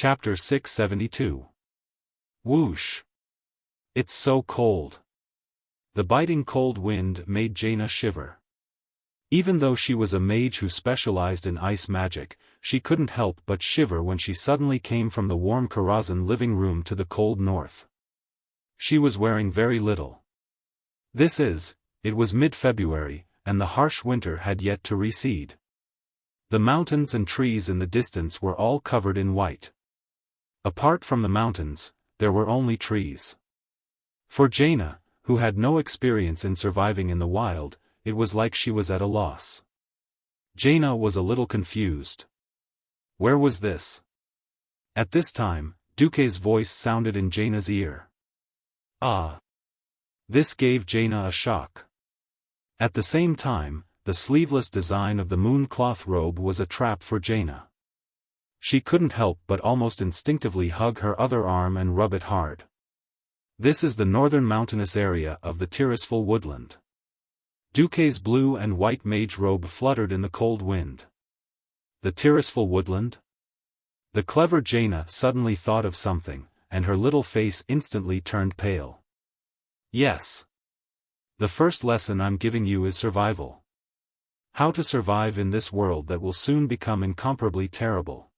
Chapter 672. Whoosh! It's so cold. The biting cold wind made Jaina shiver. Even though she was a mage who specialized in ice magic, she couldn't help but shiver when she suddenly came from the warm Karazhan living room to the cold north. She was wearing very little. It was mid-February, and the harsh winter had yet to recede. The mountains and trees in the distance were all covered in white. Apart from the mountains, there were only trees. For Jaina, who had no experience in surviving in the wild, it was like she was at a loss. Jaina was a little confused. Where was this? At this time, Duke's voice sounded in Jaina's ear. Ah! This gave Jaina a shock. At the same time, the sleeveless design of the moon cloth robe was a trap for Jaina. She couldn't help but almost instinctively hug her other arm and rub it hard. This is the northern mountainous area of the Tirisful woodland. Duke's blue and white mage robe fluttered in the cold wind. The Tirisful woodland? The clever Jaina suddenly thought of something, and her little face instantly turned pale. Yes. The first lesson I'm giving you is survival. How to survive in this world that will soon become incomparably terrible.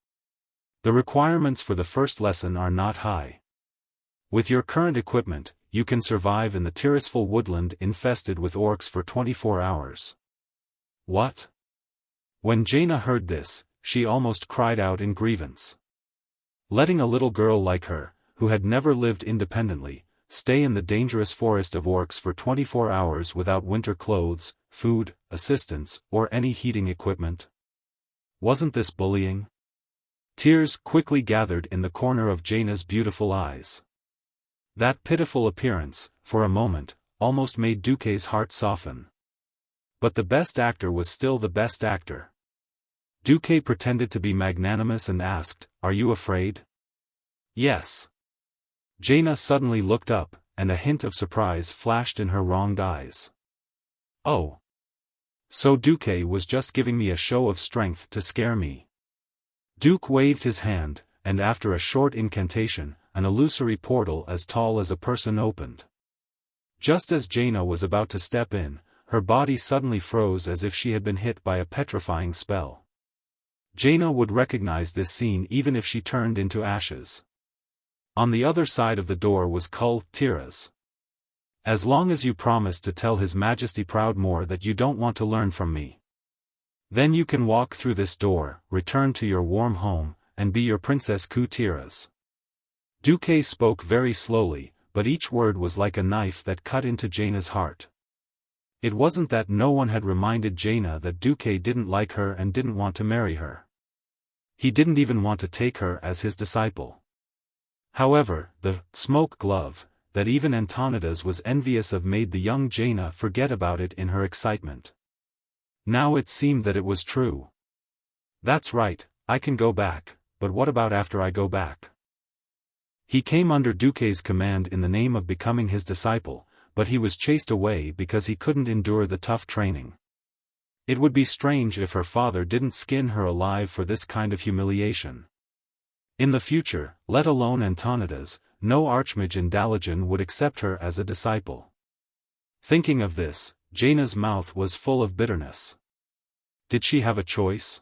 The requirements for the first lesson are not high. With your current equipment, you can survive in the Tirisful woodland infested with orcs for 24 hours. What? When Jaina heard this, she almost cried out in grievance. Letting a little girl like her, who had never lived independently, stay in the dangerous forest of orcs for 24 hours without winter clothes, food, assistance, or any heating equipment? Wasn't this bullying? Tears quickly gathered in the corner of Jaina's beautiful eyes. That pitiful appearance, for a moment, almost made Duke's heart soften. But the best actor was still the best actor. Duke pretended to be magnanimous and asked, "Are you afraid?" "Yes." Jaina suddenly looked up, and a hint of surprise flashed in her wronged eyes. "Oh. So Duke was just giving me a show of strength to scare me." Duke waved his hand, and after a short incantation, an illusory portal as tall as a person opened. Just as Jaina was about to step in, her body suddenly froze as if she had been hit by a petrifying spell. Jaina would recognize this scene even if she turned into ashes. On the other side of the door was Kul Tiras. "As long as you promise to tell His Majesty Proudmoore that you don't want to learn from me. Then you can walk through this door, return to your warm home, and be your Princess Ku Tiras." Duke spoke very slowly, but each word was like a knife that cut into Jaina's heart. It wasn't that no one had reminded Jaina that Duke didn't like her and didn't want to marry her. He didn't even want to take her as his disciple. However, the smoke glove that even Antonidas was envious of made the young Jaina forget about it in her excitement. Now it seemed that it was true. "That's right, I can go back, but what about after I go back?" He came under Duke's command in the name of becoming his disciple, but he was chased away because he couldn't endure the tough training. It would be strange if her father didn't skin her alive for this kind of humiliation. In the future, let alone Antonidas, no archmage in Dalajan would accept her as a disciple. Thinking of this, Jaina's mouth was full of bitterness. Did she have a choice?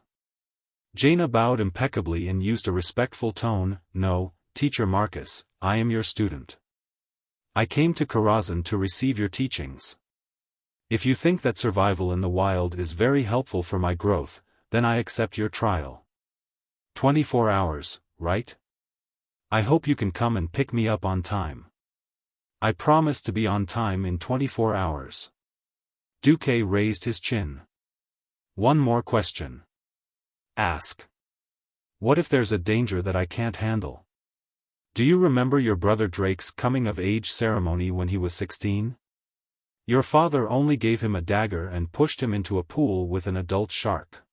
Jaina bowed impeccably and used a respectful tone. "No, Teacher Marcus, I am your student. I came to Karazhan to receive your teachings. If you think that survival in the wild is very helpful for my growth, then I accept your trial. 24 hours, right? I hope you can come and pick me up on time. I promise to be on time in 24 hours. Duke raised his chin. "One more question." "Ask." "What if there's a danger that I can't handle? Do you remember your brother Drake's coming-of-age ceremony when he was 16? Your father only gave him a dagger and pushed him into a pool with an adult shark."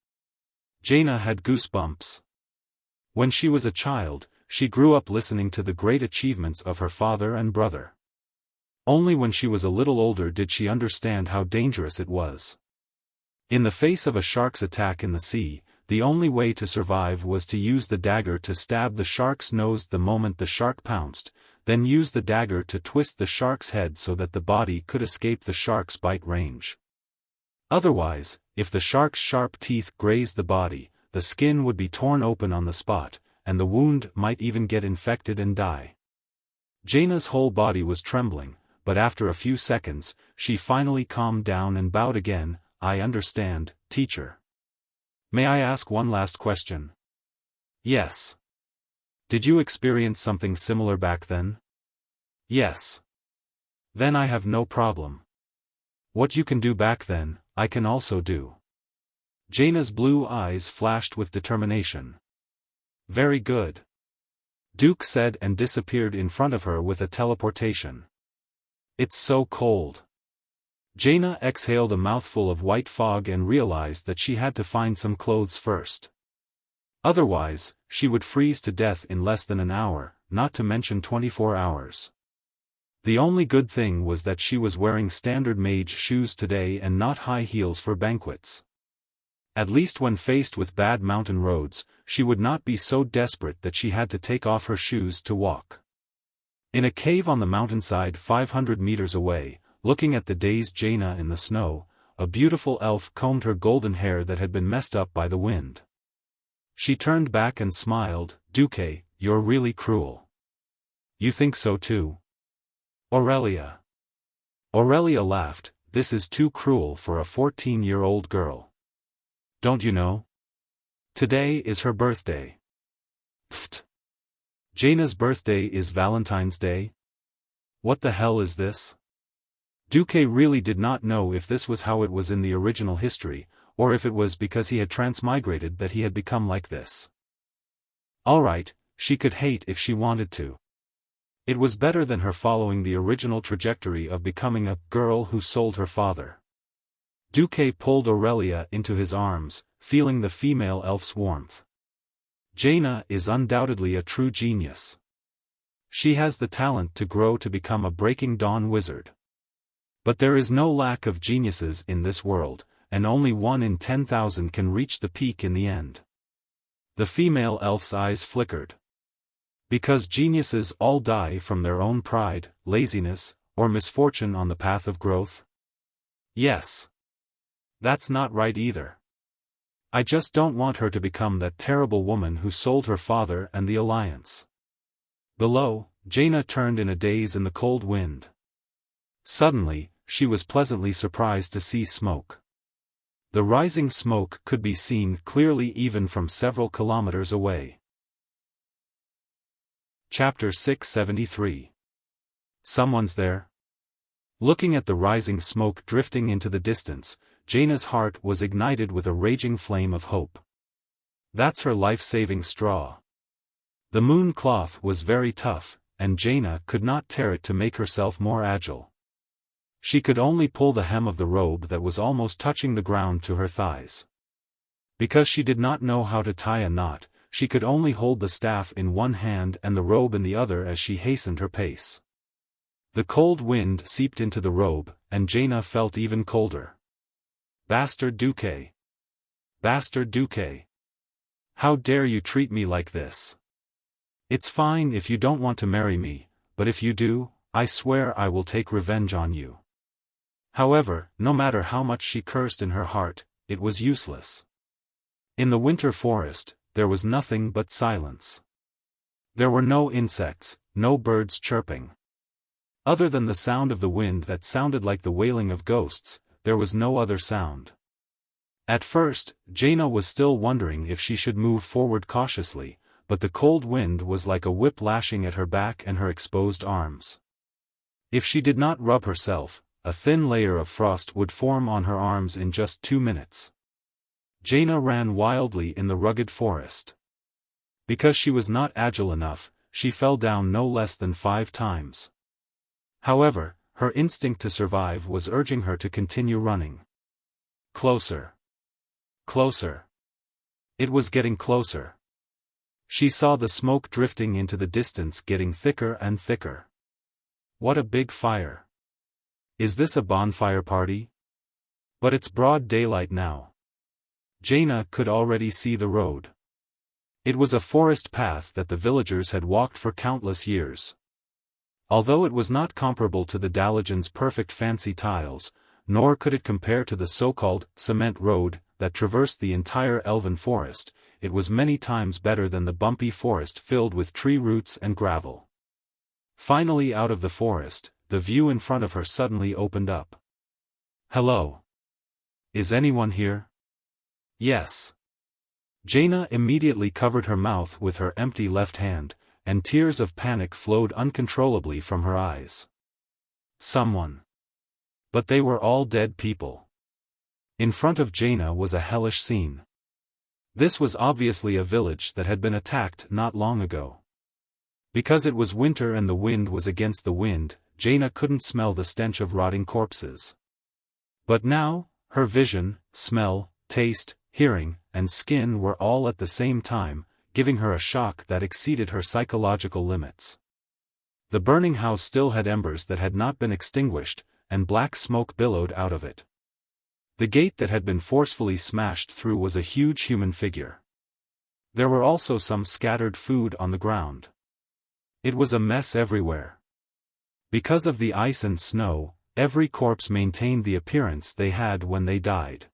Jaina had goosebumps. When she was a child, she grew up listening to the great achievements of her father and brother. Only when she was a little older did she understand how dangerous it was. In the face of a shark's attack in the sea, the only way to survive was to use the dagger to stab the shark's nose the moment the shark pounced, then use the dagger to twist the shark's head so that the body could escape the shark's bite range. Otherwise, if the shark's sharp teeth grazed the body, the skin would be torn open on the spot, and the wound might even get infected and die. Jaina's whole body was trembling, but after a few seconds, she finally calmed down and bowed again. "I understand, teacher. May I ask one last question?" "Yes." "Did you experience something similar back then?" "Yes." "Then I have no problem. What you can do back then, I can also do." Jaina's blue eyes flashed with determination. "Very good," Duke said and disappeared in front of her with a teleportation. "It's so cold." Jaina exhaled a mouthful of white fog and realized that she had to find some clothes first. Otherwise, she would freeze to death in less than an hour, not to mention 24 hours. The only good thing was that she was wearing standard mage shoes today and not high heels for banquets. At least when faced with bad mountain roads, she would not be so desperate that she had to take off her shoes to walk. In a cave on the mountainside 500 meters away, looking at the dazed Jaina in the snow, a beautiful elf combed her golden hair that had been messed up by the wind. She turned back and smiled. "Duque, you're really cruel." "You think so too?" "Aurelia." Aurelia laughed. "This is too cruel for a 14-year-old girl. Don't you know? Today is her birthday." "Pfft. Jaina's birthday is Valentine's Day? What the hell is this?" Duque really did not know if this was how it was in the original history, or if it was because he had transmigrated that he had become like this. Alright, she could hate if she wanted to. It was better than her following the original trajectory of becoming a girl who sold her father. Duque pulled Aurelia into his arms, feeling the female elf's warmth. "Jaina is undoubtedly a true genius. She has the talent to grow to become a Breaking Dawn wizard. But there is no lack of geniuses in this world, and only 1 in 10,000 can reach the peak in the end." The female elf's eyes flickered. "Because geniuses all die from their own pride, laziness, or misfortune on the path of growth?" "Yes. That's not right either. I just don't want her to become that terrible woman who sold her father and the Alliance." Below, Jaina turned in a daze in the cold wind. Suddenly, she was pleasantly surprised to see smoke. The rising smoke could be seen clearly even from several kilometers away. Chapter 673. Someone's there? Looking at the rising smoke drifting into the distance, Jaina's heart was ignited with a raging flame of hope. That's her life-saving straw. The moon cloth was very tough, and Jaina could not tear it to make herself more agile. She could only pull the hem of the robe that was almost touching the ground to her thighs. Because she did not know how to tie a knot, she could only hold the staff in one hand and the robe in the other as she hastened her pace. The cold wind seeped into the robe, and Jaina felt even colder. "Bastard Duque! Bastard Duque! How dare you treat me like this? It's fine if you don't want to marry me, but if you do, I swear I will take revenge on you." However, no matter how much she cursed in her heart, it was useless. In the winter forest, there was nothing but silence. There were no insects, no birds chirping. Other than the sound of the wind that sounded like the wailing of ghosts, there was no other sound. At first, Jaina was still wondering if she should move forward cautiously, but the cold wind was like a whip lashing at her back and her exposed arms. If she did not rub herself, a thin layer of frost would form on her arms in just 2 minutes. Jaina ran wildly in the rugged forest. Because she was not agile enough, she fell down no less than 5 times. However, her instinct to survive was urging her to continue running. Closer. Closer. It was getting closer. She saw the smoke drifting into the distance getting thicker and thicker. What a big fire. Is this a bonfire party? But it's broad daylight now. Jaina could already see the road. It was a forest path that the villagers had walked for countless years. Although it was not comparable to the Daligen's perfect fancy tiles, nor could it compare to the so-called cement road that traversed the entire elven forest, it was many times better than the bumpy forest filled with tree roots and gravel. Finally out of the forest, the view in front of her suddenly opened up. "Hello. Is anyone here?" "Yes." Jaina immediately covered her mouth with her empty left hand, and tears of panic flowed uncontrollably from her eyes. Someone. But they were all dead people. In front of Jaina was a hellish scene. This was obviously a village that had been attacked not long ago. Because it was winter and the wind was against the wind, Jaina couldn't smell the stench of rotting corpses. But now, her vision, smell, taste, hearing, and skin were all at the same time, giving her a shock that exceeded her psychological limits. The burning house still had embers that had not been extinguished, and black smoke billowed out of it. The gate that had been forcefully smashed through was a huge human figure. There were also some scattered food on the ground. It was a mess everywhere. Because of the ice and snow, every corpse maintained the appearance they had when they died.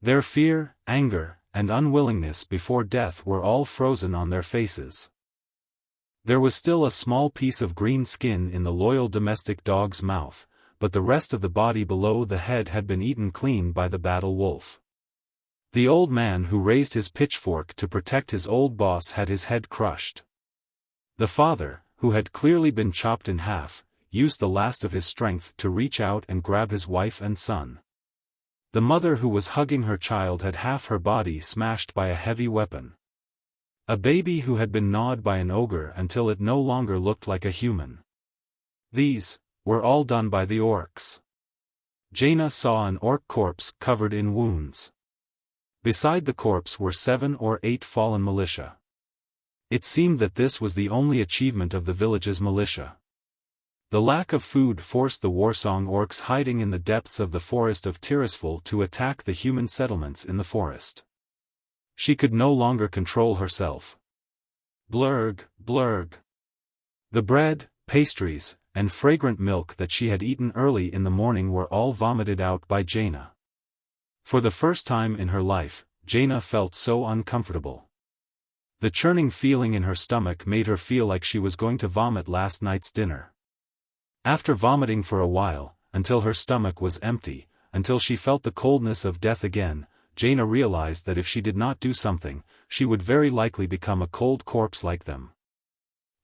Their fear, anger, and unwillingness before death were all frozen on their faces. There was still a small piece of green skin in the loyal domestic dog's mouth, but the rest of the body below the head had been eaten clean by the battle wolf. The old man who raised his pitchfork to protect his old boss had his head crushed. The father, who had clearly been chopped in half, used the last of his strength to reach out and grab his wife and son. The mother who was hugging her child had half her body smashed by a heavy weapon. A baby who had been gnawed by an ogre until it no longer looked like a human. These were all done by the orcs. Jaina saw an orc corpse covered in wounds. Beside the corpse were 7 or 8 fallen militia. It seemed that this was the only achievement of the village's militia. The lack of food forced the Warsong orcs hiding in the depths of the forest of Tirisful to attack the human settlements in the forest. She could no longer control herself. Blurg, blurg. The bread, pastries, and fragrant milk that she had eaten early in the morning were all vomited out by Jaina. For the first time in her life, Jaina felt so uncomfortable. The churning feeling in her stomach made her feel like she was going to vomit last night's dinner. After vomiting for a while, until her stomach was empty, until she felt the coldness of death again, Jaina realized that if she did not do something, she would very likely become a cold corpse like them.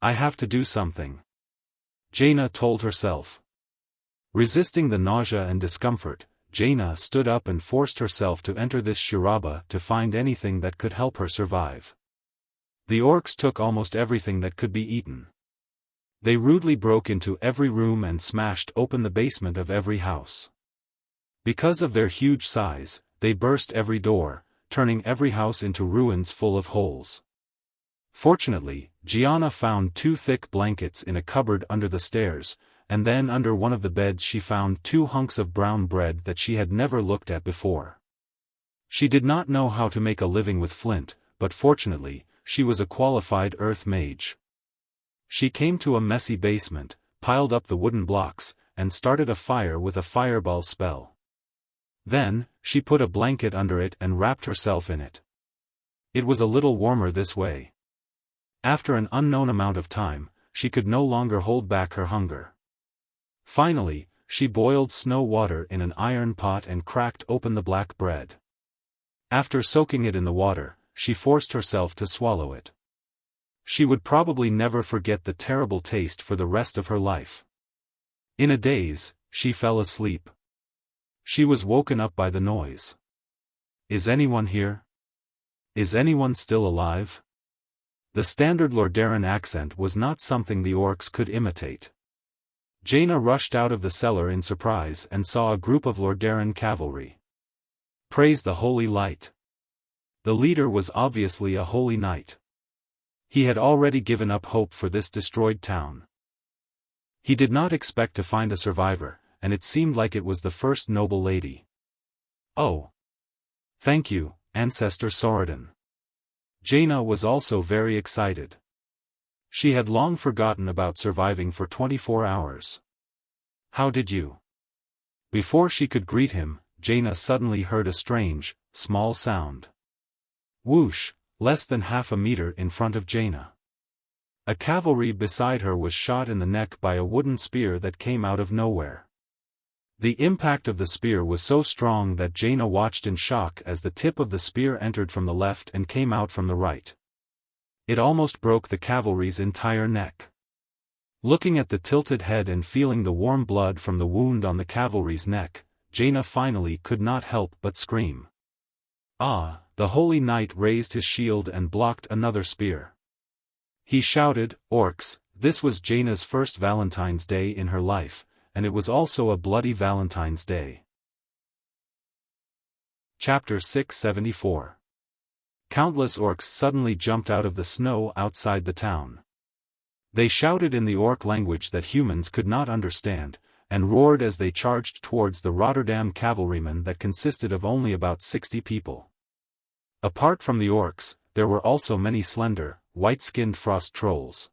"I have to do something," Jaina told herself. Resisting the nausea and discomfort, Jaina stood up and forced herself to enter this shiraba to find anything that could help her survive. The orcs took almost everything that could be eaten. They rudely broke into every room and smashed open the basement of every house. Because of their huge size, they burst every door, turning every house into ruins full of holes. Fortunately, Gianna found 2 thick blankets in a cupboard under the stairs, and then under one of the beds she found 2 hunks of brown bread that she had never looked at before. She did not know how to make a living with flint, but fortunately, she was a qualified earth mage. She came to a messy basement, piled up the wooden blocks, and started a fire with a fireball spell. Then, she put a blanket under it and wrapped herself in it. It was a little warmer this way. After an unknown amount of time, she could no longer hold back her hunger. Finally, she boiled snow water in an iron pot and cracked open the black bread. After soaking it in the water, she forced herself to swallow it. She would probably never forget the terrible taste for the rest of her life. In a daze, she fell asleep. She was woken up by the noise. "Is anyone here? Is anyone still alive?" The standard Lordaeron accent was not something the orcs could imitate. Jaina rushed out of the cellar in surprise and saw a group of Lordaeron cavalry. Praise the holy light. The leader was obviously a holy knight. He had already given up hope for this destroyed town. He did not expect to find a survivor, and it seemed like it was the first noble lady. "Oh. Thank you, ancestor Saradin. Jaina was also very excited. She had long forgotten about surviving for 24 hours. How did you? Before she could greet him, Jaina suddenly heard a strange, small sound. Whoosh, less than half a meter in front of Jaina. A cavalry beside her was shot in the neck by a wooden spear that came out of nowhere. The impact of the spear was so strong that Jaina watched in shock as the tip of the spear entered from the left and came out from the right. It almost broke the cavalry's entire neck. Looking at the tilted head and feeling the warm blood from the wound on the cavalry's neck, Jaina finally could not help but scream. Ah! The holy knight raised his shield and blocked another spear. He shouted, "Orcs!" This was Jaina's first Valentine's Day in her life, and it was also a bloody Valentine's Day. Chapter 674. Countless orcs suddenly jumped out of the snow outside the town. They shouted in the orc language that humans could not understand, and roared as they charged towards the Rotterdam cavalrymen that consisted of only about 60 people. Apart from the orcs, there were also many slender, white-skinned frost trolls.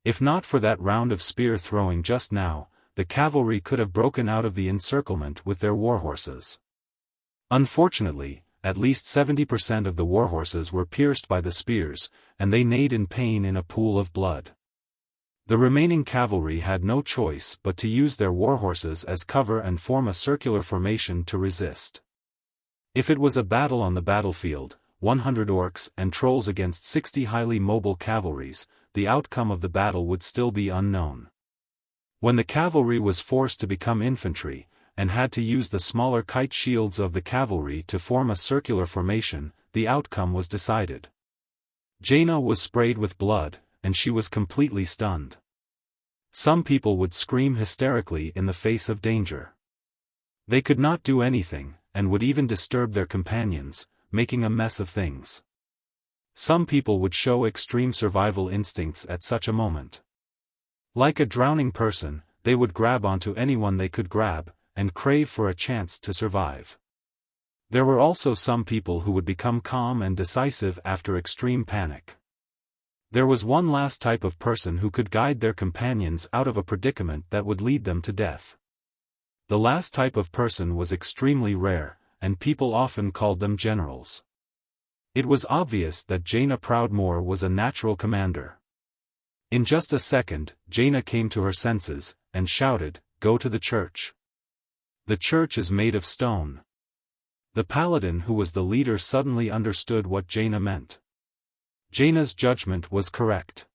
If not for that round of spear-throwing just now, the cavalry could have broken out of the encirclement with their warhorses. Unfortunately, at least 70% of the warhorses were pierced by the spears, and they neighed in pain in a pool of blood. The remaining cavalry had no choice but to use their warhorses as cover and form a circular formation to resist. If it was a battle on the battlefield, 100 orcs and trolls against 60 highly mobile cavalries, the outcome of the battle would still be unknown. When the cavalry was forced to become infantry, and had to use the smaller kite shields of the cavalry to form a circular formation, the outcome was decided. Jaina was sprayed with blood, and she was completely stunned. Some people would scream hysterically in the face of danger. They could not do anything, and would even disturb their companions, making a mess of things. Some people would show extreme survival instincts at such a moment. Like a drowning person, they would grab onto anyone they could grab, and crave for a chance to survive. There were also some people who would become calm and decisive after extreme panic. There was one last type of person who could guide their companions out of a predicament that would lead them to death. The last type of person was extremely rare, and people often called them generals. It was obvious that Jaina Proudmoore was a natural commander. In just a second, Jaina came to her senses, and shouted, "Go to the church. The church is made of stone." The paladin who was the leader suddenly understood what Jaina meant. Jaina's judgment was correct.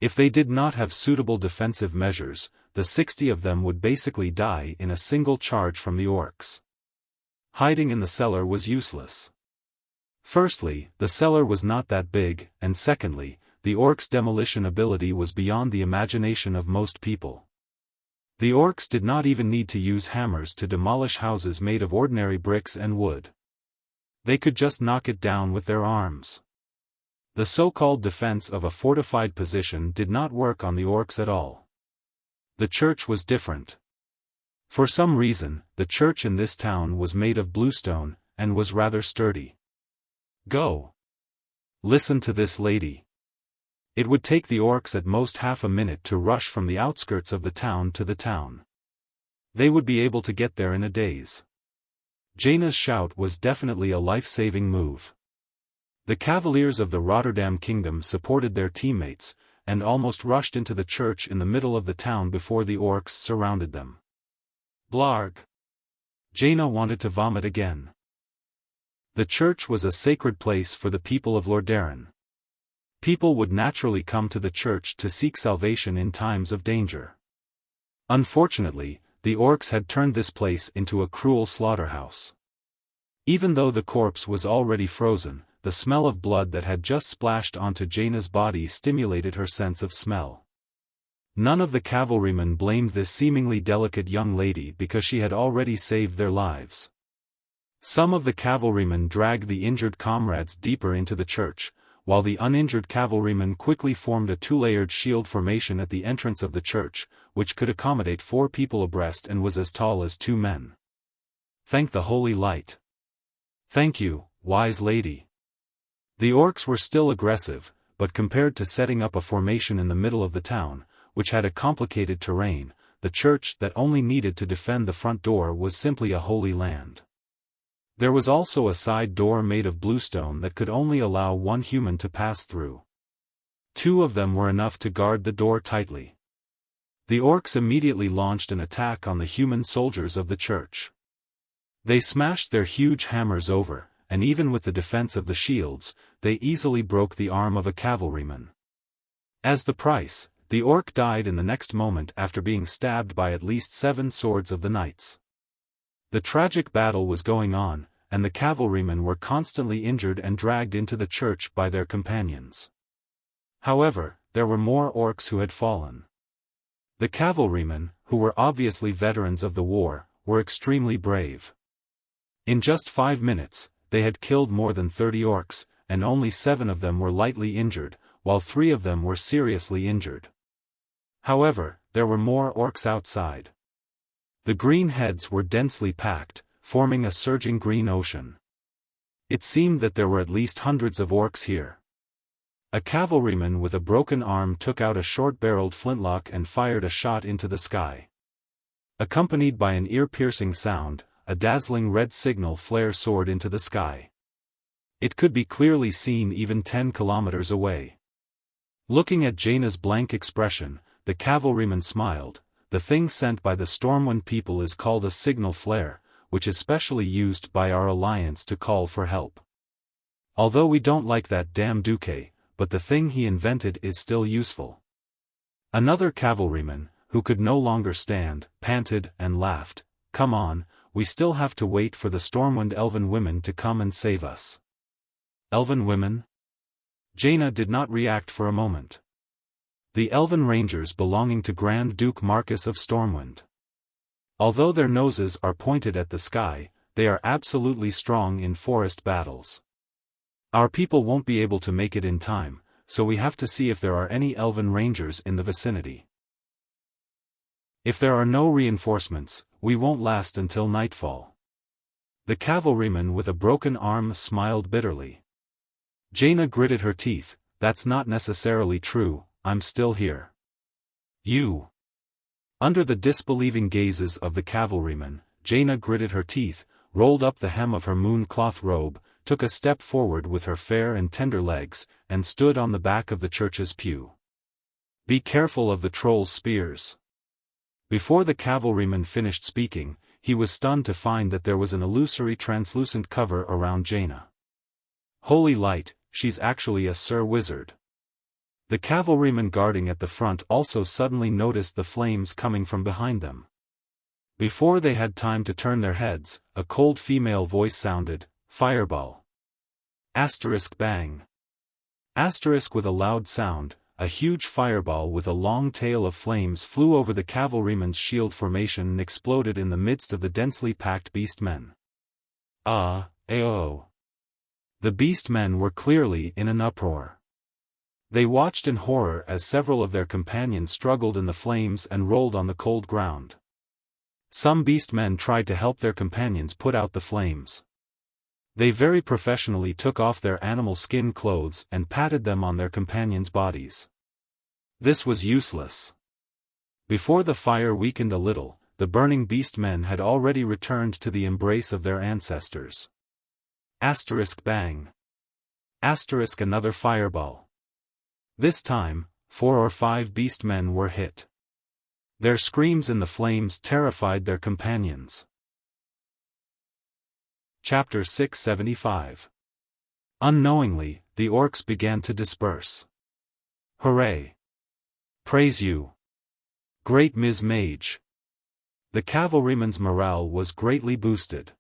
If they did not have suitable defensive measures, the 60 of them would basically die in a single charge from the orcs. Hiding in the cellar was useless. Firstly, the cellar was not that big, and secondly, the orcs' demolition ability was beyond the imagination of most people. The orcs did not even need to use hammers to demolish houses made of ordinary bricks and wood. They could just knock it down with their arms. The so-called defense of a fortified position did not work on the orcs at all. The church was different. For some reason, the church in this town was made of bluestone, and was rather sturdy. Go. Listen to this lady. It would take the orcs at most half a minute to rush from the outskirts of the town to the town. They would be able to get there in a daze. Jaina's shout was definitely a life-saving move. The cavaliers of the Rotterdam kingdom supported their teammates, and almost rushed into the church in the middle of the town before the orcs surrounded them. Blarg! Jaina wanted to vomit again. The church was a sacred place for the people of Lordaeron. People would naturally come to the church to seek salvation in times of danger. Unfortunately, the orcs had turned this place into a cruel slaughterhouse. Even though the corpse was already frozen, the smell of blood that had just splashed onto Jaina's body stimulated her sense of smell. None of the cavalrymen blamed this seemingly delicate young lady because she had already saved their lives. Some of the cavalrymen dragged the injured comrades deeper into the church, while the uninjured cavalrymen quickly formed a two-layered shield formation at the entrance of the church, which could accommodate 4 people abreast and was as tall as 2 men. Thank the holy light. Thank you, wise lady." The orcs were still aggressive, but compared to setting up a formation in the middle of the town, which had a complicated terrain, the church that only needed to defend the front door was simply a holy land. There was also a side door made of bluestone that could only allow one human to pass through. 2 of them were enough to guard the door tightly. The orcs immediately launched an attack on the human soldiers of the church. They smashed their huge hammers over, and even with the defense of the shields, they easily broke the arm of a cavalryman. As the price, the orc died in the next moment after being stabbed by at least 7 swords of the knights. The tragic battle was going on, and the cavalrymen were constantly injured and dragged into the church by their companions. However, there were more orcs who had fallen. The cavalrymen, who were obviously veterans of the war, were extremely brave. In just 5 minutes, they had killed more than 30 orcs, and only 7 of them were lightly injured, while 3 of them were seriously injured. However, there were more orcs outside. The green heads were densely packed, forming a surging green ocean. It seemed that there were at least hundreds of orcs here. A cavalryman with a broken arm took out a short-barreled flintlock and fired a shot into the sky. Accompanied by an ear-piercing sound, a dazzling red signal flare soared into the sky. It could be clearly seen even 10 kilometers away. Looking at Jaina's blank expression, the cavalryman smiled. "The thing sent by the Stormwind people is called a signal flare, which is specially used by our alliance to call for help. Although we don't like that damn Duque, but the thing he invented is still useful." Another cavalryman, who could no longer stand, panted and laughed. "Come on, we still have to wait for the Stormwind elven women to come and save us." Elven women? Jaina did not react for a moment. The elven rangers belonging to Grand Duke Marcus of Stormwind. Although their noses are pointed at the sky, they are absolutely strong in forest battles. Our people won't be able to make it in time, so we have to see if there are any elven rangers in the vicinity. If there are no reinforcements, we won't last until nightfall. The cavalryman with a broken arm smiled bitterly. Jaina gritted her teeth. "That's not necessarily true, I'm still here." "You." Under the disbelieving gazes of the cavalryman, Jaina gritted her teeth, rolled up the hem of her mooncloth robe, took a step forward with her fair and tender legs, and stood on the back of the church's pew. "Be careful of the troll's spears." Before the cavalryman finished speaking, he was stunned to find that there was an illusory translucent cover around Jaina. Holy light, she's actually a Sir Wizard. The cavalryman guarding at the front also suddenly noticed the flames coming from behind them. Before they had time to turn their heads, a cold female voice sounded, "Fireball." Asterisk bang. Asterisk with a loud sound, a huge fireball with a long tail of flames flew over the cavalryman's shield formation and exploded in the midst of the densely packed beastmen. Ayo. The beastmen were clearly in an uproar. They watched in horror as several of their companions struggled in the flames and rolled on the cold ground. Some beastmen tried to help their companions put out the flames. They very professionally took off their animal skin clothes and patted them on their companions' bodies. This was useless. Before the fire weakened a little, the burning beastmen had already returned to the embrace of their ancestors. Asterisk bang. Asterisk another fireball. This time, 4 or 5 beastmen were hit. Their screams in the flames terrified their companions. Chapter 675. Unknowingly, the orcs began to disperse. Hooray! Praise you, great Ms. Mage! The cavalryman's morale was greatly boosted.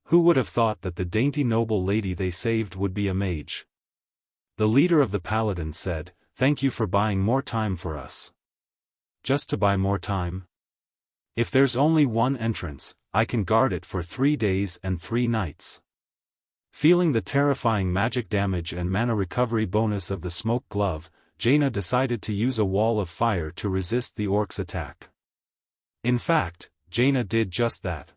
Who would have thought that the dainty noble lady they saved would be a mage? The leader of the paladins said, "Thank you for buying more time for us." Just to buy more time? If there's only one entrance, I can guard it for 3 days and 3 nights. Feeling the terrifying magic damage and mana recovery bonus of the smoke glove, Jaina decided to use a wall of fire to resist the orcs' attack. In fact, Jaina did just that.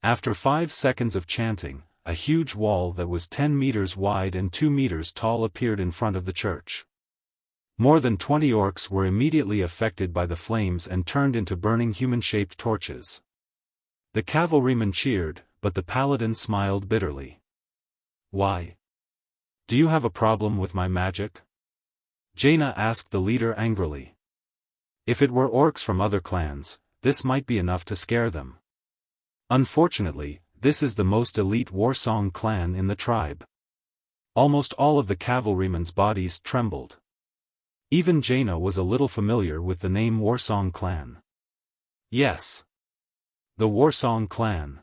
After 5 seconds of chanting, a huge wall that was 10 meters wide and 2 meters tall appeared in front of the church. More than 20 orcs were immediately affected by the flames and turned into burning human-shaped torches. The cavalrymen cheered, but the paladin smiled bitterly. "Why? Do you have a problem with my magic?" Jaina asked the leader angrily. If it were orcs from other clans, this might be enough to scare them. Unfortunately, this is the most elite Warsong clan in the tribe. Almost all of the cavalrymen's bodies trembled. Even Jaina was a little familiar with the name Warsong clan. Yes. The Warsong clan.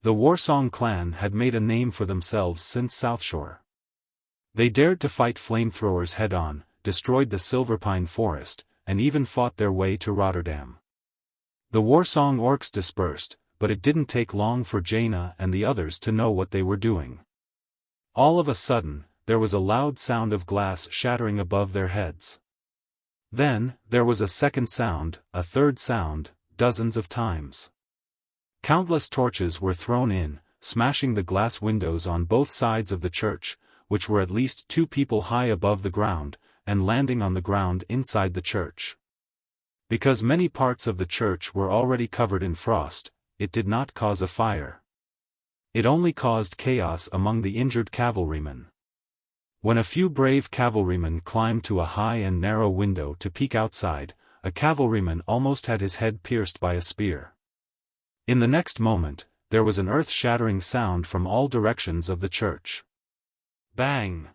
The Warsong clan had made a name for themselves since Southshore. They dared to fight flamethrowers head-on, destroyed the Silverpine forest, and even fought their way to Rotterdam. The Warsong orcs dispersed, but it didn't take long for Jaina and the others to know what they were doing. All of a sudden, there was a loud sound of glass shattering above their heads. Then, there was a second sound, a third sound, dozens of times. Countless torches were thrown in, smashing the glass windows on both sides of the church, which were at least 2 people high above the ground, and landing on the ground inside the church. Because many parts of the church were already covered in frost, it did not cause a fire. It only caused chaos among the injured cavalrymen. When a few brave cavalrymen climbed to a high and narrow window to peek outside, a cavalryman almost had his head pierced by a spear. In the next moment, there was an earth-shattering sound from all directions of the church. Bang!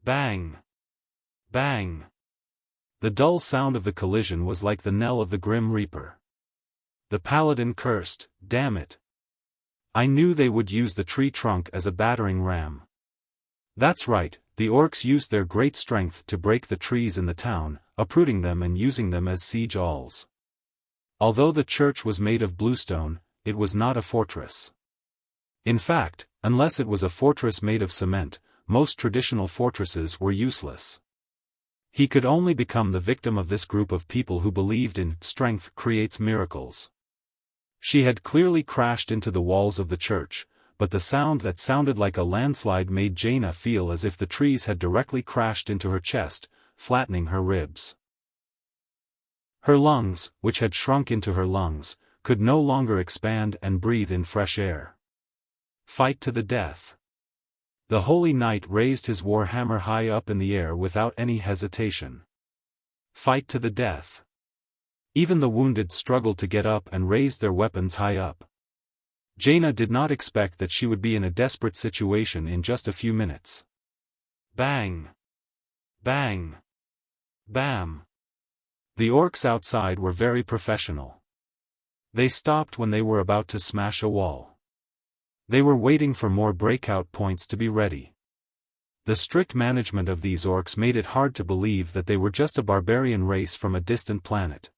Bang! Bang! The dull sound of the collision was like the knell of the Grim Reaper. The paladin cursed, "Damn it! I knew they would use the tree trunk as a battering ram." That's right, the orcs used their great strength to break the trees in the town, uprooting them and using them as siege walls. Although the church was made of bluestone, it was not a fortress. In fact, unless it was a fortress made of cement, most traditional fortresses were useless. He could only become the victim of this group of people who believed in strength creates miracles. She had clearly crashed into the walls of the church, but the sound that sounded like a landslide made Jaina feel as if the trees had directly crashed into her chest, flattening her ribs. Her lungs, which had shrunk into her lungs, could no longer expand and breathe in fresh air. Fight to the death. The Holy Knight raised his war hammer high up in the air without any hesitation. Fight to the death. Even the wounded struggled to get up and raised their weapons high up. Jaina did not expect that she would be in a desperate situation in just a few minutes. Bang! Bang! Bam! The orcs outside were very professional. They stopped when they were about to smash a wall. They were waiting for more breakout points to be ready. The strict management of these orcs made it hard to believe that they were just a barbarian race from a distant planet.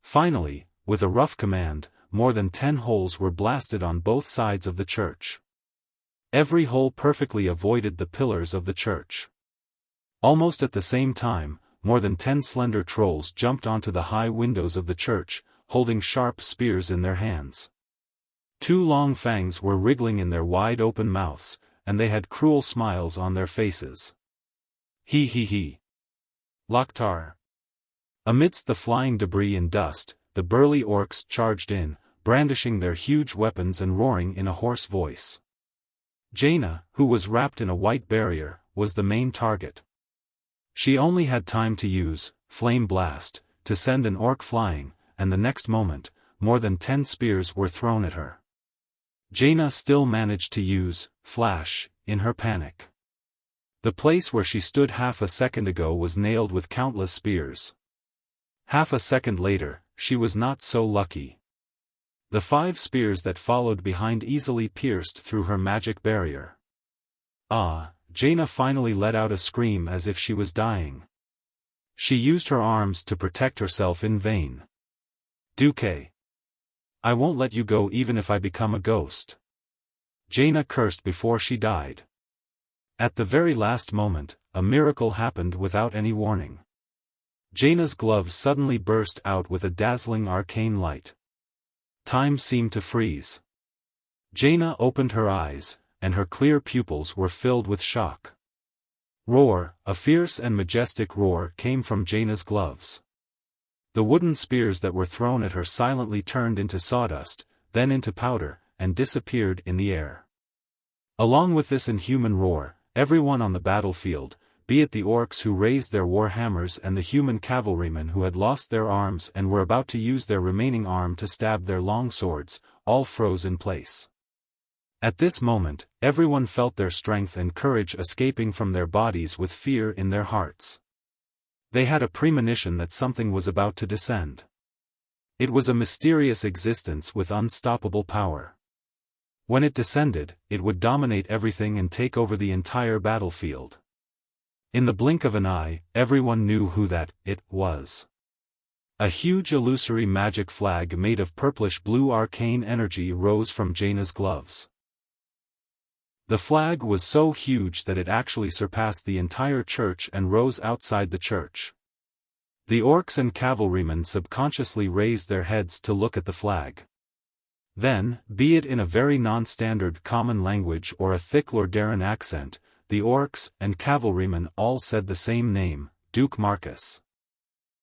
Finally, with a rough command, more than 10 holes were blasted on both sides of the church. Every hole perfectly avoided the pillars of the church. Almost at the same time, more than 10 slender trolls jumped onto the high windows of the church, holding sharp spears in their hands. 2 long fangs were wriggling in their wide-open mouths, and they had cruel smiles on their faces. He he he. Loktar. Amidst the flying debris and dust, the burly orcs charged in, brandishing their huge weapons and roaring in a hoarse voice. Jaina, who was wrapped in a white barrier, was the main target. She only had time to use Flame Blast to send an orc flying, and the next moment, more than 10 spears were thrown at her. Jaina still managed to use Flash in her panic. The place where she stood half a second ago was nailed with countless spears. Half a second later, she was not so lucky. The 5 spears that followed behind easily pierced through her magic barrier. Jaina finally let out a scream as if she was dying. She used her arms to protect herself in vain. Duque. I won't let you go even if I become a ghost. Jaina cursed before she died. At the very last moment, a miracle happened without any warning. Jaina's gloves suddenly burst out with a dazzling arcane light. Time seemed to freeze. Jaina opened her eyes, and her clear pupils were filled with shock. Roar, a fierce and majestic roar came from Jaina's gloves. The wooden spears that were thrown at her silently turned into sawdust, then into powder, and disappeared in the air. Along with this inhuman roar, everyone on the battlefield, be it the orcs who raised their war hammers and the human cavalrymen who had lost their arms and were about to use their remaining arm to stab their long swords, all froze in place. At this moment, everyone felt their strength and courage escaping from their bodies with fear in their hearts. They had a premonition that something was about to descend. It was a mysterious existence with unstoppable power. When it descended, it would dominate everything and take over the entire battlefield. In the blink of an eye, everyone knew who that it was. A huge illusory magic flag made of purplish-blue arcane energy rose from Jaina's gloves. The flag was so huge that it actually surpassed the entire church and rose outside the church. The orcs and cavalrymen subconsciously raised their heads to look at the flag. Then, be it in a very non-standard common language or a thick Lordaeran accent, the orcs and cavalrymen all said the same name, Duke Marcus.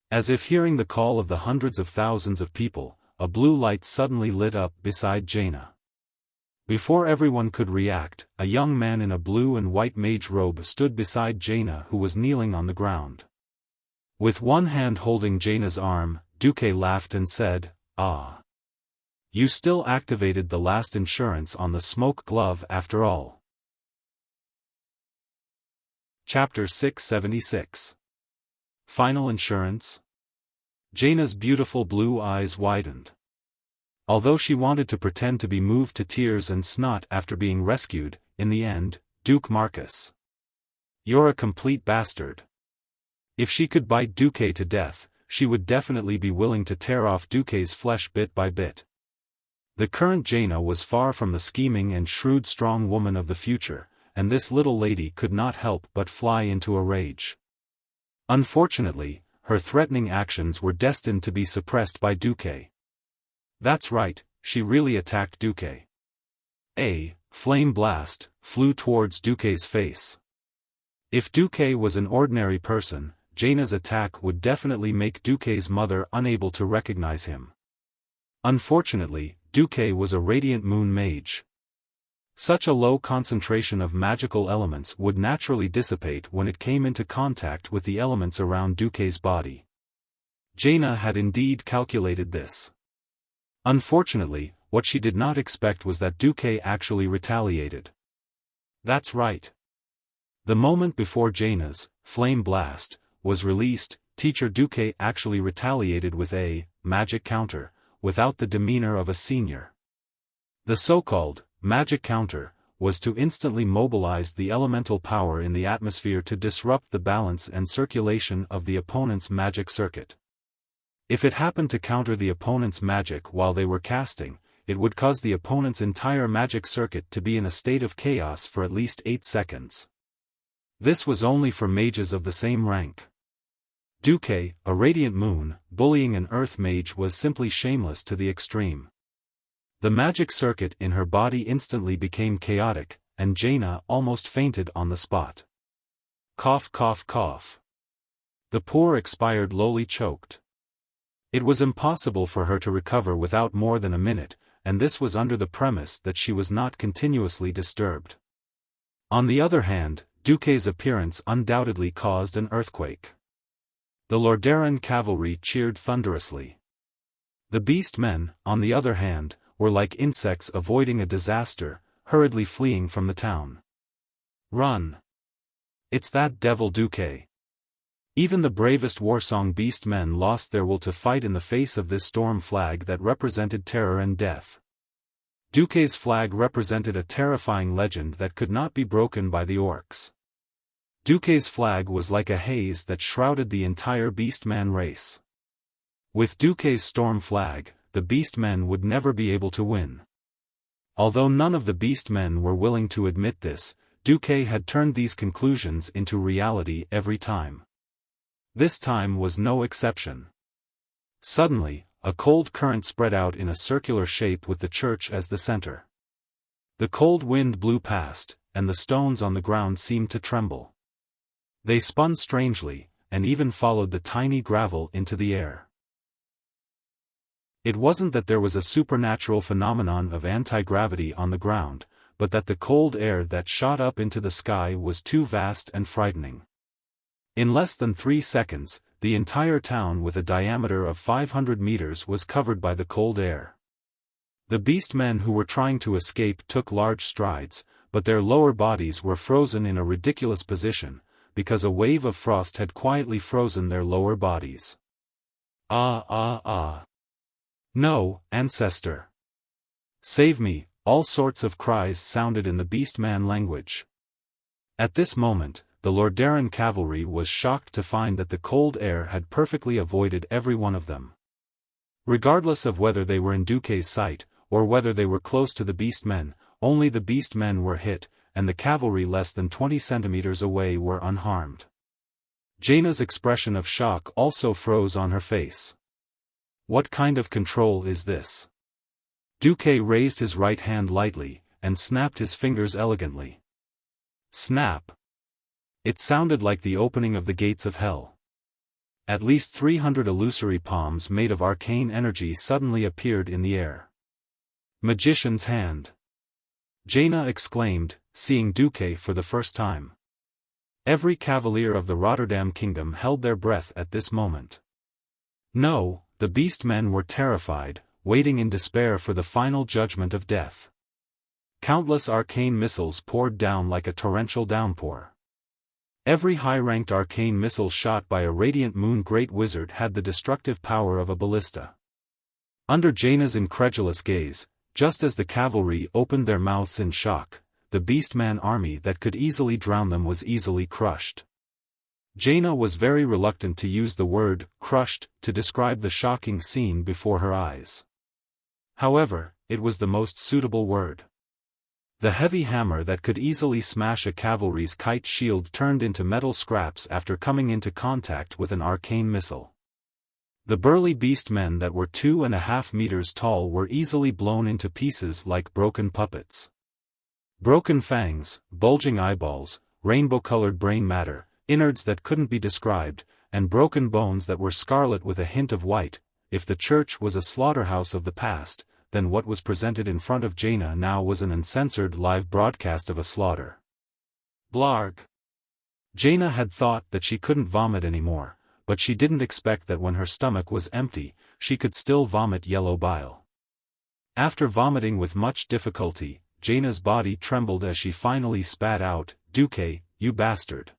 As if hearing the call of the hundreds of thousands of people, a blue light suddenly lit up beside Jaina. Before everyone could react, a young man in a blue and white mage robe stood beside Jaina who was kneeling on the ground. With one hand holding Jaina's arm, Duque laughed and said, "Ah. You still activated the last insurance on the smoke glove after all." Chapter 676. Final insurance? Jaina's beautiful blue eyes widened. Although she wanted to pretend to be moved to tears and snot after being rescued, in the end, Duke Marcus. You're a complete bastard. If she could bite Duque to death, she would definitely be willing to tear off Duque's flesh bit by bit. The current Jaina was far from the scheming and shrewd strong woman of the future, and this little lady could not help but fly into a rage. Unfortunately, her threatening actions were destined to be suppressed by Duque. That's right, she really attacked Duque. A flame blast flew towards Duque's face. If Duque was an ordinary person, Jaina's attack would definitely make Duque's mother unable to recognize him. Unfortunately, Duque was a radiant moon mage. Such a low concentration of magical elements would naturally dissipate when it came into contact with the elements around Duque's body. Jaina had indeed calculated this. Unfortunately, what she did not expect was that Duque actually retaliated. That's right. The moment before Jaina's flame blast was released, Teacher Duque actually retaliated with a magic counter, without the demeanor of a senior. The so-called magic counter was to instantly mobilize the elemental power in the atmosphere to disrupt the balance and circulation of the opponent's magic circuit. If it happened to counter the opponent's magic while they were casting, it would cause the opponent's entire magic circuit to be in a state of chaos for at least 8 seconds. This was only for mages of the same rank. Duque, a radiant moon, bullying an earth mage was simply shameless to the extreme. The magic circuit in her body instantly became chaotic, and Jaina almost fainted on the spot. Cough cough cough. The poor expired lowly choked. It was impossible for her to recover without more than a minute, and this was under the premise that she was not continuously disturbed. On the other hand, Duque's appearance undoubtedly caused an earthquake. The Lordaeran cavalry cheered thunderously. The beast men, on the other hand, were like insects avoiding a disaster, hurriedly fleeing from the town. Run! It's that devil Duque. Even the bravest warsong beast men lost their will to fight in the face of this storm flag that represented terror and death. Duque's flag represented a terrifying legend that could not be broken by the orcs. Duque's flag was like a haze that shrouded the entire beastman race. With Duque's storm flag, the beastmen would never be able to win. Although none of the beastmen were willing to admit this, Duque had turned these conclusions into reality every time. This time was no exception. Suddenly, a cold current spread out in a circular shape with the church as the center. The cold wind blew past, and the stones on the ground seemed to tremble. They spun strangely, and even followed the tiny gravel into the air. It wasn't that there was a supernatural phenomenon of anti-gravity on the ground, but that the cold air that shot up into the sky was too vast and frightening. In less than 3 seconds, the entire town with a diameter of 500 meters was covered by the cold air. The beast men who were trying to escape took large strides, but their lower bodies were frozen in a ridiculous position, because a wave of frost had quietly frozen their lower bodies. Ah ah ah. No, ancestor. Save me, all sorts of cries sounded in the beast man language. At this moment, the Lordaeron cavalry was shocked to find that the cold air had perfectly avoided every one of them. Regardless of whether they were in Duque's sight, or whether they were close to the beast men, only the beast men were hit, and the cavalry less than 20 centimeters away were unharmed. Jaina's expression of shock also froze on her face. What kind of control is this? Duque raised his right hand lightly, and snapped his fingers elegantly. Snap! It sounded like the opening of the gates of hell. At least 300 illusory palms made of arcane energy suddenly appeared in the air. Magician's hand! Jaina exclaimed, seeing Duque for the first time. Every cavalier of the Rotterdam kingdom held their breath at this moment. No, the beast men were terrified, waiting in despair for the final judgment of death. Countless arcane missiles poured down like a torrential downpour. Every high-ranked arcane missile shot by a radiant moon great wizard had the destructive power of a ballista. Under Jaina's incredulous gaze, just as the cavalry opened their mouths in shock, the beastman army that could easily drown them was easily crushed. Jaina was very reluctant to use the word crushed to describe the shocking scene before her eyes. However, it was the most suitable word. The heavy hammer that could easily smash a cavalry's kite shield turned into metal scraps after coming into contact with an arcane missile. The burly beastmen that were 2.5 meters tall were easily blown into pieces like broken puppets. Broken fangs, bulging eyeballs, rainbow-colored brain matter, innards that couldn't be described, and broken bones that were scarlet with a hint of white. If the church was a slaughterhouse of the past, then what was presented in front of Jaina now was an uncensored live broadcast of a slaughter. Blarg! Jaina had thought that she couldn't vomit anymore, but she didn't expect that when her stomach was empty, she could still vomit yellow bile. After vomiting with much difficulty, Jaina's body trembled as she finally spat out, "Duque, you bastard.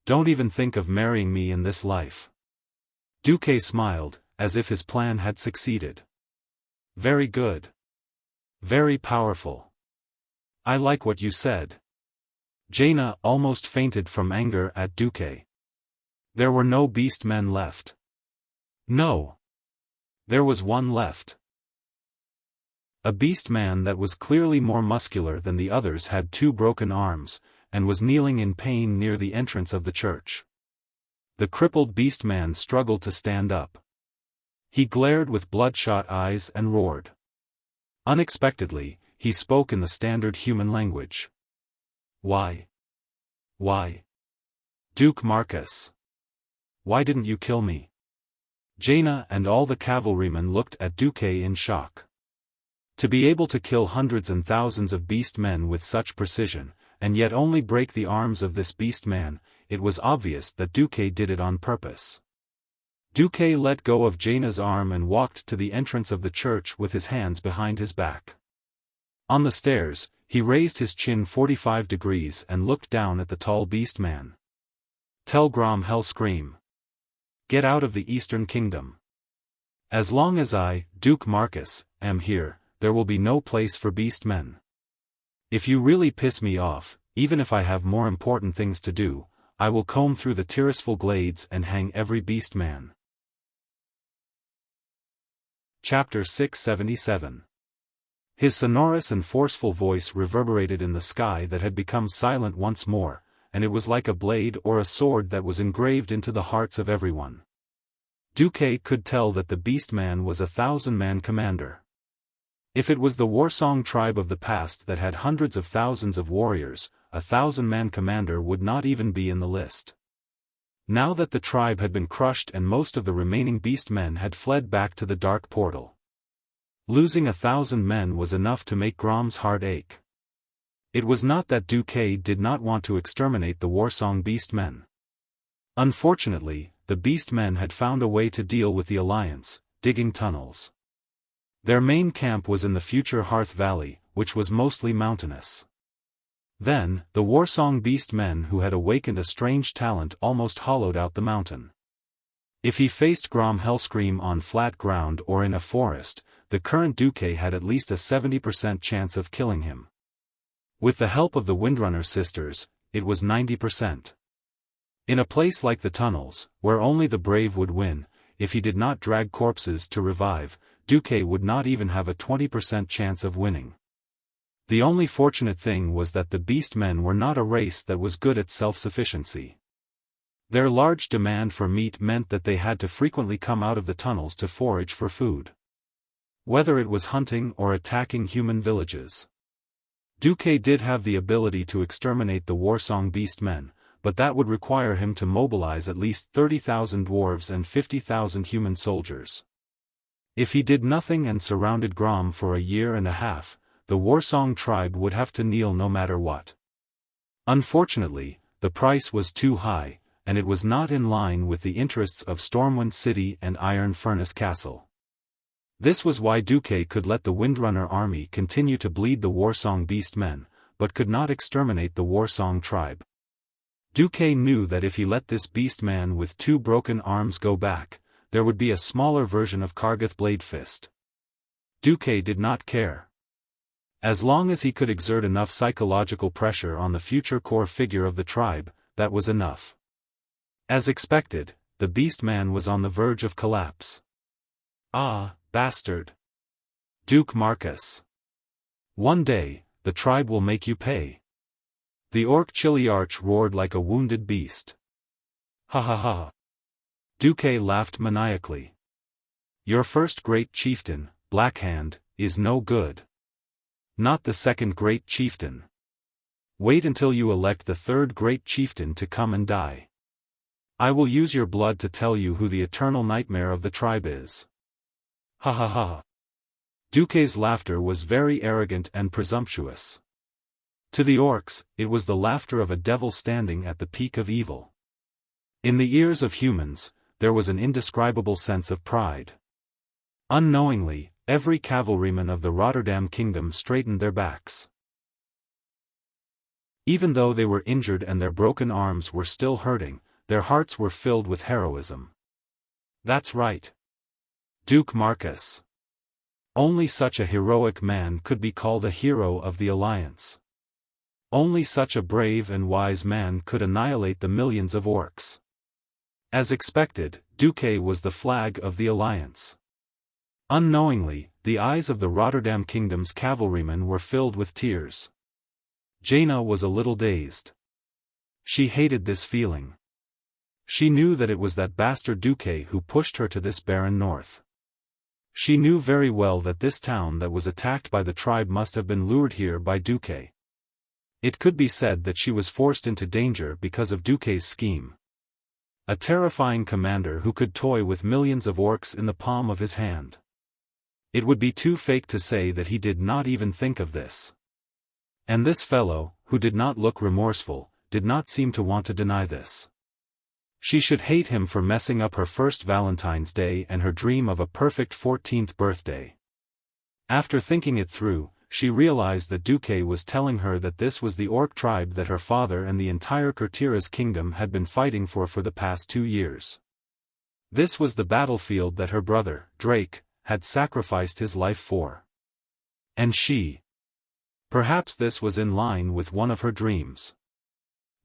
Don't even think of marrying me in this life." Duque smiled, as if his plan had succeeded. Very good. Very powerful. I like what you said. Jaina almost fainted from anger at Duque. There were no beast men left. No. There was one left. A beast man that was clearly more muscular than the others had 2 broken arms, and was kneeling in pain near the entrance of the church. The crippled beast man struggled to stand up. He glared with bloodshot eyes and roared. Unexpectedly, he spoke in the standard human language. Why? Why? Duke Marcus. Why didn't you kill me? Jaina and all the cavalrymen looked at Duque in shock. To be able to kill hundreds and thousands of beast men with such precision, and yet only break the arms of this beast man, it was obvious that Duque did it on purpose. Duque let go of Jaina's arm and walked to the entrance of the church with his hands behind his back. On the stairs, he raised his chin 45 degrees and looked down at the tall beast man. Tell Grom Hell Scream. Get out of the Eastern Kingdom. As long as I, Duke Marcus, am here, there will be no place for beast men. If you really piss me off, even if I have more important things to do, I will comb through the Tirisful glades and hang every beast man. Chapter 677. His sonorous and forceful voice reverberated in the sky that had become silent once more, and it was like a blade or a sword that was engraved into the hearts of everyone. Duque could tell that the beast man was a 1,000-man commander. If it was the Warsong tribe of the past that had hundreds of thousands of warriors, a 1,000-man commander would not even be in the list. Now that the tribe had been crushed and most of the remaining beast men had fled back to the dark portal, losing 1,000 men was enough to make Grom's heart ache. It was not that Duque did not want to exterminate the Warsong beast men. Unfortunately, the beast men had found a way to deal with the Alliance, digging tunnels. Their main camp was in the future Hearth Valley, which was mostly mountainous. Then, the Warsong beast men who had awakened a strange talent almost hollowed out the mountain. If he faced Grom Hellscream on flat ground or in a forest, the current Duque had at least a 70% chance of killing him. With the help of the Windrunner sisters, it was 90%. In a place like the tunnels, where only the brave would win, if he did not drag corpses to revive, Duque would not even have a 20% chance of winning. The only fortunate thing was that the beast men were not a race that was good at self-sufficiency. Their large demand for meat meant that they had to frequently come out of the tunnels to forage for food. Whether it was hunting or attacking human villages. Duque did have the ability to exterminate the Warsong beast men, but that would require him to mobilize at least 30,000 dwarves and 50,000 human soldiers. If he did nothing and surrounded Grom for a year and a half, the Warsong tribe would have to kneel no matter what. Unfortunately, the price was too high, and it was not in line with the interests of Stormwind City and Iron Furnace Castle. This was why Duque could let the Windrunner army continue to bleed the Warsong beast men, but could not exterminate the Warsong tribe. Duque knew that if he let this beast man with 2 broken arms go back, there would be a smaller version of Kargath Bladefist. Duque did not care. As long as he could exert enough psychological pressure on the future core figure of the tribe, that was enough. As expected, the beast man was on the verge of collapse. Ah, bastard! Duke Marcus. One day, the tribe will make you pay. The orc Chiliarch roared like a wounded beast. Ha ha ha. Duque laughed maniacally. Your first great chieftain, Blackhand, is no good. Not the second great chieftain. Wait until you elect the third great chieftain to come and die. I will use your blood to tell you who the eternal nightmare of the tribe is. Ha ha ha. Duque's laughter was very arrogant and presumptuous. To the orcs, it was the laughter of a devil standing at the peak of evil. In the ears of humans, there was an indescribable sense of pride. Unknowingly, every cavalryman of the Rotterdam kingdom straightened their backs. Even though they were injured and their broken arms were still hurting, their hearts were filled with heroism. That's right. Duke Marcus. Only such a heroic man could be called a hero of the Alliance. Only such a brave and wise man could annihilate the millions of orcs. As expected, Duque was the flag of the Alliance. Unknowingly, the eyes of the Rotterdam kingdom's cavalrymen were filled with tears. Jaina was a little dazed. She hated this feeling. She knew that it was that bastard Duque who pushed her to this barren north. She knew very well that this town that was attacked by the tribe must have been lured here by Duque. It could be said that she was forced into danger because of Duque's scheme. A terrifying commander who could toy with millions of orcs in the palm of his hand. It would be too fake to say that he did not even think of this. And this fellow, who did not look remorseful, did not seem to want to deny this. She should hate him for messing up her first Valentine's Day and her dream of a perfect 14th birthday. After thinking it through, she realized that Duque was telling her that this was the orc tribe that her father and the entire Kurtira's kingdom had been fighting for the past 2 years. This was the battlefield that her brother, Drake, had sacrificed his life for. And she. Perhaps this was in line with one of her dreams.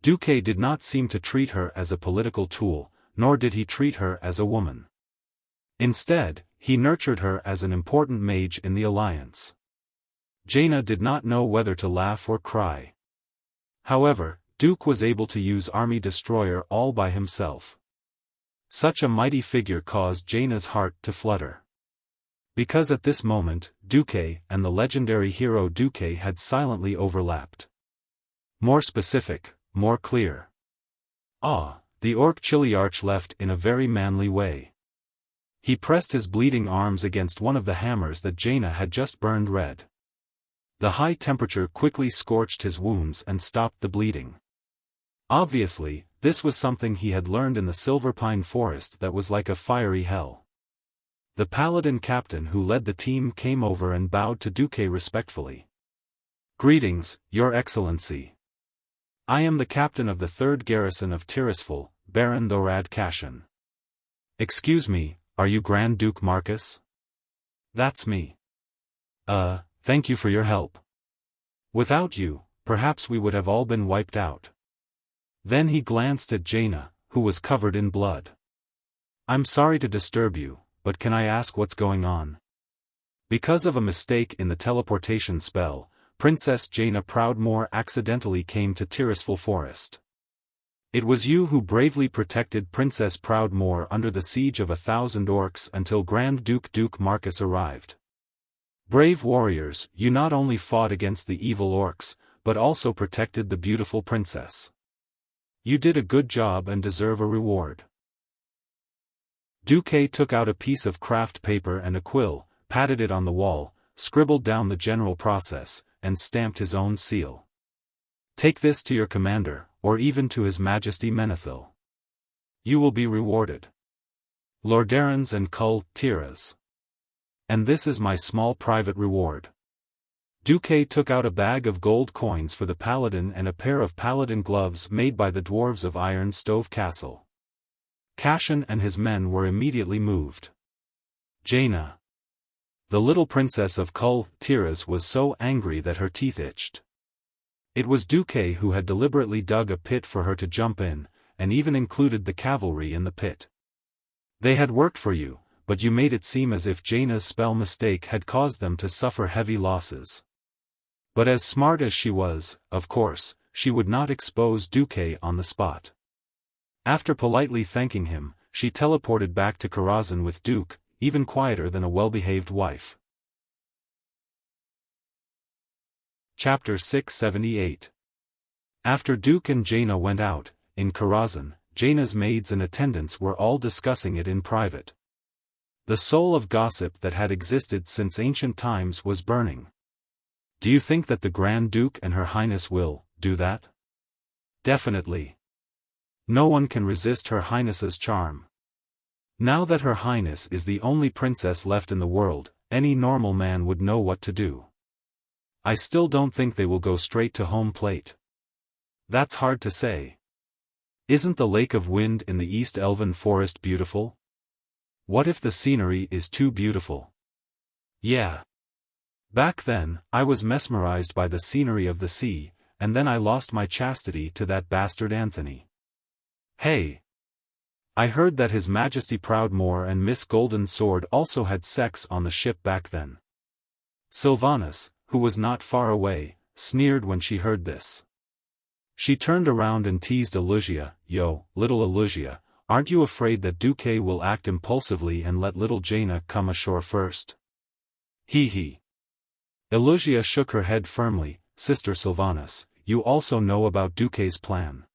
Duque did not seem to treat her as a political tool, nor did he treat her as a woman. Instead, he nurtured her as an important mage in the Alliance. Jaina did not know whether to laugh or cry. However, Duke was able to use Army Destroyer all by himself. Such a mighty figure caused Jaina's heart to flutter. Because at this moment, Duque and the legendary hero Duque had silently overlapped. More specific, more clear. Ah, the orc Chiliarch left in a very manly way. He pressed his bleeding arms against one of the hammers that Jaina had just burned red. The high temperature quickly scorched his wounds and stopped the bleeding. Obviously, this was something he had learned in the Silver Pine Forest that was like a fiery hell. The paladin captain who led the team came over and bowed to Duque respectfully. "Greetings, Your Excellency. I am the captain of the 3rd garrison of Tirisfal, Baron Thorad Kashan." "Excuse me, are you Grand Duke Marcus?" "That's me." Thank you for your help. Without you, perhaps we would have all been wiped out." Then he glanced at Jaina, who was covered in blood. "I'm sorry to disturb you, but can I ask what's going on?" Because of a mistake in the teleportation spell, Princess Jaina Proudmoore accidentally came to Tirisfal Forest. It was you who bravely protected Princess Proudmoore under the siege of 1,000 orcs until Grand Duke Marcus arrived. Brave warriors, you not only fought against the evil orcs, but also protected the beautiful princess. You did a good job and deserve a reward. Duque took out a piece of craft paper and a quill, patted it on the wall, scribbled down the general process, and stamped his own seal. "Take this to your commander, or even to His Majesty Menethil. You will be rewarded. Lordairons and Cull Tiras. And this is my small private reward." Duque took out a bag of gold coins for the paladin and a pair of paladin gloves made by the dwarves of Iron Stove Castle. Kashan and his men were immediately moved. Jaina, the little princess of Cull Tiras, was so angry that her teeth itched. It was Duque who had deliberately dug a pit for her to jump in, and even included the cavalry in the pit. They had worked for you, but you made it seem as if Jaina's spell mistake had caused them to suffer heavy losses. But as smart as she was, of course, she would not expose Duque on the spot. After politely thanking him, she teleported back to Karazhan with Duke, even quieter than a well-behaved wife. Chapter 678. After Duke and Jaina went out, in Karazhan, Jaina's maids and attendants were all discussing it in private. The soul of gossip that had existed since ancient times was burning. Do you think that the Grand Duke and Her Highness will do that? Definitely. No one can resist Her Highness's charm. Now that Her Highness is the only princess left in the world, any normal man would know what to do. I still don't think they will go straight to home plate. That's hard to say. Isn't the Lake of Wind in the East Elven Forest beautiful? What if the scenery is too beautiful? Yeah. Back then, I was mesmerized by the scenery of the sea, and then I lost my chastity to that bastard Anthony. Hey! I heard that His Majesty Proudmoore and Miss Golden Sword also had sex on the ship back then. Sylvanas, who was not far away, sneered when she heard this. She turned around and teased Elusia. "Yo, little Elusia, aren't you afraid that Duque will act impulsively and let little Jaina come ashore first?" Hee hee. Elusia shook her head firmly. "Sister Sylvanas, you also know about Duque's plan.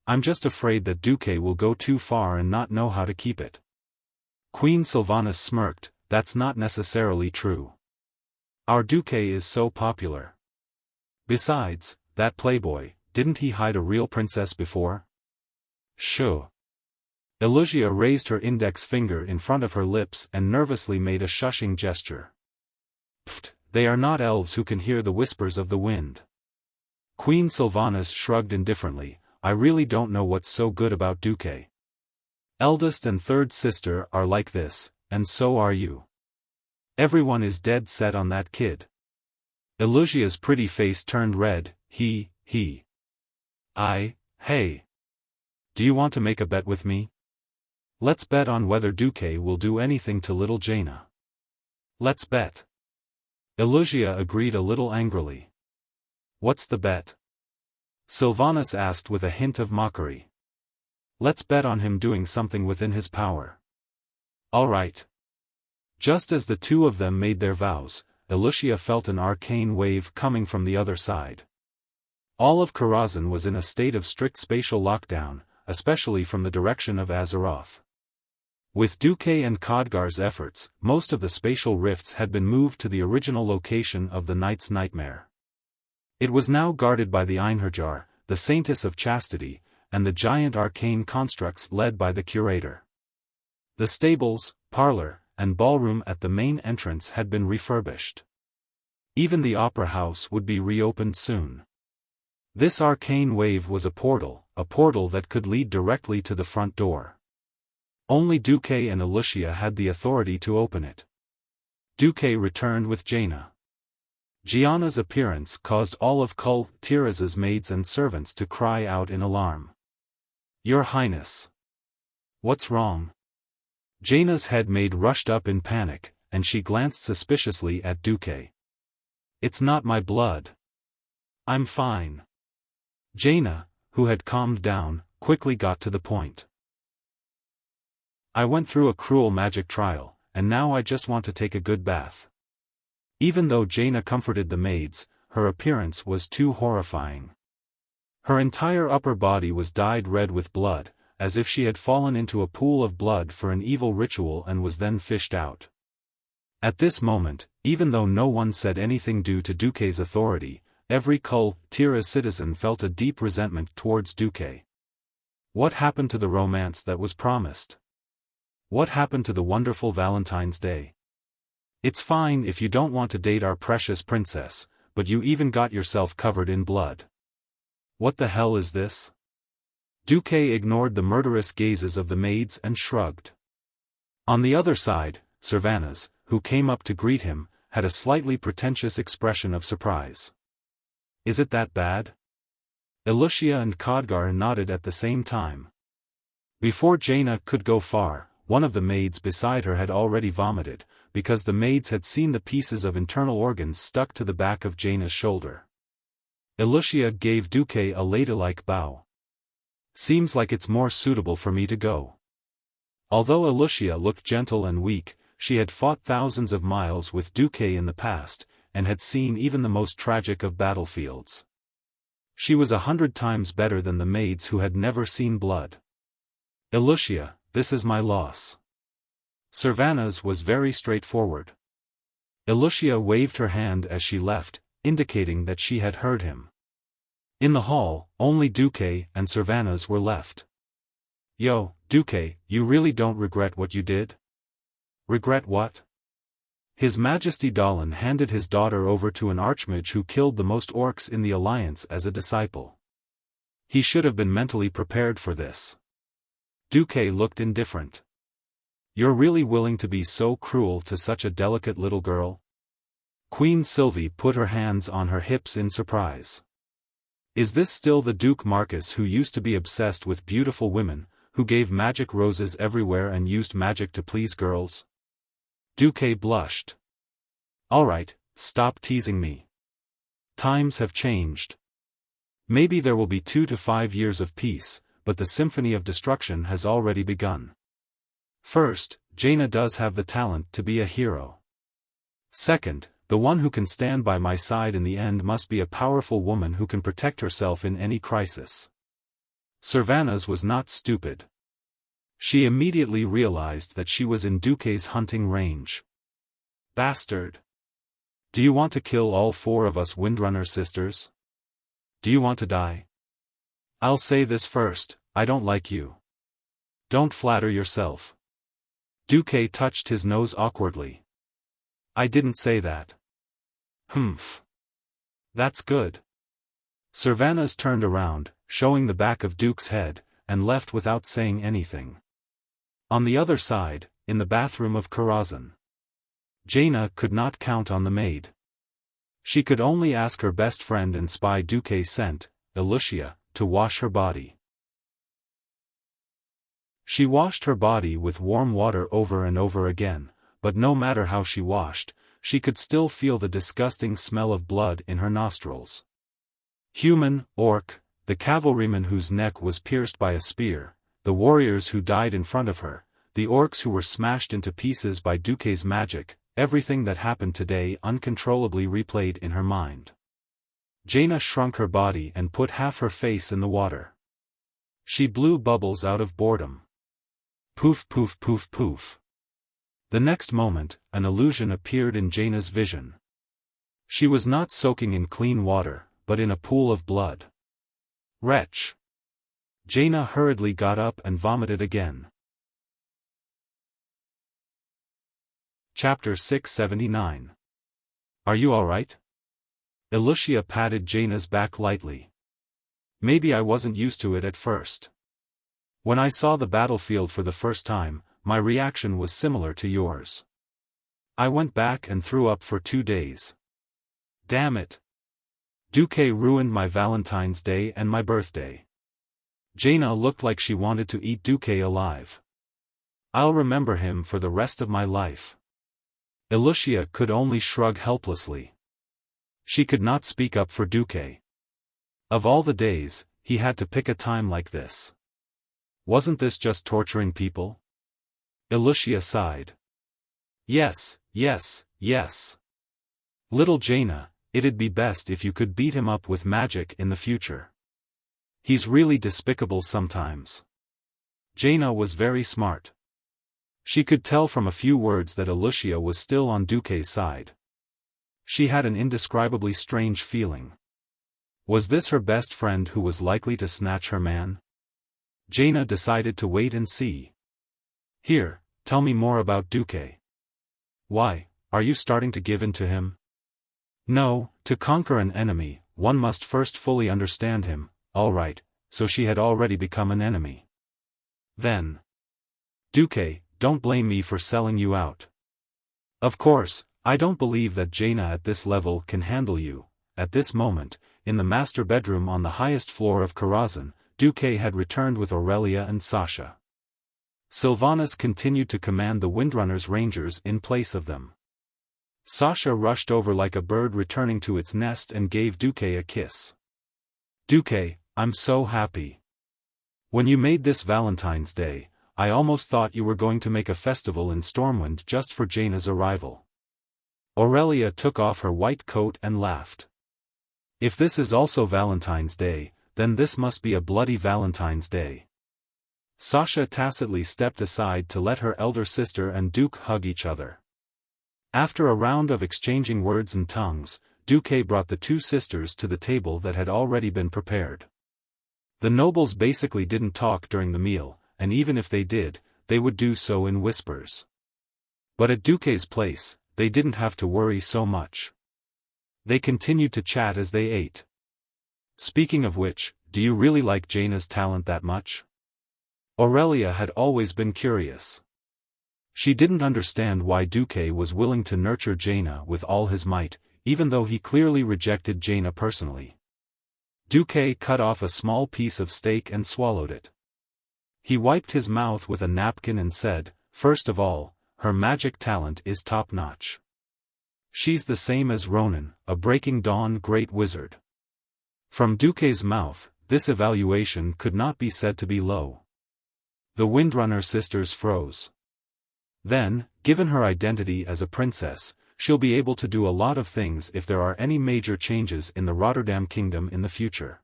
I'm just afraid that Duque will go too far and not know how to keep it." Queen Sylvanas smirked. "That's not necessarily true. Our Duque is so popular. Besides, that playboy, didn't he hide a real princess before?" Shoo. Elusia raised her index finger in front of her lips and nervously made a shushing gesture. "Pfft, they are not elves who can hear the whispers of the wind." Queen Sylvanas shrugged indifferently. "I really don't know what's so good about Duque. Eldest and third sister are like this, and so are you. Everyone is dead set on that kid." Elusia's pretty face turned red. He. Hey. Do you want to make a bet with me? Let's bet on whether Duque will do anything to little Jaina. Let's bet. Elusia agreed a little angrily. What's the bet? Sylvanas asked with a hint of mockery. Let's bet on him doing something within his power. All right. Just as the two of them made their vows, Wuxia felt an arcane wave coming from the other side. All of Karazhan was in a state of strict spatial lockdown, especially from the direction of Azeroth. With Duque and Khadgar's efforts, most of the spatial rifts had been moved to the original location of the Knight's Nightmare. It was now guarded by the Einherjar, the Saintess of Chastity, and the giant arcane constructs led by the Curator. The stables, parlor, and ballroom at the main entrance had been refurbished. Even the opera house would be reopened soon. This arcane wave was a portal that could lead directly to the front door. Only Duque and Wuxia had the authority to open it. Duque returned with Jaina. Gianna's appearance caused all of Kul Tiraz's maids and servants to cry out in alarm. "Your Highness! What's wrong?" Jaina's head maid rushed up in panic, and she glanced suspiciously at Duque. "It's not my blood. I'm fine." Jaina, who had calmed down, quickly got to the point. "I went through a cruel magic trial, and now I just want to take a good bath." Even though Jaina comforted the maids, her appearance was too horrifying. Her entire upper body was dyed red with blood, as if she had fallen into a pool of blood for an evil ritual and was then fished out. At this moment, even though no one said anything due to Duque's authority, every Kul Tiraz citizen felt a deep resentment towards Duque. What happened to the romance that was promised? What happened to the wonderful Valentine's Day? It's fine if you don't want to date our precious princess, but you even got yourself covered in blood. What the hell is this? Duque ignored the murderous gazes of the maids and shrugged. On the other side, Servanas, who came up to greet him, had a slightly pretentious expression of surprise. "Is it that bad?" Wuxia and Khadgar nodded at the same time. Before Jaina could go far, one of the maids beside her had already vomited, because the maids had seen the pieces of internal organs stuck to the back of Jaina's shoulder. Wuxia gave Duque a ladylike bow. "Seems like it's more suitable for me to go." Although Wuxia looked gentle and weak, she had fought thousands of miles with Duque in the past, and had seen even the most tragic of battlefields. She was 100 times better than the maids who had never seen blood. "Wuxia, this is my loss." Servanas was very straightforward. Wuxia waved her hand as she left, indicating that she had heard him. In the hall, only Duque and Servanas were left. "Yo, Duque, you really don't regret what you did?" "Regret what?" His Majesty Dahlan handed his daughter over to an archmage who killed the most orcs in the Alliance as a disciple. He should have been mentally prepared for this. Duque looked indifferent. "You're really willing to be so cruel to such a delicate little girl?" Queen Sylvie put her hands on her hips in surprise. "Is this still the Duke Marcus who used to be obsessed with beautiful women, who gave magic roses everywhere and used magic to please girls?" Duque blushed. "Alright, stop teasing me. Times have changed. Maybe there will be 2 to 5 years of peace, but the symphony of destruction has already begun. First, Jaina does have the talent to be a hero. Second, the one who can stand by my side in the end must be a powerful woman who can protect herself in any crisis." Servanas was not stupid. She immediately realized that she was in Duque's hunting range. "Bastard! Do you want to kill all 4 of us Windrunner sisters? Do you want to die? I'll say this first, I don't like you. Don't flatter yourself." Duque touched his nose awkwardly. "I didn't say that." "Humph. That's good." Servanas turned around, showing the back of Duke's head, and left without saying anything. On the other side, in the bathroom of Karazhan, Jaina could not count on the maid. She could only ask her best friend and spy Duque sent, Wuxia, to wash her body. She washed her body with warm water over and over again, but no matter how she washed, she could still feel the disgusting smell of blood in her nostrils. Human, orc, the cavalryman whose neck was pierced by a spear, the warriors who died in front of her, the orcs who were smashed into pieces by Duque's magic, everything that happened today uncontrollably replayed in her mind. Jaina shrunk her body and put half her face in the water. She blew bubbles out of boredom. Poof poof poof poof. The next moment, an illusion appeared in Jaina's vision. She was not soaking in clean water, but in a pool of blood. Wretch! Jaina hurriedly got up and vomited again. Chapter 679. Are you alright? Wuxia patted Jaina's back lightly. Maybe I wasn't used to it at first. When I saw the battlefield for the first time, my reaction was similar to yours. I went back and threw up for 2 days. Damn it! Duque ruined my Valentine's Day and my birthday. Jaina looked like she wanted to eat Duque alive. I'll remember him for the rest of my life. Wuxia could only shrug helplessly. She could not speak up for Duque. Of all the days, he had to pick a time like this. Wasn't this just torturing people? Wuxia sighed. Yes, yes, yes. Little Jaina, it'd be best if you could beat him up with magic in the future. He's really despicable sometimes. Jaina was very smart. She could tell from a few words that Wuxia was still on Duque's side. She had an indescribably strange feeling. Was this her best friend who was likely to snatch her man? Jaina decided to wait and see. Here, tell me more about Duque. Why, are you starting to give in to him? No, to conquer an enemy, one must first fully understand him. All right, so she had already become an enemy. Then. Duque, don't blame me for selling you out. Of course, I don't believe that Jaina at this level can handle you. At this moment, in the master bedroom on the highest floor of Karazhan, Duque had returned with Aurelia and Sasha. Sylvanas continued to command the Windrunners Rangers in place of them. Sasha rushed over like a bird returning to its nest and gave Duque a kiss. Duque, I'm so happy. When you made this Valentine's Day, I almost thought you were going to make a festival in Stormwind just for Jaina's arrival. Aurelia took off her white coat and laughed. If this is also Valentine's Day, then this must be a bloody Valentine's Day. Sasha tacitly stepped aside to let her elder sister and Duke hug each other. After a round of exchanging words and tongues, Duque brought the two sisters to the table that had already been prepared. The nobles basically didn't talk during the meal, and even if they did, they would do so in whispers. But at Duque's place, they didn't have to worry so much. They continued to chat as they ate. Speaking of which, do you really like Jaina's talent that much? Aurelia had always been curious. She didn't understand why Duque was willing to nurture Jaina with all his might, even though he clearly rejected Jaina personally. Duque cut off a small piece of steak and swallowed it. He wiped his mouth with a napkin and said, "First of all, her magic talent is top-notch. She's the same as Ronan, a Breaking Dawn great wizard." From Duque's mouth, this evaluation could not be said to be low. The Windrunner sisters froze. Then, given her identity as a princess, she'll be able to do a lot of things if there are any major changes in the Rotterdam Kingdom in the future.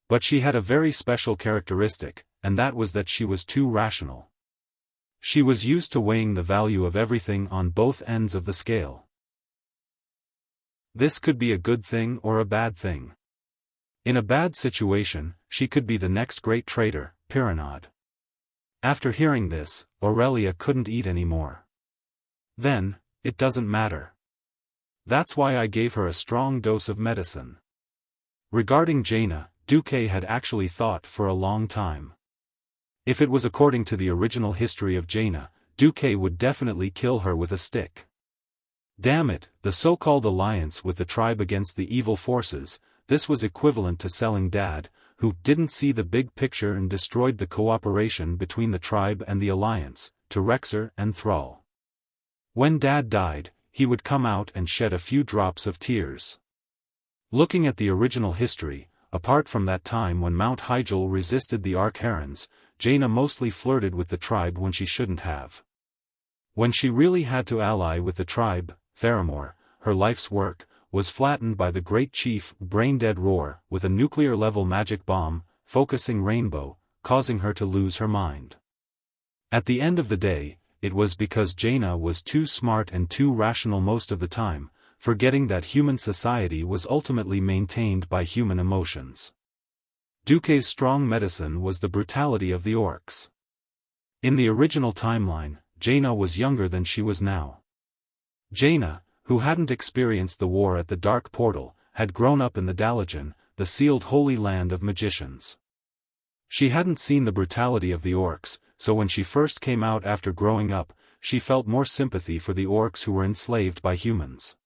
But she had a very special characteristic, and that was that she was too rational. She was used to weighing the value of everything on both ends of the scale. This could be a good thing or a bad thing. In a bad situation, she could be the next great traitor, Piranod. After hearing this, Aurelia couldn't eat anymore. Then, it doesn't matter. That's why I gave her a strong dose of medicine. Regarding Jaina, Duque had actually thought for a long time. If it was according to the original history of Jaina, Duque would definitely kill her with a stick. Damn it, the so-called alliance with the tribe against the evil forces, this was equivalent to selling Dad, who didn't see the big picture and destroyed the cooperation between the tribe and the alliance, to Rexer and Thrall. When Dad died, he would come out and shed a few drops of tears. Looking at the original history, apart from that time when Mount Hyjal resisted the Arc-Herons, Jaina mostly flirted with the tribe when she shouldn't have. When she really had to ally with the tribe, Theramore, her life's work, was flattened by the great chief Braindead Roar with a nuclear-level magic bomb, focusing Rainbow, causing her to lose her mind. At the end of the day, it was because Jaina was too smart and too rational most of the time, forgetting that human society was ultimately maintained by human emotions. Duke's strong medicine was the brutality of the orcs. In the original timeline, Jaina was younger than she was now. Jaina, who hadn't experienced the war at the Dark Portal, had grown up in the Dalajan, the sealed holy land of magicians. She hadn't seen the brutality of the orcs, so when she first came out after growing up, she felt more sympathy for the orcs who were enslaved by humans.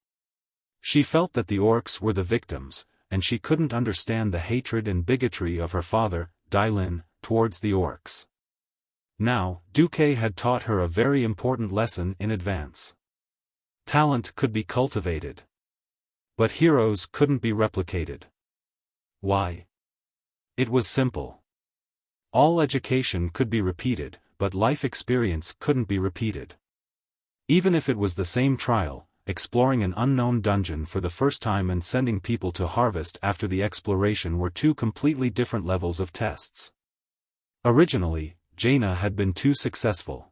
She felt that the orcs were the victims, and she couldn't understand the hatred and bigotry of her father, Dailin, towards the orcs. Now, Duke had taught her a very important lesson in advance. Talent could be cultivated. But heroes couldn't be replicated. Why? It was simple. All education could be repeated, but life experience couldn't be repeated. Even if it was the same trial, exploring an unknown dungeon for the first time and sending people to harvest after the exploration were two completely different levels of tests. Originally, Jaina had been too successful.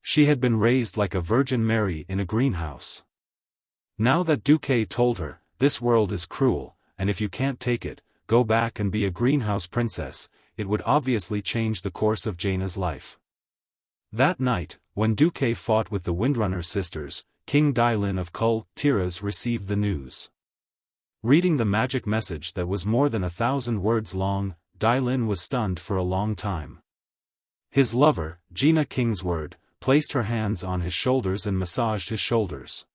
She had been raised like a Virgin Mary in a greenhouse. Now that Duke told her, this world is cruel, and if you can't take it, go back and be a greenhouse princess, it would obviously change the course of Jaina's life. That night, when Duke fought with the Windrunner sisters, King Dailin of Kul Tiras received the news. Reading the magic message that was more than 1,000 words long, Dailin was stunned for a long time. His lover, Jaina Kingsword, placed her hands on his shoulders and massaged his shoulders.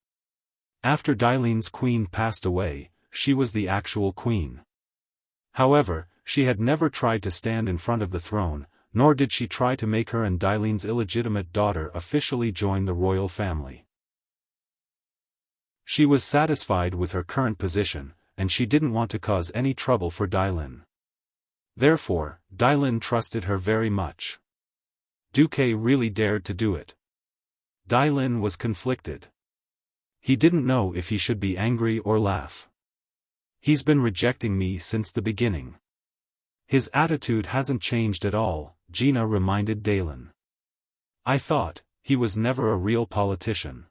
After Dailin's queen passed away, she was the actual queen. However, she had never tried to stand in front of the throne, nor did she try to make her and Dailin's illegitimate daughter officially join the royal family. She was satisfied with her current position, and she didn't want to cause any trouble for Dailin. Therefore, Dailin trusted her very much. Duke really dared to do it. Dailin was conflicted. He didn't know if he should be angry or laugh. He's been rejecting me since the beginning. His attitude hasn't changed at all, Jaina reminded Dailin. I thought, he was never a real politician.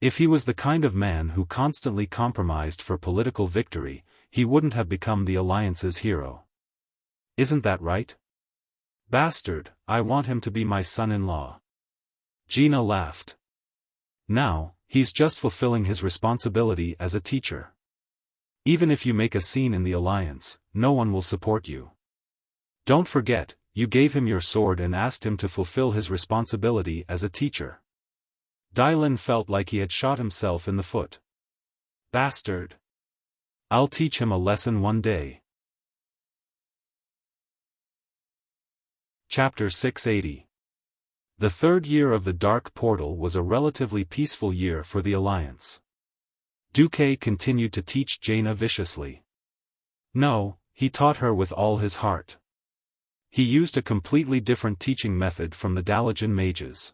If he was the kind of man who constantly compromised for political victory, he wouldn't have become the Alliance's hero. Isn't that right? Bastard, I want him to be my son-in-law. Jaina laughed. Now, he's just fulfilling his responsibility as a teacher. Even if you make a scene in the Alliance, no one will support you. Don't forget, you gave him your sword and asked him to fulfill his responsibility as a teacher. Dailin felt like he had shot himself in the foot. Bastard. I'll teach him a lesson one day. Chapter 680. The third year of the Dark Portal was a relatively peaceful year for the Alliance. Duke continued to teach Jaina viciously. No, he taught her with all his heart. He used a completely different teaching method from the Dalajan mages.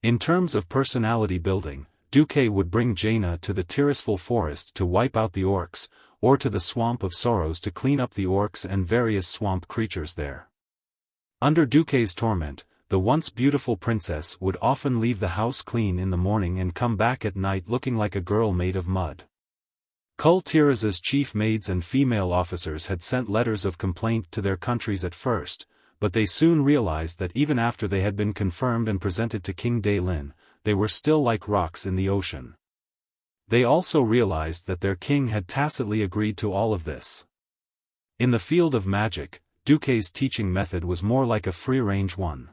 In terms of personality building, Duke would bring Jaina to the Tirisful Forest to wipe out the orcs, or to the Swamp of Sorrows to clean up the orcs and various swamp creatures there. Under Duke's torment, the once beautiful princess would often leave the house clean in the morning and come back at night looking like a girl made of mud. Kul Tiras's chief maids and female officers had sent letters of complaint to their countries at first, but they soon realized that even after they had been confirmed and presented to King Dailin, they were still like rocks in the ocean. They also realized that their king had tacitly agreed to all of this. In the field of magic, Duke's teaching method was more like a free-range one.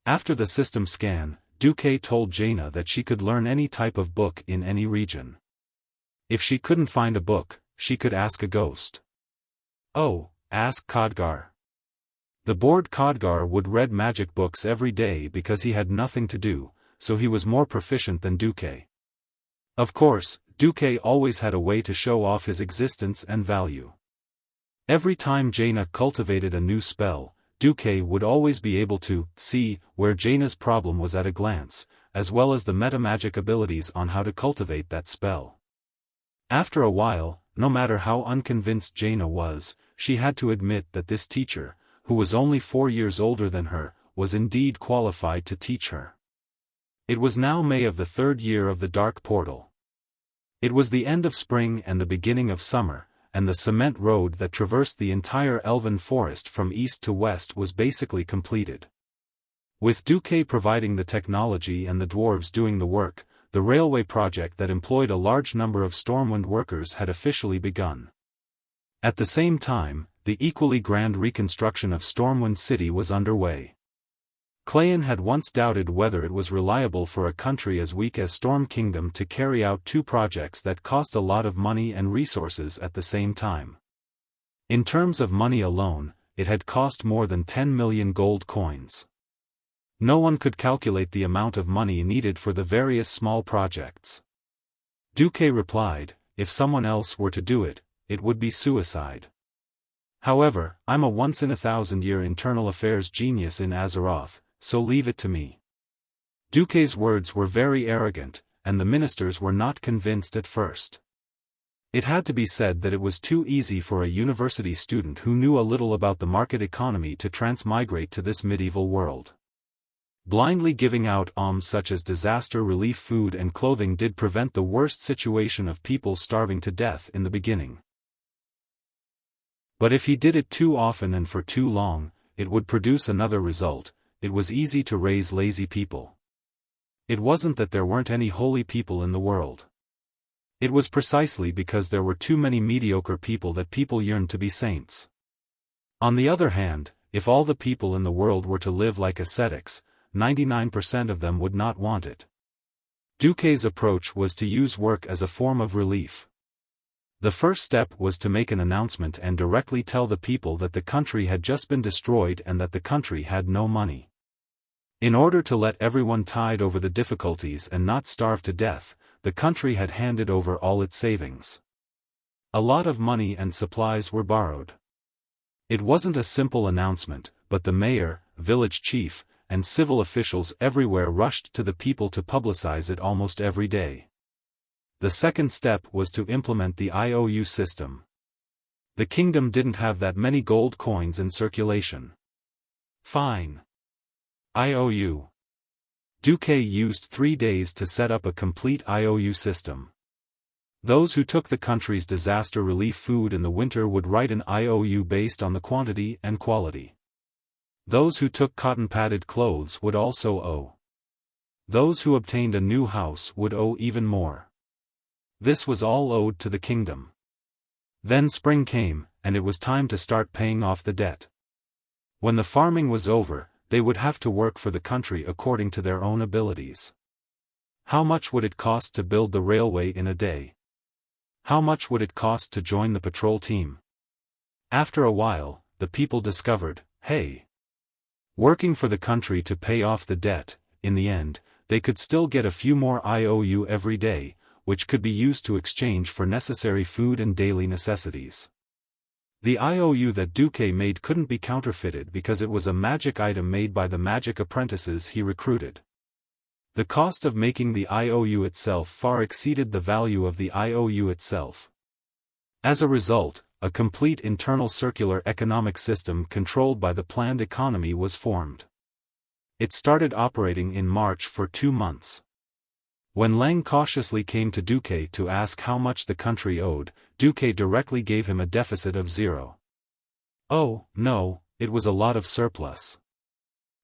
After the system scan, Duke told Jaina that she could learn any type of book in any region. If she couldn't find a book, she could ask a ghost. Oh, ask Khadgar. The bored Khadgar would read magic books every day because he had nothing to do, so he was more proficient than Duke. Of course, Duke always had a way to show off his existence and value. Every time Jaina cultivated a new spell, Duque would always be able to see where Jaina's problem was at a glance, as well as the meta-magic abilities on how to cultivate that spell. After a while, no matter how unconvinced Jaina was, she had to admit that this teacher, who was only 4 years older than her, was indeed qualified to teach her. It was now May of the 3rd year of the Dark Portal. It was the end of spring and the beginning of summer, and the cement road that traversed the entire elven forest from east to west was basically completed. With Duque providing the technology and the dwarves doing the work, the railway project that employed a large number of Stormwind workers had officially begun. At the same time, the equally grand reconstruction of Stormwind City was underway. Clayan had once doubted whether it was reliable for a country as weak as Storm Kingdom to carry out 2 projects that cost a lot of money and resources at the same time. In terms of money alone, it had cost more than 10 million gold coins. No one could calculate the amount of money needed for the various small projects. Duque replied, if someone else were to do it, it would be suicide. However, I'm a once-in-a-thousand-year internal affairs genius in Azeroth, so leave it to me. Duque's words were very arrogant, and the ministers were not convinced at first. It had to be said that it was too easy for a university student who knew a little about the market economy to transmigrate to this medieval world. Blindly giving out alms such as disaster relief food and clothing did prevent the worst situation of people starving to death in the beginning. But if he did it too often and for too long, it would produce another result. It was easy to raise lazy people. It wasn't that there weren't any holy people in the world. It was precisely because there were too many mediocre people that people yearned to be saints. On the other hand, if all the people in the world were to live like ascetics, 99% of them would not want it. Duque's approach was to use work as a form of relief. The first step was to make an announcement and directly tell the people that the country had just been destroyed and that the country had no money. In order to let everyone tide over the difficulties and not starve to death, the country had handed over all its savings. A lot of money and supplies were borrowed. It wasn't a simple announcement, but the mayor, village chief, and civil officials everywhere rushed to the people to publicize it almost every day. The second step was to implement the IOU system. The kingdom didn't have that many gold coins in circulation. Fine. IOU. Duque used 3 days to set up a complete IOU system. Those who took the country's disaster relief food in the winter would write an IOU based on the quantity and quality. Those who took cotton-padded clothes would also owe. Those who obtained a new house would owe even more. This was all owed to the kingdom. Then spring came, and it was time to start paying off the debt. When the farming was over, they would have to work for the country according to their own abilities. How much would it cost to build the railway in a day? How much would it cost to join the patrol team? After a while, the people discovered, hey, working for the country to pay off the debt, in the end, they could still get a few more IOU every day, which could be used to exchange for necessary food and daily necessities. The IOU that Duque made couldn't be counterfeited because it was a magic item made by the magic apprentices he recruited. The cost of making the IOU itself far exceeded the value of the IOU itself. As a result, a complete internal circular economic system controlled by the planned economy was formed. It started operating in March for 2 months. When Lang cautiously came to Duque to ask how much the country owed, Duque directly gave him a deficit of 0. Oh, no, it was a lot of surplus.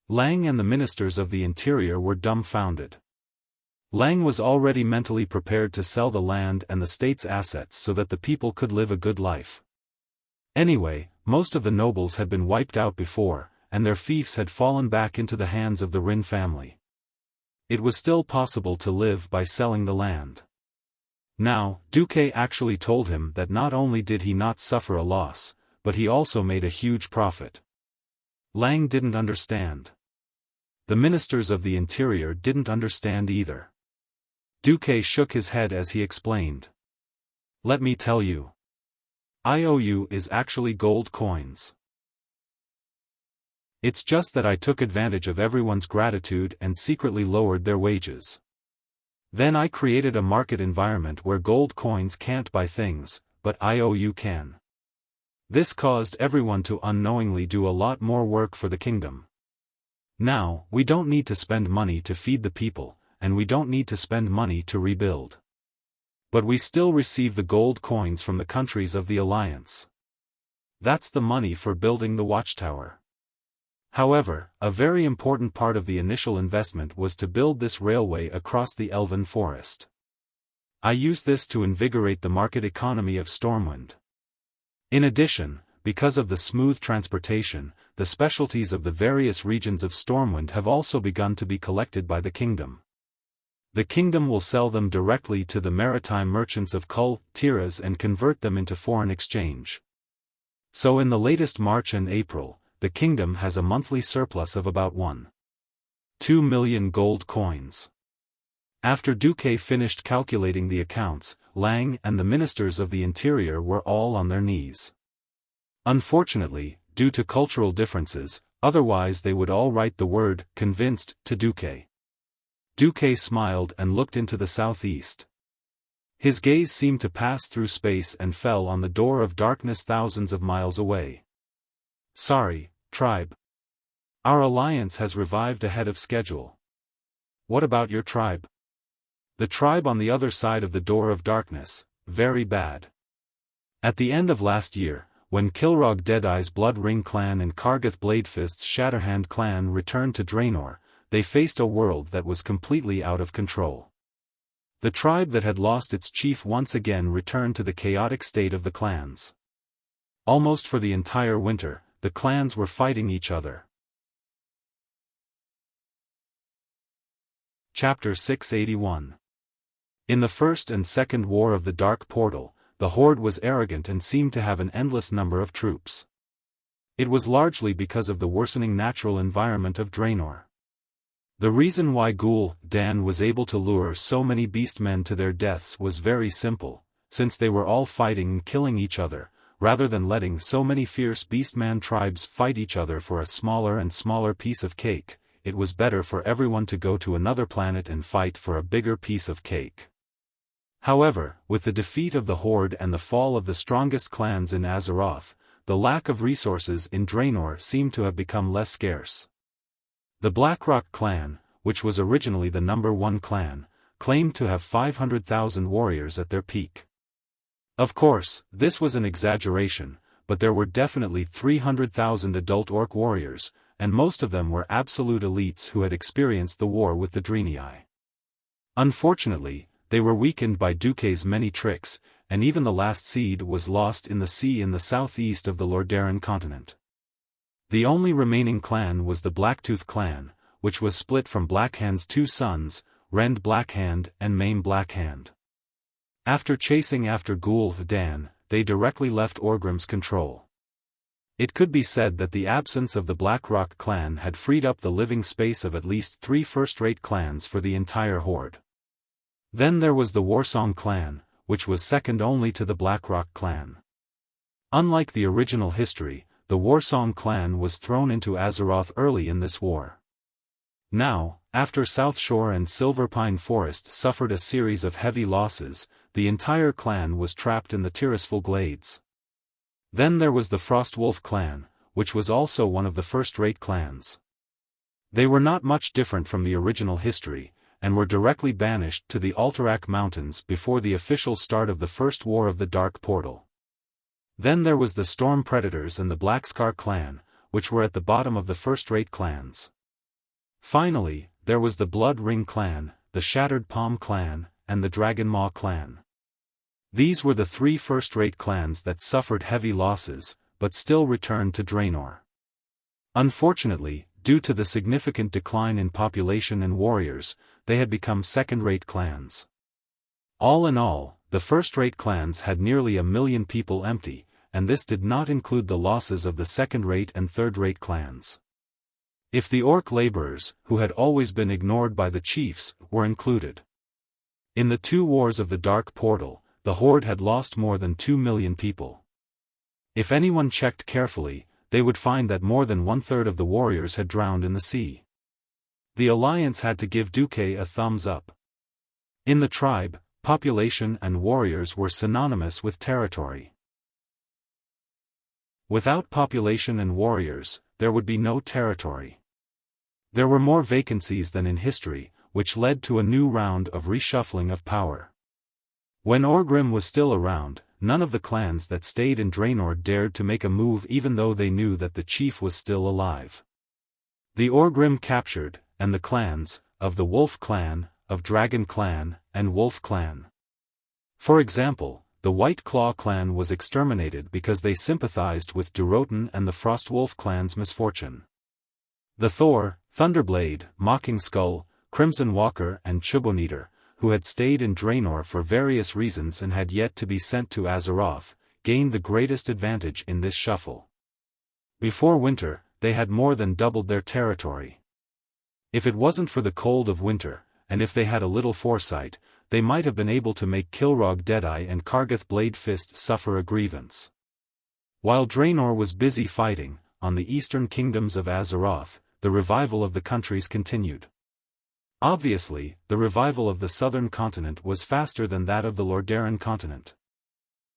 Lang and the ministers of the interior were dumbfounded. Lang was already mentally prepared to sell the land and the state's assets so that the people could live a good life. Anyway, most of the nobles had been wiped out before, and their fiefs had fallen back into the hands of the Rin family. It was still possible to live by selling the land. Now, Duque actually told him that not only did he not suffer a loss, but he also made a huge profit. Lang didn't understand. The ministers of the interior didn't understand either. Duque shook his head as he explained. Let me tell you. IOU is actually gold coins. It's just that I took advantage of everyone's gratitude and secretly lowered their wages. Then I created a market environment where gold coins can't buy things, but IOU can. This caused everyone to unknowingly do a lot more work for the kingdom. Now, we don't need to spend money to feed the people, and we don't need to spend money to rebuild. But we still receive the gold coins from the countries of the alliance. That's the money for building the watchtower. However, a very important part of the initial investment was to build this railway across the Elven Forest. I used this to invigorate the market economy of Stormwind. In addition, because of the smooth transportation, the specialties of the various regions of Stormwind have also begun to be collected by the kingdom. The kingdom will sell them directly to the maritime merchants of Kull, Tiras and convert them into foreign exchange. So in the latest March and April, the kingdom has a monthly surplus of about 1.2 million gold coins. After Duque finished calculating the accounts, Lang and the ministers of the interior were all on their knees. Unfortunately, due to cultural differences, otherwise they would all write the word "convinced" to Duque. Duque smiled and looked into the southeast. His gaze seemed to pass through space and fell on the door of darkness thousands of miles away. Sorry, tribe. Our alliance has revived ahead of schedule. What about your tribe? The tribe on the other side of the door of darkness, very bad. At the end of last year, when Kilrog Deadeye's Blood Ring clan and Kargath Bladefist's Shatterhand clan returned to Draenor, they faced a world that was completely out of control. The tribe that had lost its chief once again returned to the chaotic state of the clans. Almost for the entire winter, the clans were fighting each other. Chapter 681. In the First and Second War of the Dark Portal, the Horde was arrogant and seemed to have an endless number of troops. It was largely because of the worsening natural environment of Draenor. The reason why Gul'dan was able to lure so many beastmen to their deaths was very simple, since they were all fighting and killing each other. Rather than letting so many fierce beastman tribes fight each other for a smaller and smaller piece of cake, it was better for everyone to go to another planet and fight for a bigger piece of cake. However, with the defeat of the Horde and the fall of the strongest clans in Azeroth, the lack of resources in Draenor seemed to have become less scarce. The Blackrock clan, which was originally the #1 clan, claimed to have 500,000 warriors at their peak. Of course, this was an exaggeration, but there were definitely 300,000 adult orc warriors, and most of them were absolute elites who had experienced the war with the Draenei. Unfortunately, they were weakened by Duque's many tricks, and even the last seed was lost in the sea in the southeast of the Lordaeron continent. The only remaining clan was the Blacktooth clan, which was split from Blackhand's two sons, Rend Blackhand and Maim Blackhand. After chasing after Gul'dan, they directly left Orgrim's control. It could be said that the absence of the Blackrock clan had freed up the living space of at least 3 first-rate clans for the entire Horde. Then there was the Warsong clan, which was second only to the Blackrock clan. Unlike the original history, the Warsong clan was thrown into Azeroth early in this war. Now, after South Shore and Silverpine Forest suffered a series of heavy losses, the entire clan was trapped in the Tirisful Glades. Then there was the Frostwolf clan, which was also one of the first-rate clans. They were not much different from the original history, and were directly banished to the Alterac Mountains before the official start of the First War of the Dark Portal. Then there was the Storm Predators and the Blackscar clan, which were at the bottom of the first-rate clans. Finally, there was the Blood Ring clan, the Shattered Palm clan, and the Dragonmaw clan. These were the 3 first-rate clans that suffered heavy losses, but still returned to Draenor. Unfortunately, due to the significant decline in population and warriors, they had become second-rate clans. All in all, the first-rate clans had nearly 1 million people empty, and this did not include the losses of the second-rate and third-rate clans. If the orc laborers, who had always been ignored by the chiefs, were included. In the 2 wars of the Dark Portal, the Horde had lost more than 2 million people. If anyone checked carefully, they would find that more than one-third of the warriors had drowned in the sea. The alliance had to give Duque a thumbs up. In the tribe, population and warriors were synonymous with territory. Without population and warriors, there would be no territory. There were more vacancies than in history, which led to a new round of reshuffling of power. When Orgrim was still around, none of the clans that stayed in Draenor dared to make a move even though they knew that the chief was still alive. The Orgrim captured, and the clans, of the Wolf Clan, of Dragon Clan, and Wolf Clan. For example, the White Claw Clan was exterminated because they sympathized with Durotan and the Frostwolf Clan's misfortune. The Thor, Thunderblade, Mocking Skull, Crimson Walker and Chuboneater, who had stayed in Draenor for various reasons and had yet to be sent to Azeroth, gained the greatest advantage in this shuffle. Before winter, they had more than doubled their territory. If it wasn't for the cold of winter, and if they had a little foresight, they might have been able to make Kilrog Deadeye and Kargath Bladefist suffer a grievance. While Draenor was busy fighting, on the eastern kingdoms of Azeroth, the revival of the countries continued. Obviously, the revival of the southern continent was faster than that of the Lordaeron continent.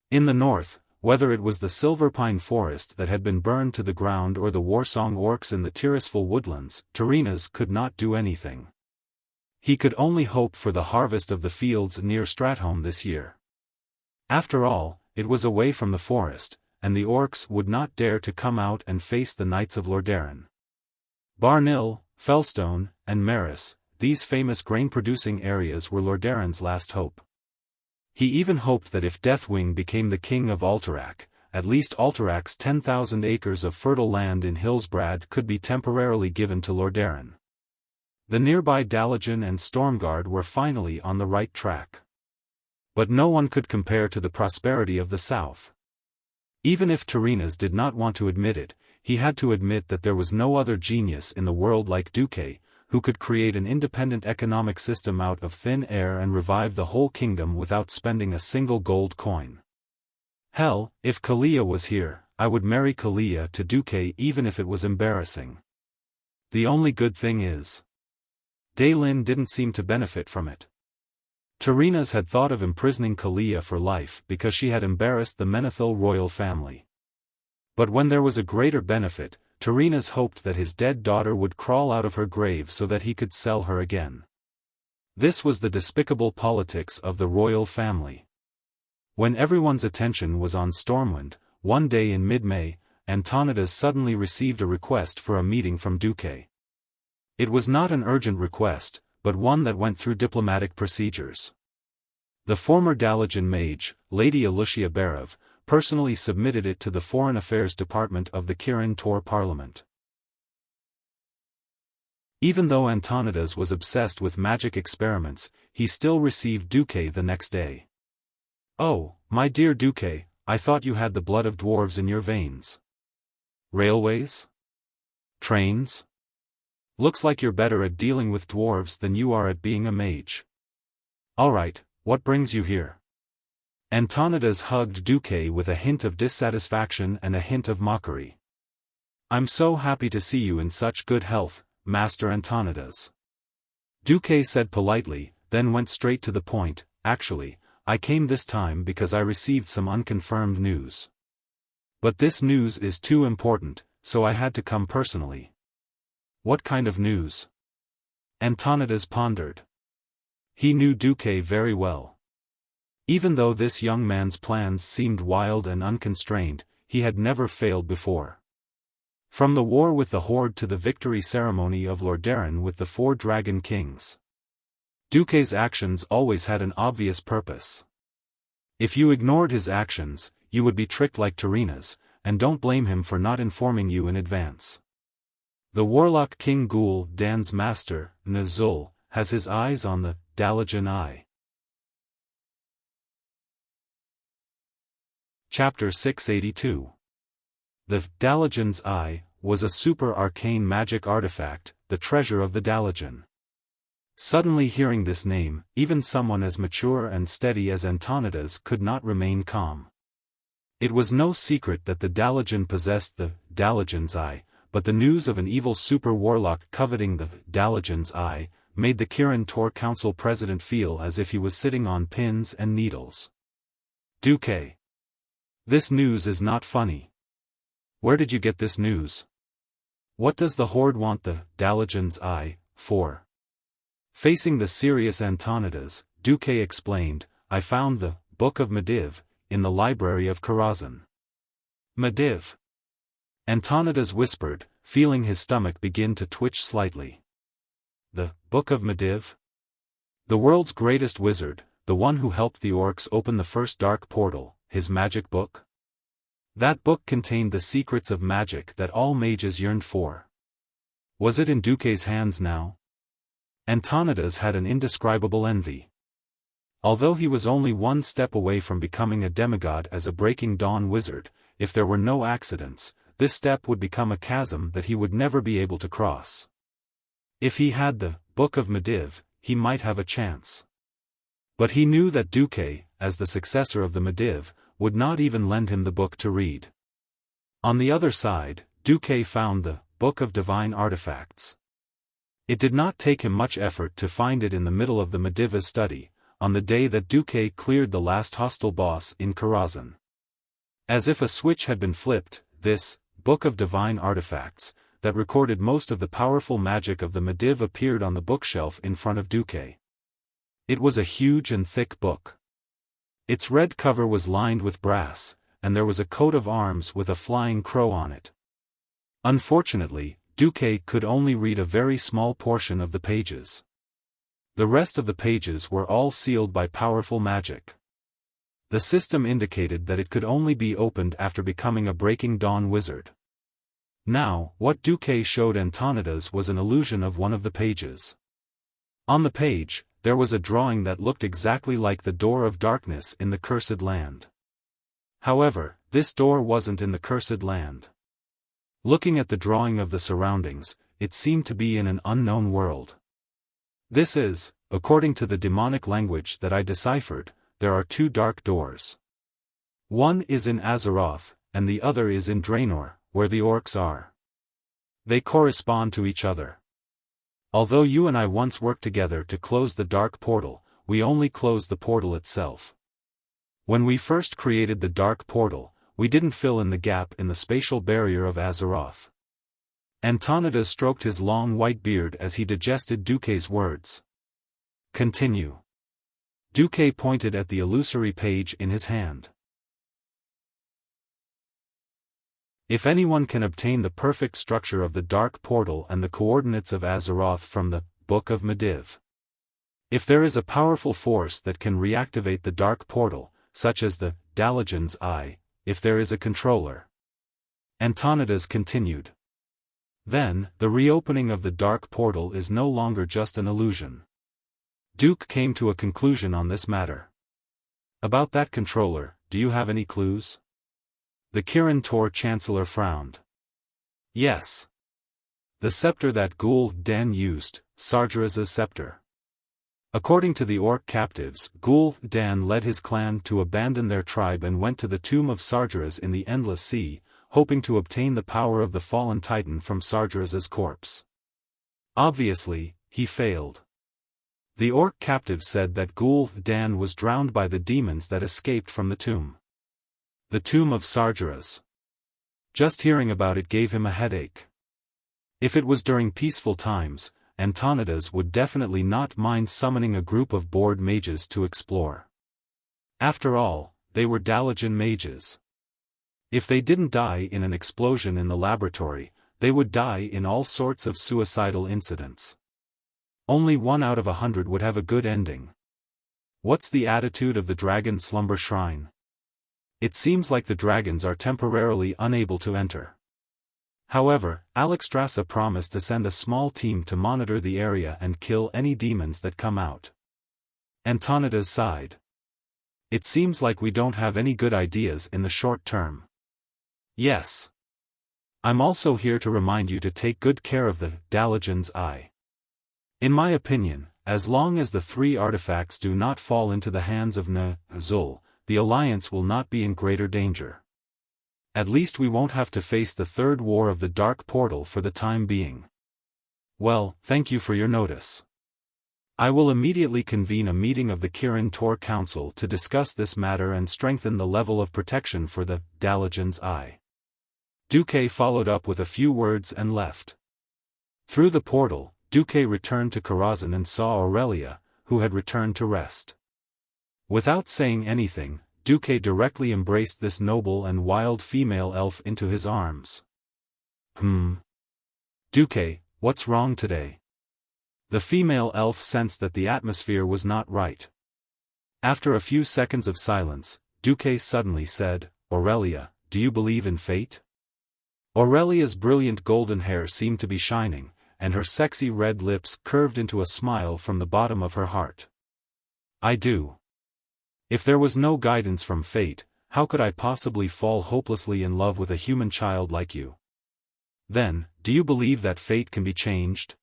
In the north, whether it was the Silverpine forest that had been burned to the ground or the Warsong orcs in the Tirisful woodlands, Tyreenas could not do anything. He could only hope for the harvest of the fields near Stratholme this year. After all, it was away from the forest, and the orcs would not dare to come out and face the Knights of Lordaeron. Barnil, Fellstone, and Maris, these famous grain-producing areas were Lordaeron's last hope. He even hoped that if Deathwing became the king of Alterac, at least Alterac's 10,000 acres of fertile land in Hillsbrad could be temporarily given to Lordaeron. The nearby Dalagen and Stormguard were finally on the right track. But no one could compare to the prosperity of the south. Even if Tyreenas did not want to admit it, he had to admit that there was no other genius in the world like Duque, who could create an independent economic system out of thin air and revive the whole kingdom without spending a single gold coin. Hell, if Kalia was here, I would marry Kalia to Duque even if it was embarrassing. The only good thing is, Daelin didn't seem to benefit from it. Tyreenas had thought of imprisoning Kalia for life because she had embarrassed the Menethil royal family. But when there was a greater benefit, Tyreenas hoped that his dead daughter would crawl out of her grave so that he could sell her again. This was the despicable politics of the royal family. When everyone's attention was on Stormwind, one day in mid-May, Antonidas suddenly received a request for a meeting from Duque. It was not an urgent request, but one that went through diplomatic procedures. The former Dalagen mage, Lady Alucia Berev, personally submitted it to the Foreign Affairs Department of the Kirin Tor Parliament. Even though Antonidas was obsessed with magic experiments, he still received Duque the next day. "Oh, my dear Duque, I thought you had the blood of dwarves in your veins. Railways? Trains? Looks like you're better at dealing with dwarves than you are at being a mage. Alright, what brings you here?" Antonidas hugged Duque with a hint of dissatisfaction and a hint of mockery. "I'm so happy to see you in such good health, Master Antonidas." Duque said politely, then went straight to the point. "Actually, I came this time because I received some unconfirmed news. But this news is too important, so I had to come personally." "What kind of news?" Antonidas pondered. He knew Duque very well. Even though this young man's plans seemed wild and unconstrained, he had never failed before. From the war with the Horde to the victory ceremony of Lordaeron with the 4 Dragon Kings. Duque's actions always had an obvious purpose. If you ignored his actions, you would be tricked like Tyreenas, and don't blame him for not informing you in advance. The warlock King Ghoul, Dan's master, Nazul, has his eyes on the Dalagen Eye. Chapter 682. The Dalagen's Eye was a super-arcane magic artifact, the treasure of the Dalagen. Suddenly hearing this name, even someone as mature and steady as Antonidas could not remain calm. It was no secret that the Dalagen possessed the Dalajan's eye, but the news of an evil super warlock coveting the Dalajan's eye made the Kirin Tor Council president feel as if he was sitting on pins and needles. Duque. This news is not funny. Where did you get this news? What does the Horde want the Dalajan's eye for? Facing the serious Antonidas, Duque explained, I found the Book of Mediv in the library of Karazhan. Mediv. Antonidas whispered, feeling his stomach begin to twitch slightly. The Book of Mediv? The world's greatest wizard, the one who helped the orcs open the first dark portal, his magic book? That book contained the secrets of magic that all mages yearned for. Was it in Duque's hands now? Antonidas had an indescribable envy. Although he was only one step away from becoming a demigod as a Breaking Dawn wizard, if there were no accidents, this step would become a chasm that he would never be able to cross. If he had the Book of Mediv, he might have a chance. But he knew that Duque, as the successor of the Mediv, would not even lend him the book to read. On the other side, Duque found the Book of Divine Artifacts. It did not take him much effort to find it in the middle of the Mediva's study, on the day that Duque cleared the last hostile boss in Karazhan. As if a switch had been flipped, this Book of Divine Artifacts, that recorded most of the powerful magic of the Mediv appeared on the bookshelf in front of Duque. It was a huge and thick book. Its red cover was lined with brass, and there was a coat of arms with a flying crow on it. Unfortunately, Duque could only read a very small portion of the pages. The rest of the pages were all sealed by powerful magic. The system indicated that it could only be opened after becoming a Breaking Dawn wizard. Now, what Duque showed Antonidas was an illusion of one of the pages. On the page, there was a drawing that looked exactly like the Door of Darkness in the Cursed Land. However, this door wasn't in the Cursed Land. Looking at the drawing of the surroundings, it seemed to be in an unknown world. This is, according to the demonic language that I deciphered, there are two dark doors. One is in Azeroth, and the other is in Draenor, where the orcs are. They correspond to each other. Although you and I once worked together to close the dark portal, we only closed the portal itself. When we first created the dark portal, we didn't fill in the gap in the spatial barrier of Azeroth. Antonidas stroked his long white beard as he digested Duque's words. Continue. Duque pointed at the illusory page in his hand. If anyone can obtain the perfect structure of the dark portal and the coordinates of Azeroth from the Book of Mediv. If there is a powerful force that can reactivate the dark portal, such as the Dalajan's eye, if there is a controller. Antonidas continued. Then, the reopening of the dark portal is no longer just an illusion. Duque came to a conclusion on this matter. About that controller, do you have any clues? The Kirin Tor Chancellor frowned. Yes. The scepter that Gul'-Dan used, Sargeras's scepter. According to the orc captives, Gul'-Dan led his clan to abandon their tribe and went to the tomb of Sargeras in the Endless Sea, hoping to obtain the power of the fallen titan from Sargeras's corpse. Obviously, he failed. The orc captives said that Gul'-Dan was drowned by the demons that escaped from the tomb. The tomb of Sargeras. Just hearing about it gave him a headache. If it was during peaceful times, Antonidas would definitely not mind summoning a group of bored mages to explore. After all, they were Dalajan mages. If they didn't die in an explosion in the laboratory, they would die in all sorts of suicidal incidents. Only 1 out of 100 would have a good ending. What's the attitude of the Dragon Slumber Shrine? It seems like the dragons are temporarily unable to enter. However, Alexstrasza promised to send a small team to monitor the area and kill any demons that come out. Antonidas sighed. It seems like we don't have any good ideas in the short term. Yes. I'm also here to remind you to take good care of the Dalajan's eye. In my opinion, as long as the 3 artifacts do not fall into the hands of N'Zul, the Alliance will not be in greater danger. At least we won't have to face the third war of the Dark Portal for the time being. Well, thank you for your notice. I will immediately convene a meeting of the Kirin Tor Council to discuss this matter and strengthen the level of protection for the Dalajan's Eye. Duque followed up with a few words and left. Through the portal, Duque returned to Karazhan and saw Aurelia, who had returned to rest. Without saying anything, Duque directly embraced this noble and wild female elf into his arms. Duque, what's wrong today? The female elf sensed that the atmosphere was not right. After a few seconds of silence, Duque suddenly said, Aurelia, do you believe in fate? Aurelia's brilliant golden hair seemed to be shining, and her sexy red lips curved into a smile from the bottom of her heart. I do. If there was no guidance from fate, how could I possibly fall hopelessly in love with a human child like you? Then, do you believe that fate can be changed?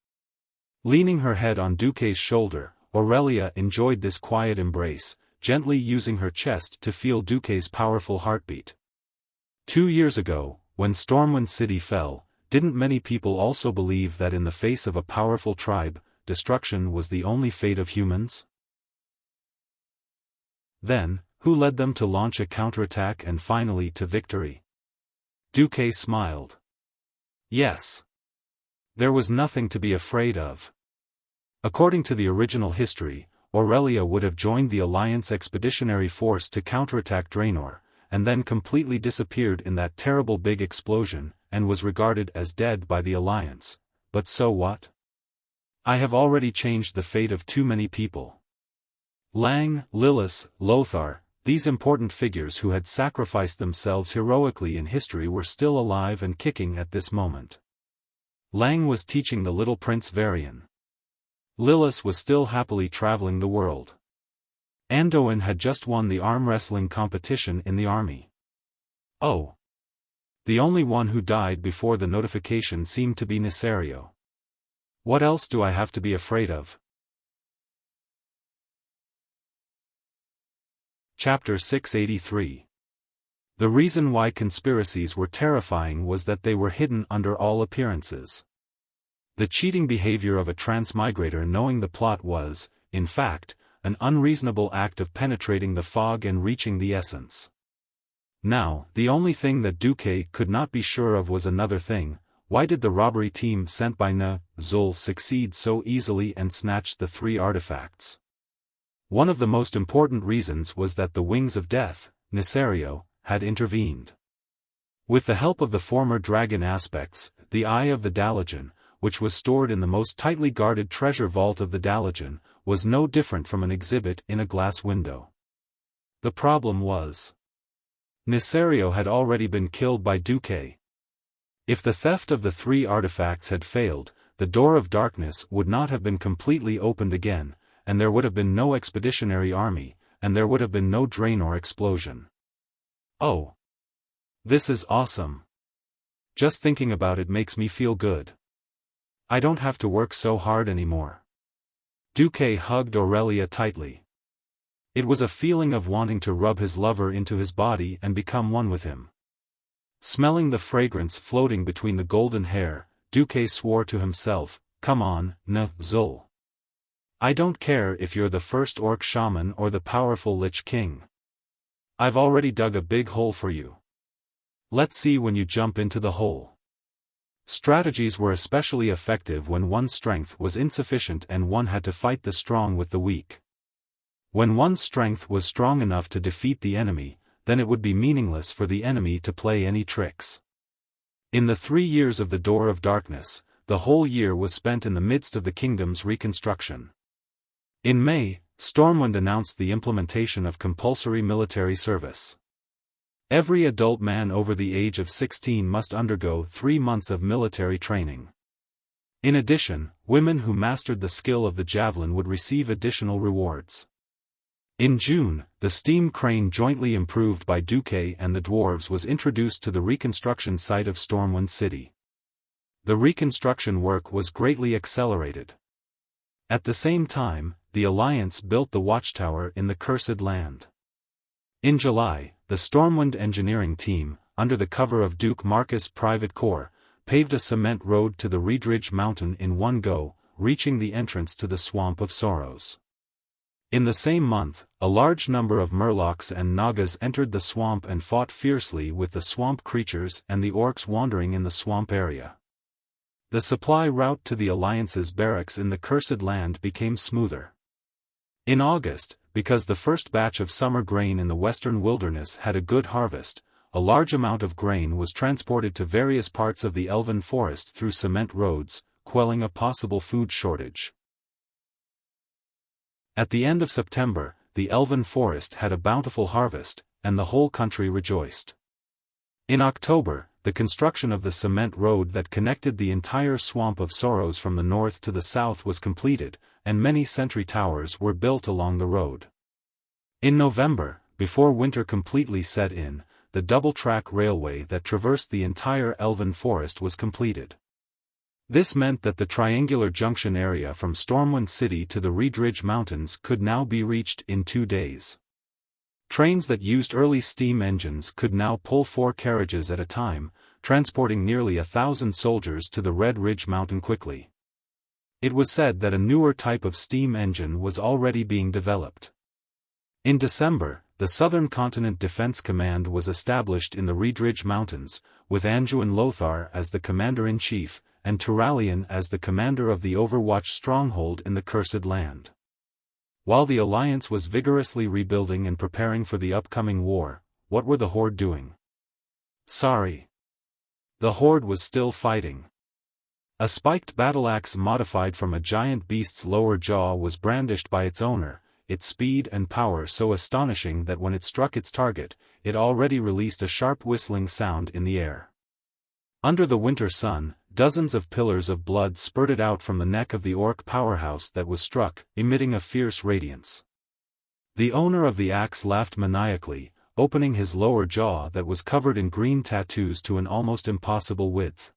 Leaning her head on Duque's shoulder, Aurelia enjoyed this quiet embrace, gently using her chest to feel Duque's powerful heartbeat. 2 years ago, when Stormwind City fell, didn't many people also believe that in the face of a powerful tribe, destruction was the only fate of humans? Then, who led them to launch a counterattack and finally to victory? Duque smiled. Yes. There was nothing to be afraid of. According to the original history, Aurelia would have joined the Alliance expeditionary force to counterattack Draenor, and then completely disappeared in that terrible big explosion, and was regarded as dead by the Alliance. But so what? I have already changed the fate of too many people. Lang, Lillis, Lothar, these important figures who had sacrificed themselves heroically in history were still alive and kicking at this moment. Lang was teaching the little Prince Varian. Lillis was still happily traveling the world. Anduin had just won the arm wrestling competition in the army. Oh. The only one who died before the notification seemed to be Nisario. What else do I have to be afraid of? Chapter 683. The reason why conspiracies were terrifying was that they were hidden under all appearances. The cheating behavior of a transmigrator knowing the plot was, in fact, an unreasonable act of penetrating the fog and reaching the essence. Now, the only thing that Duque could not be sure of was another thing: why did the robbery team sent by Zul succeed so easily and snatch the 3 artifacts? One of the most important reasons was that the Wings of Death, Nisario, had intervened. With the help of the former dragon aspects, the Eye of the Dalajan, which was stored in the most tightly guarded treasure vault of the Dalajan, was no different from an exhibit in a glass window. The problem was, Nisario had already been killed by Duque. If the theft of the 3 artifacts had failed, the door of darkness would not have been completely opened again, and there would have been no expeditionary army, and there would have been no Draenor explosion. Oh! This is awesome. Just thinking about it makes me feel good. I don't have to work so hard anymore. Duque hugged Aurelia tightly. It was a feeling of wanting to rub his lover into his body and become one with him. Smelling the fragrance floating between the golden hair, Duque swore to himself, "Come on, Zul. I don't care if you're the first orc shaman or the powerful Lich King. I've already dug a big hole for you. Let's see when you jump into the hole." Strategies were especially effective when one's strength was insufficient and one had to fight the strong with the weak. When one's strength was strong enough to defeat the enemy, then it would be meaningless for the enemy to play any tricks. In the 3 years of the Door of Darkness, the whole year was spent in the midst of the kingdom's reconstruction. In May, Stormwind announced the implementation of compulsory military service. Every adult man over the age of 16 must undergo 3 months of military training. In addition, women who mastered the skill of the javelin would receive additional rewards. In June, the steam crane jointly improved by Duque and the dwarves was introduced to the reconstruction site of Stormwind City. The reconstruction work was greatly accelerated. At the same time, the Alliance built the watchtower in the Cursed Land. In July, the Stormwind engineering team, under the cover of Duke Marcus' private corps, paved a cement road to the Riedridge mountain in one go, reaching the entrance to the Swamp of Sorrows. In the same month, a large number of Murlocs and Nagas entered the swamp and fought fiercely with the swamp creatures and the orcs wandering in the swamp area. The supply route to the Alliance's barracks in the Cursed Land became smoother. In August, because the first batch of summer grain in the western wilderness had a good harvest, a large amount of grain was transported to various parts of the Elven Forest through cement roads, quelling a possible food shortage. At the end of September, the Elven Forest had a bountiful harvest, and the whole country rejoiced. In October, the construction of the cement road that connected the entire Swamp of Sorrows from the north to the south was completed, and many sentry towers were built along the road. In November, before winter completely set in, the double-track railway that traversed the entire Elven Forest was completed. This meant that the triangular junction area from Stormwind City to the Riedridge Mountains could now be reached in 2 days. Trains that used early steam engines could now pull 4 carriages at a time, transporting nearly 1,000 soldiers to the Red Ridge Mountain quickly. It was said that a newer type of steam engine was already being developed. In December, the Southern Continent Defense Command was established in the Riedridge Mountains, with Anduin Lothar as the commander-in-chief, and Turalian as the commander of the Overwatch stronghold in the Cursed Land. While the Alliance was vigorously rebuilding and preparing for the upcoming war, what were the Horde doing? Sorry. The Horde was still fighting. A spiked battle-axe modified from a giant beast's lower jaw was brandished by its owner, its speed and power so astonishing that when it struck its target, it already released a sharp whistling sound in the air. Under the winter sun, dozens of pillars of blood spurted out from the neck of the orc powerhouse that was struck, emitting a fierce radiance. The owner of the axe laughed maniacally, opening his lower jaw that was covered in green tattoos to an almost impossible width.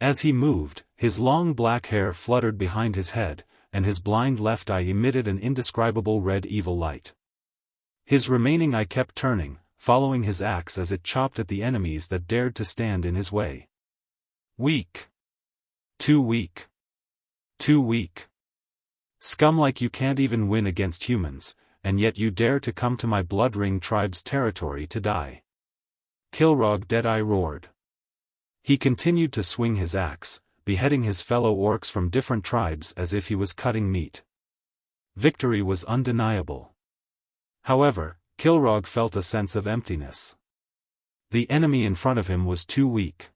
As he moved, his long black hair fluttered behind his head, and his blind left eye emitted an indescribable red evil light. His remaining eye kept turning, following his axe as it chopped at the enemies that dared to stand in his way. Weak. Too weak. Too weak. Scum like you can't even win against humans, and yet you dare to come to my Blood Ring tribe's territory to die. Kilrog Deadeye roared. He continued to swing his axe, beheading his fellow orcs from different tribes as if he was cutting meat. Victory was undeniable. However, Kilrog felt a sense of emptiness. The enemy in front of him was too weak.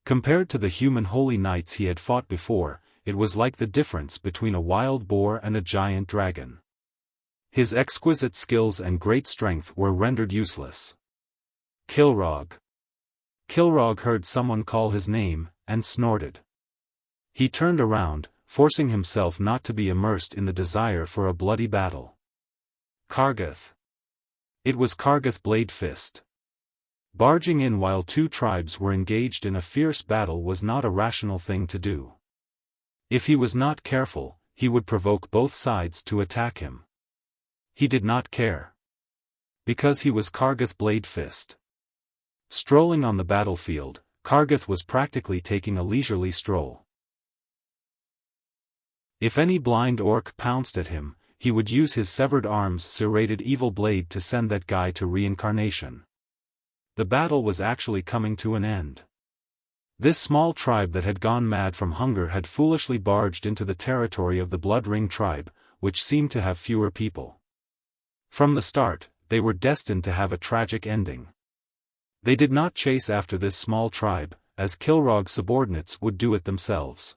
Compared to the human holy knights he had fought before, it was like the difference between a wild boar and a giant dragon. His exquisite skills and great strength were rendered useless. Kilrog. Kilrog heard someone call his name, and snorted. He turned around, forcing himself not to be immersed in the desire for a bloody battle. Kargath. It was Kargath Bladefist. Barging in while 2 tribes were engaged in a fierce battle was not a rational thing to do. If he was not careful, he would provoke both sides to attack him. He did not care. Because he was Kargath Bladefist. Strolling on the battlefield, Kargath was practically taking a leisurely stroll. If any blind orc pounced at him, he would use his severed arm's serrated evil blade to send that guy to reincarnation. The battle was actually coming to an end. This small tribe that had gone mad from hunger had foolishly barged into the territory of the Blood Ring tribe, which seemed to have fewer people. From the start, they were destined to have a tragic ending. They did not chase after this small tribe, as Kilrog's subordinates would do it themselves.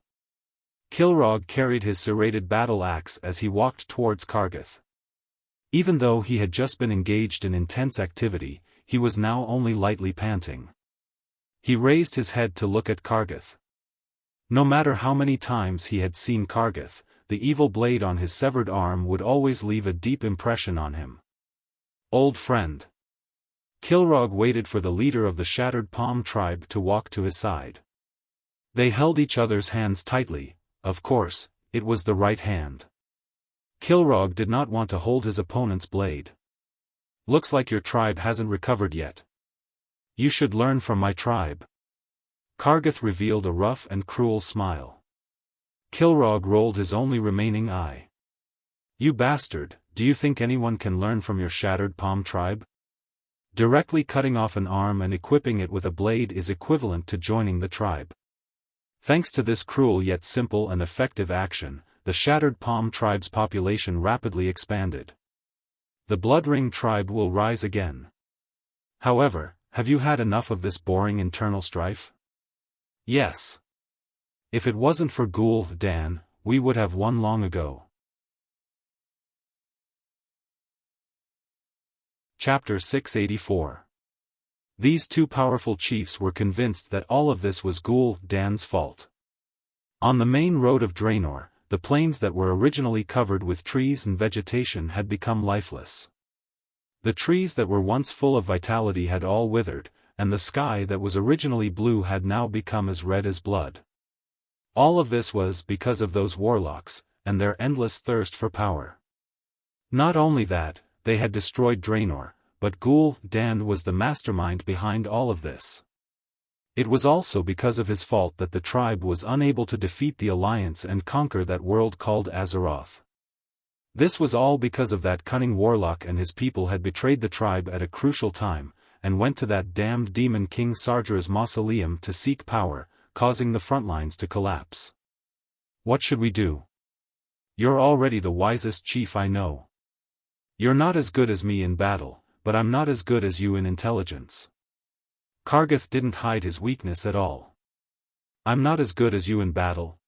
Kilrog carried his serrated battle axe as he walked towards Kargath. Even though he had just been engaged in intense activity, he was now only lightly panting. He raised his head to look at Kargath. No matter how many times he had seen Kargath, the evil blade on his severed arm would always leave a deep impression on him. Old friend. Kilrog waited for the leader of the Shattered Palm tribe to walk to his side. They held each other's hands tightly. Of course, it was the right hand. Kilrog did not want to hold his opponent's blade. Looks like your tribe hasn't recovered yet. You should learn from my tribe. Kargath revealed a rough and cruel smile. Kilrog rolled his only remaining eye. You bastard, do you think anyone can learn from your shattered palm tribe? Directly cutting off an arm and equipping it with a blade is equivalent to joining the tribe. Thanks to this cruel yet simple and effective action, the shattered palm tribe's population rapidly expanded. The Bloodring tribe will rise again. However, have you had enough of this boring internal strife? Yes. If it wasn't for Gul'dan, we would have won long ago. Chapter 684. These two powerful chiefs were convinced that all of this was Gul'dan's fault. On the main road of Draenor, the plains that were originally covered with trees and vegetation had become lifeless. The trees that were once full of vitality had all withered, and the sky that was originally blue had now become as red as blood. All of this was because of those warlocks, and their endless thirst for power. Not only that, they had destroyed Draenor, but Gul'dan was the mastermind behind all of this. It was also because of his fault that the tribe was unable to defeat the Alliance and conquer that world called Azeroth. This was all because of that cunning warlock, and his people had betrayed the tribe at a crucial time, and went to that damned demon King Sargera's mausoleum to seek power, causing the frontlines to collapse. What should we do? You're already the wisest chief I know. You're not as good as me in battle, but I'm not as good as you in intelligence. Kargath didn't hide his weakness at all. I'm not as good as you in battle.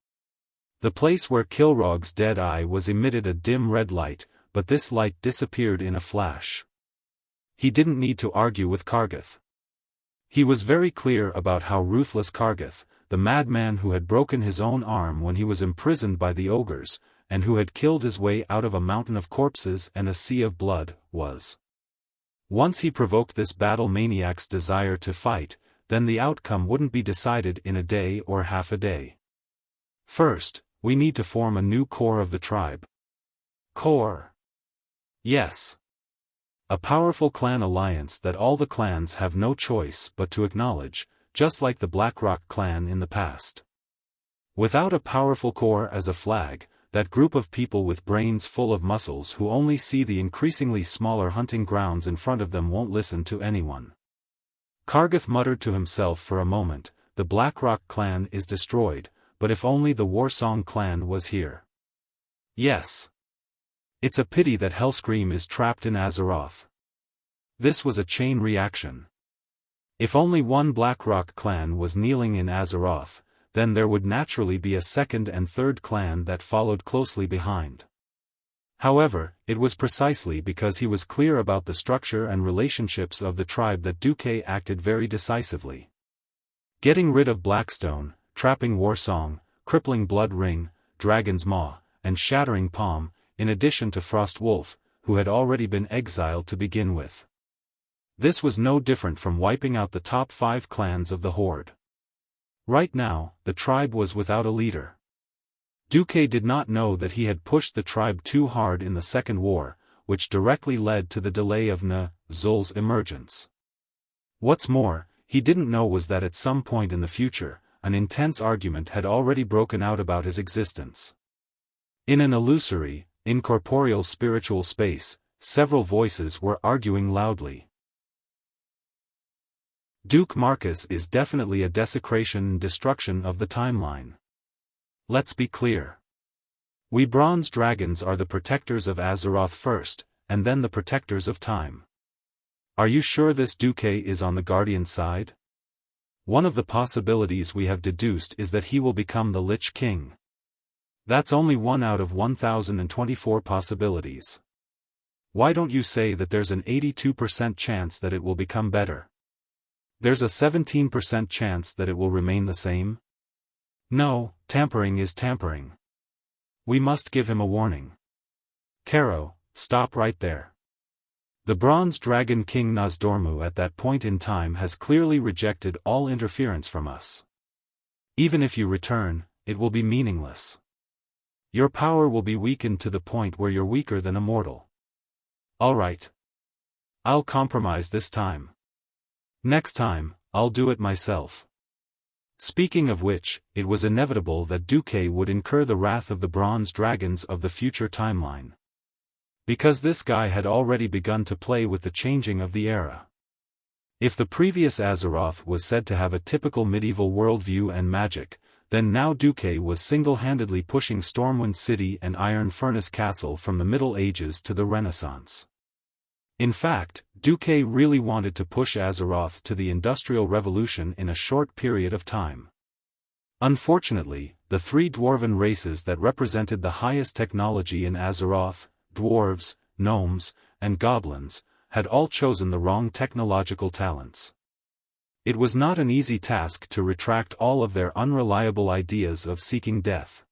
The place where Kilrog's dead eye was emitted a dim red light, but this light disappeared in a flash. He didn't need to argue with Kargath. He was very clear about how ruthless Kargath, the madman who had broken his own arm when he was imprisoned by the ogres, and who had killed his way out of a mountain of corpses and a sea of blood, was. Once he provoked this battle maniac's desire to fight, then the outcome wouldn't be decided in a day or half a day. First, we need to form a new core of the tribe. Core? Yes. A powerful clan alliance that all the clans have no choice but to acknowledge, just like the Blackrock clan in the past. Without a powerful core as a flag, that group of people with brains full of muscles who only see the increasingly smaller hunting grounds in front of them won't listen to anyone. Kargath muttered to himself for a moment, the Blackrock clan is destroyed, but if only the Warsong clan was here. Yes. It's a pity that Hellscream is trapped in Azeroth. This was a chain reaction. If only one Blackrock clan was kneeling in Azeroth, then there would naturally be a second and third clan that followed closely behind. However, it was precisely because he was clear about the structure and relationships of the tribe that Duque acted very decisively. Getting rid of Blackstone, trapping Warsong, crippling Blood Ring, Dragon's Maw, and shattering Palm, in addition to Frostwolf, who had already been exiled to begin with. This was no different from wiping out the top 5 clans of the Horde. Right now, the tribe was without a leader. Duque did not know that he had pushed the tribe too hard in the Second War, which directly led to the delay of Zul's emergence. What's more, he didn't know was that at some point in the future, an intense argument had already broken out about his existence. In an illusory, incorporeal spiritual space, several voices were arguing loudly. Duke Marcus is definitely a desecration and destruction of the timeline. Let's be clear. We bronze dragons are the protectors of Azeroth first, and then the protectors of time. Are you sure this Duque is on the Guardian side? One of the possibilities we have deduced is that he will become the Lich King. That's only one out of 1024 possibilities. Why don't you say that there's an 82% chance that it will become better? There's a 17% chance that it will remain the same? No, tampering is tampering. We must give him a warning. Caro, stop right there. The Bronze Dragon King Nozdormu at that point in time has clearly rejected all interference from us. Even if you return, it will be meaningless. Your power will be weakened to the point where you're weaker than a mortal. All right. I'll compromise this time. Next time, I'll do it myself. Speaking of which, it was inevitable that Duque would incur the wrath of the bronze dragons of the future timeline. Because this guy had already begun to play with the changing of the era. If the previous Azeroth was said to have a typical medieval worldview and magic, then now Duque was single-handedly pushing Stormwind City and Iron Furnace Castle from the Middle Ages to the Renaissance. In fact, Duque really wanted to push Azeroth to the Industrial Revolution in a short period of time. Unfortunately, the three dwarven races that represented the highest technology in Azeroth, dwarves, gnomes, and goblins, had all chosen the wrong technological talents. It was not an easy task to retract all of their unreliable ideas of seeking death.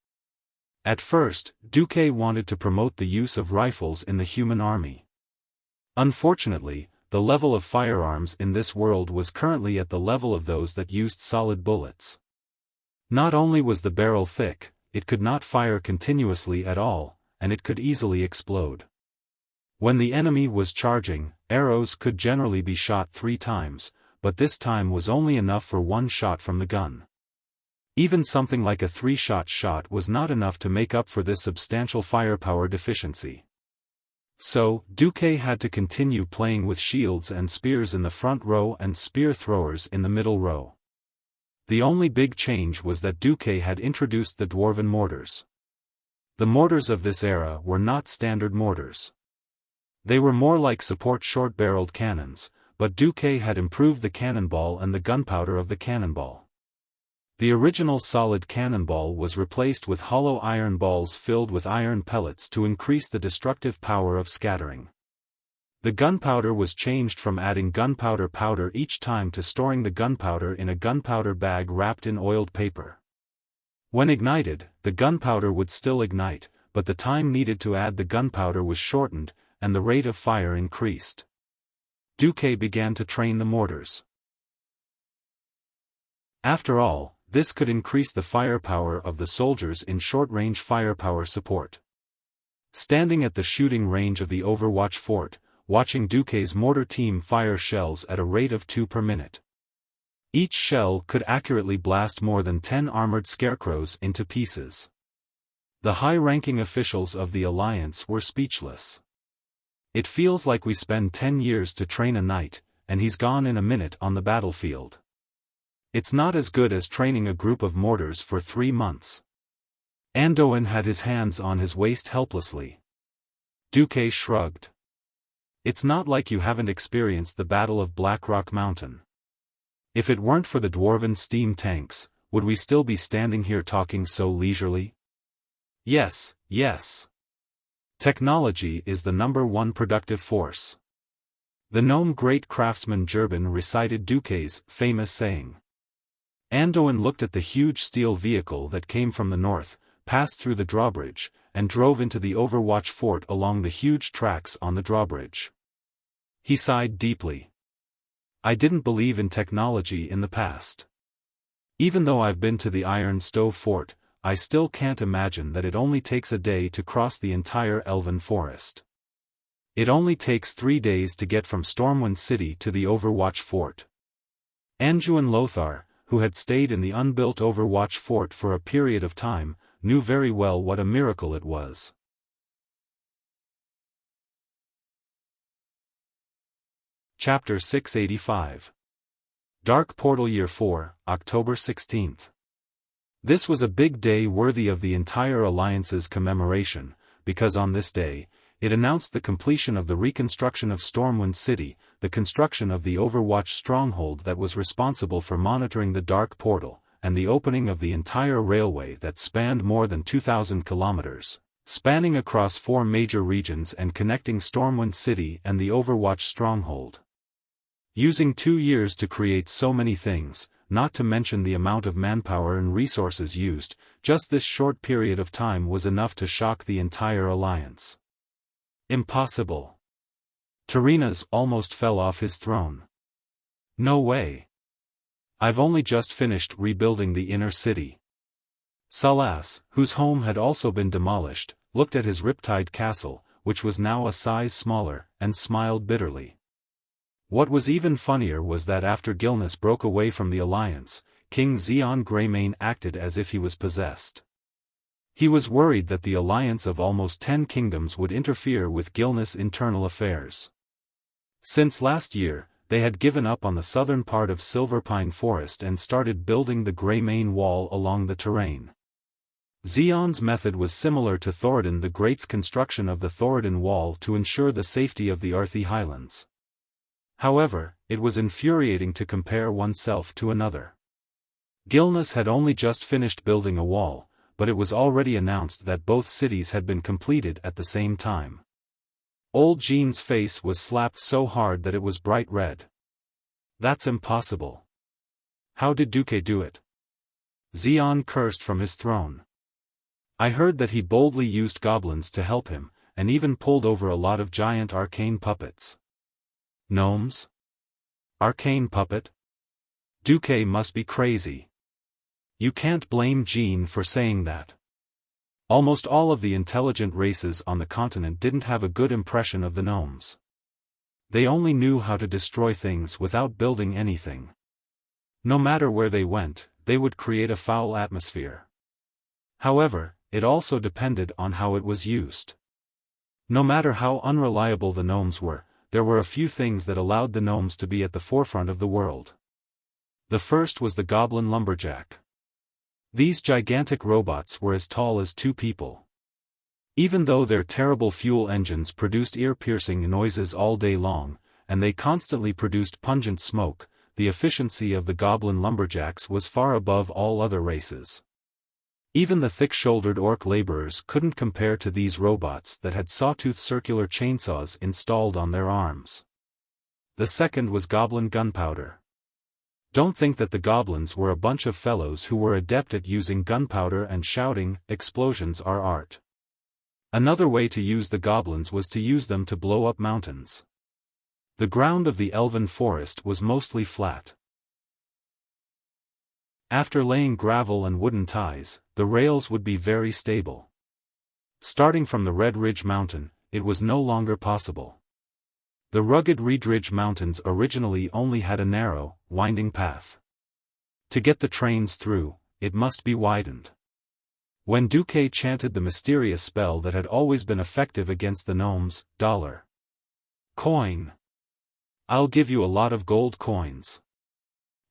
At first, Duque wanted to promote the use of rifles in the human army. Unfortunately, the level of firearms in this world was currently at the level of those that used solid bullets. Not only was the barrel thick, it could not fire continuously at all, and it could easily explode. When the enemy was charging, arrows could generally be shot 3 times, but this time was only enough for 1 shot from the gun. Even something like a 3-shot shot was not enough to make up for this substantial firepower deficiency. So, Duque had to continue playing with shields and spears in the front row and spear throwers in the middle row. The only big change was that Duque had introduced the dwarven mortars. The mortars of this era were not standard mortars. They were more like support short-barreled cannons, but Duque had improved the cannonball and the gunpowder of the cannonball. The original solid cannonball was replaced with hollow iron balls filled with iron pellets to increase the destructive power of scattering. The gunpowder was changed from adding gunpowder powder each time to storing the gunpowder in a gunpowder bag wrapped in oiled paper. When ignited, the gunpowder would still ignite, but the time needed to add the gunpowder was shortened, and the rate of fire increased. Duque began to train the mortars. After all, this could increase the firepower of the soldiers in short-range firepower support. Standing at the shooting range of the Overwatch fort, watching Duque's mortar team fire shells at a rate of 2 per minute. Each shell could accurately blast more than 10 armored scarecrows into pieces. The high-ranking officials of the Alliance were speechless. It feels like we spend 10 years to train a knight, and he's gone in a minute on the battlefield. It's not as good as training a group of mortars for 3 months. Anduin had his hands on his waist helplessly. Duque shrugged. It's not like you haven't experienced the Battle of Blackrock Mountain. If it weren't for the dwarven steam tanks, would we still be standing here talking so leisurely? Yes, yes. Technology is the #1 productive force. The gnome great craftsman Jurban recited Duque's famous saying. Anduin looked at the huge steel vehicle that came from the north, passed through the drawbridge, and drove into the Overwatch fort along the huge tracks on the drawbridge. He sighed deeply. I didn't believe in technology in the past. Even though I've been to the Iron Stove fort, I still can't imagine that it only takes a day to cross the entire elven forest. It only takes 3 days to get from Stormwind City to the Overwatch fort. Anduin Lothar, who had stayed in the unbuilt Overwatch fort for a period of time, knew very well what a miracle it was. Chapter 685. Dark Portal Year 4, October 16th. This was a big day worthy of the entire Alliance's commemoration, because on this day, it announced the completion of the reconstruction of Stormwind City, the construction of the Overwatch stronghold that was responsible for monitoring the Dark Portal, and the opening of the entire railway that spanned more than 2,000 kilometers, spanning across 4 major regions and connecting Stormwind City and the Overwatch stronghold. Using 2 years to create so many things, not to mention the amount of manpower and resources used, just this short period of time was enough to shock the entire Alliance. Impossible. Tyreenas almost fell off his throne. No way. I've only just finished rebuilding the inner city. Salas, whose home had also been demolished, looked at his Riptide castle, which was now a size smaller, and smiled bitterly. What was even funnier was that after Gilnis broke away from the alliance, King Xian Greymane acted as if he was possessed. He was worried that the alliance of almost 10 kingdoms would interfere with Gilnis' internal affairs. Since last year, they had given up on the southern part of Silverpine Forest and started building the Greymane Wall along the terrain. Xian's method was similar to Thoradin the Great's construction of the Thoradin Wall to ensure the safety of the Arthi Highlands. However, it was infuriating to compare oneself to another. Gilnis had only just finished building a wall, but it was already announced that both cities had been completed at the same time. Old Jean's face was slapped so hard that it was bright red. That's impossible. How did Duque do it? Xian cursed from his throne. I heard that he boldly used goblins to help him, and even pulled over a lot of giant arcane puppets. Gnomes? Arcane puppet? Duque must be crazy. You can't blame Jean for saying that. Almost all of the intelligent races on the continent didn't have a good impression of the gnomes. They only knew how to destroy things without building anything. No matter where they went, they would create a foul atmosphere. However, it also depended on how it was used. No matter how unreliable the gnomes were, there were a few things that allowed the gnomes to be at the forefront of the world. The first was the goblin lumberjack. These gigantic robots were as tall as 2 people. Even though their terrible fuel engines produced ear-piercing noises all day long, and they constantly produced pungent smoke, the efficiency of the goblin lumberjacks was far above all other races. Even the thick-shouldered orc laborers couldn't compare to these robots that had sawtooth circular chainsaws installed on their arms. The second was goblin gunpowder. Don't think that the goblins were a bunch of fellows who were adept at using gunpowder and shouting, "Explosions are art." Another way to use the goblins was to use them to blow up mountains. The ground of the elven forest was mostly flat. After laying gravel and wooden ties, the rails would be very stable. Starting from the Red Ridge Mountain, it was no longer possible. The rugged Red Ridge Mountains originally only had a narrow, winding path. To get the trains through, it must be widened. When Duque chanted the mysterious spell that had always been effective against the gnomes, dollar coin. I'll give you a lot of gold coins.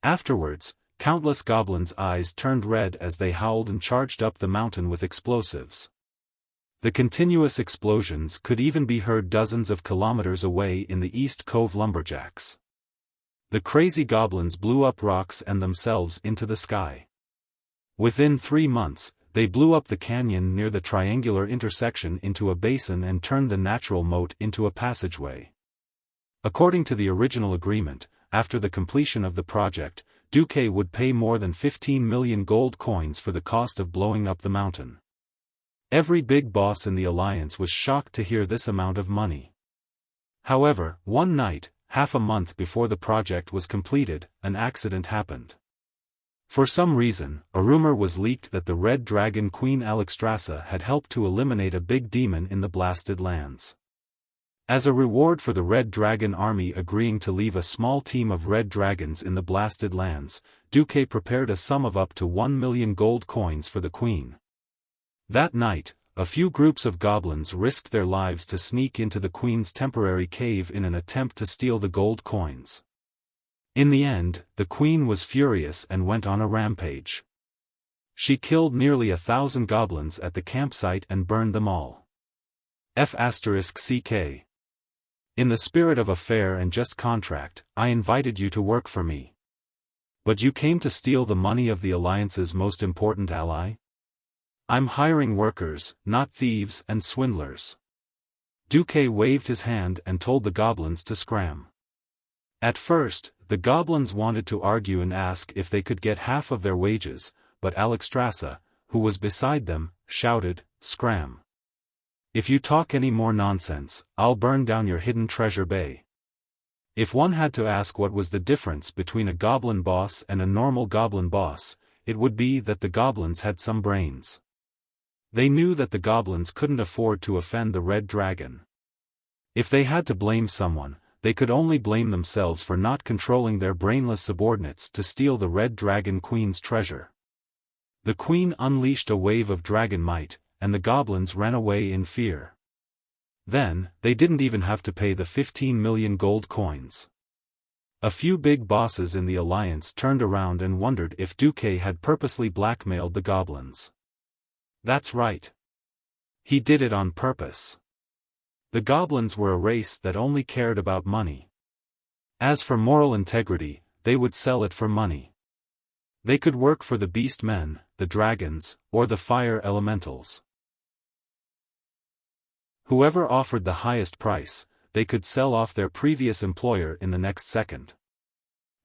Afterwards, countless goblins' eyes turned red as they howled and charged up the mountain with explosives. The continuous explosions could even be heard dozens of kilometers away in the East Cove lumberjacks. The crazy goblins blew up rocks and themselves into the sky. Within 3 months, they blew up the canyon near the triangular intersection into a basin and turned the natural moat into a passageway. According to the original agreement, after the completion of the project, Duque would pay more than 15 million gold coins for the cost of blowing up the mountain. Every big boss in the alliance was shocked to hear this amount of money. However, one night, half a month before the project was completed, an accident happened. For some reason, a rumor was leaked that the Red Dragon Queen Alexstrasza had helped to eliminate a big demon in the Blasted Lands. As a reward for the Red Dragon army agreeing to leave a small team of Red Dragons in the Blasted Lands, Duque prepared a sum of up to 1 million gold coins for the queen. That night, a few groups of goblins risked their lives to sneak into the queen's temporary cave in an attempt to steal the gold coins. In the end, the queen was furious and went on a rampage. She killed nearly 1,000 goblins at the campsite and burned them all. F***CK. In the spirit of a fair and just contract, I invited you to work for me. But you came to steal the money of the Alliance's most important ally? I'm hiring workers, not thieves and swindlers. Duque waved his hand and told the goblins to scram. At first, the goblins wanted to argue and ask if they could get half of their wages, but Alexstrasza, who was beside them, shouted, "Scram! If you talk any more nonsense, I'll burn down your hidden treasure bay." If one had to ask what was the difference between a goblin boss and a normal goblin boss, it would be that the goblins had some brains. They knew that the goblins couldn't afford to offend the Red Dragon. If they had to blame someone, they could only blame themselves for not controlling their brainless subordinates to steal the Red Dragon Queen's treasure. The Queen unleashed a wave of dragon might, and the goblins ran away in fear. Then, they didn't even have to pay the 15 million gold coins. A few big bosses in the alliance turned around and wondered if Duque had purposely blackmailed the goblins. That's right. He did it on purpose. The goblins were a race that only cared about money. As for moral integrity, they would sell it for money. They could work for the beast men, the dragons, or the fire elementals. Whoever offered the highest price, they could sell off their previous employer in the next second.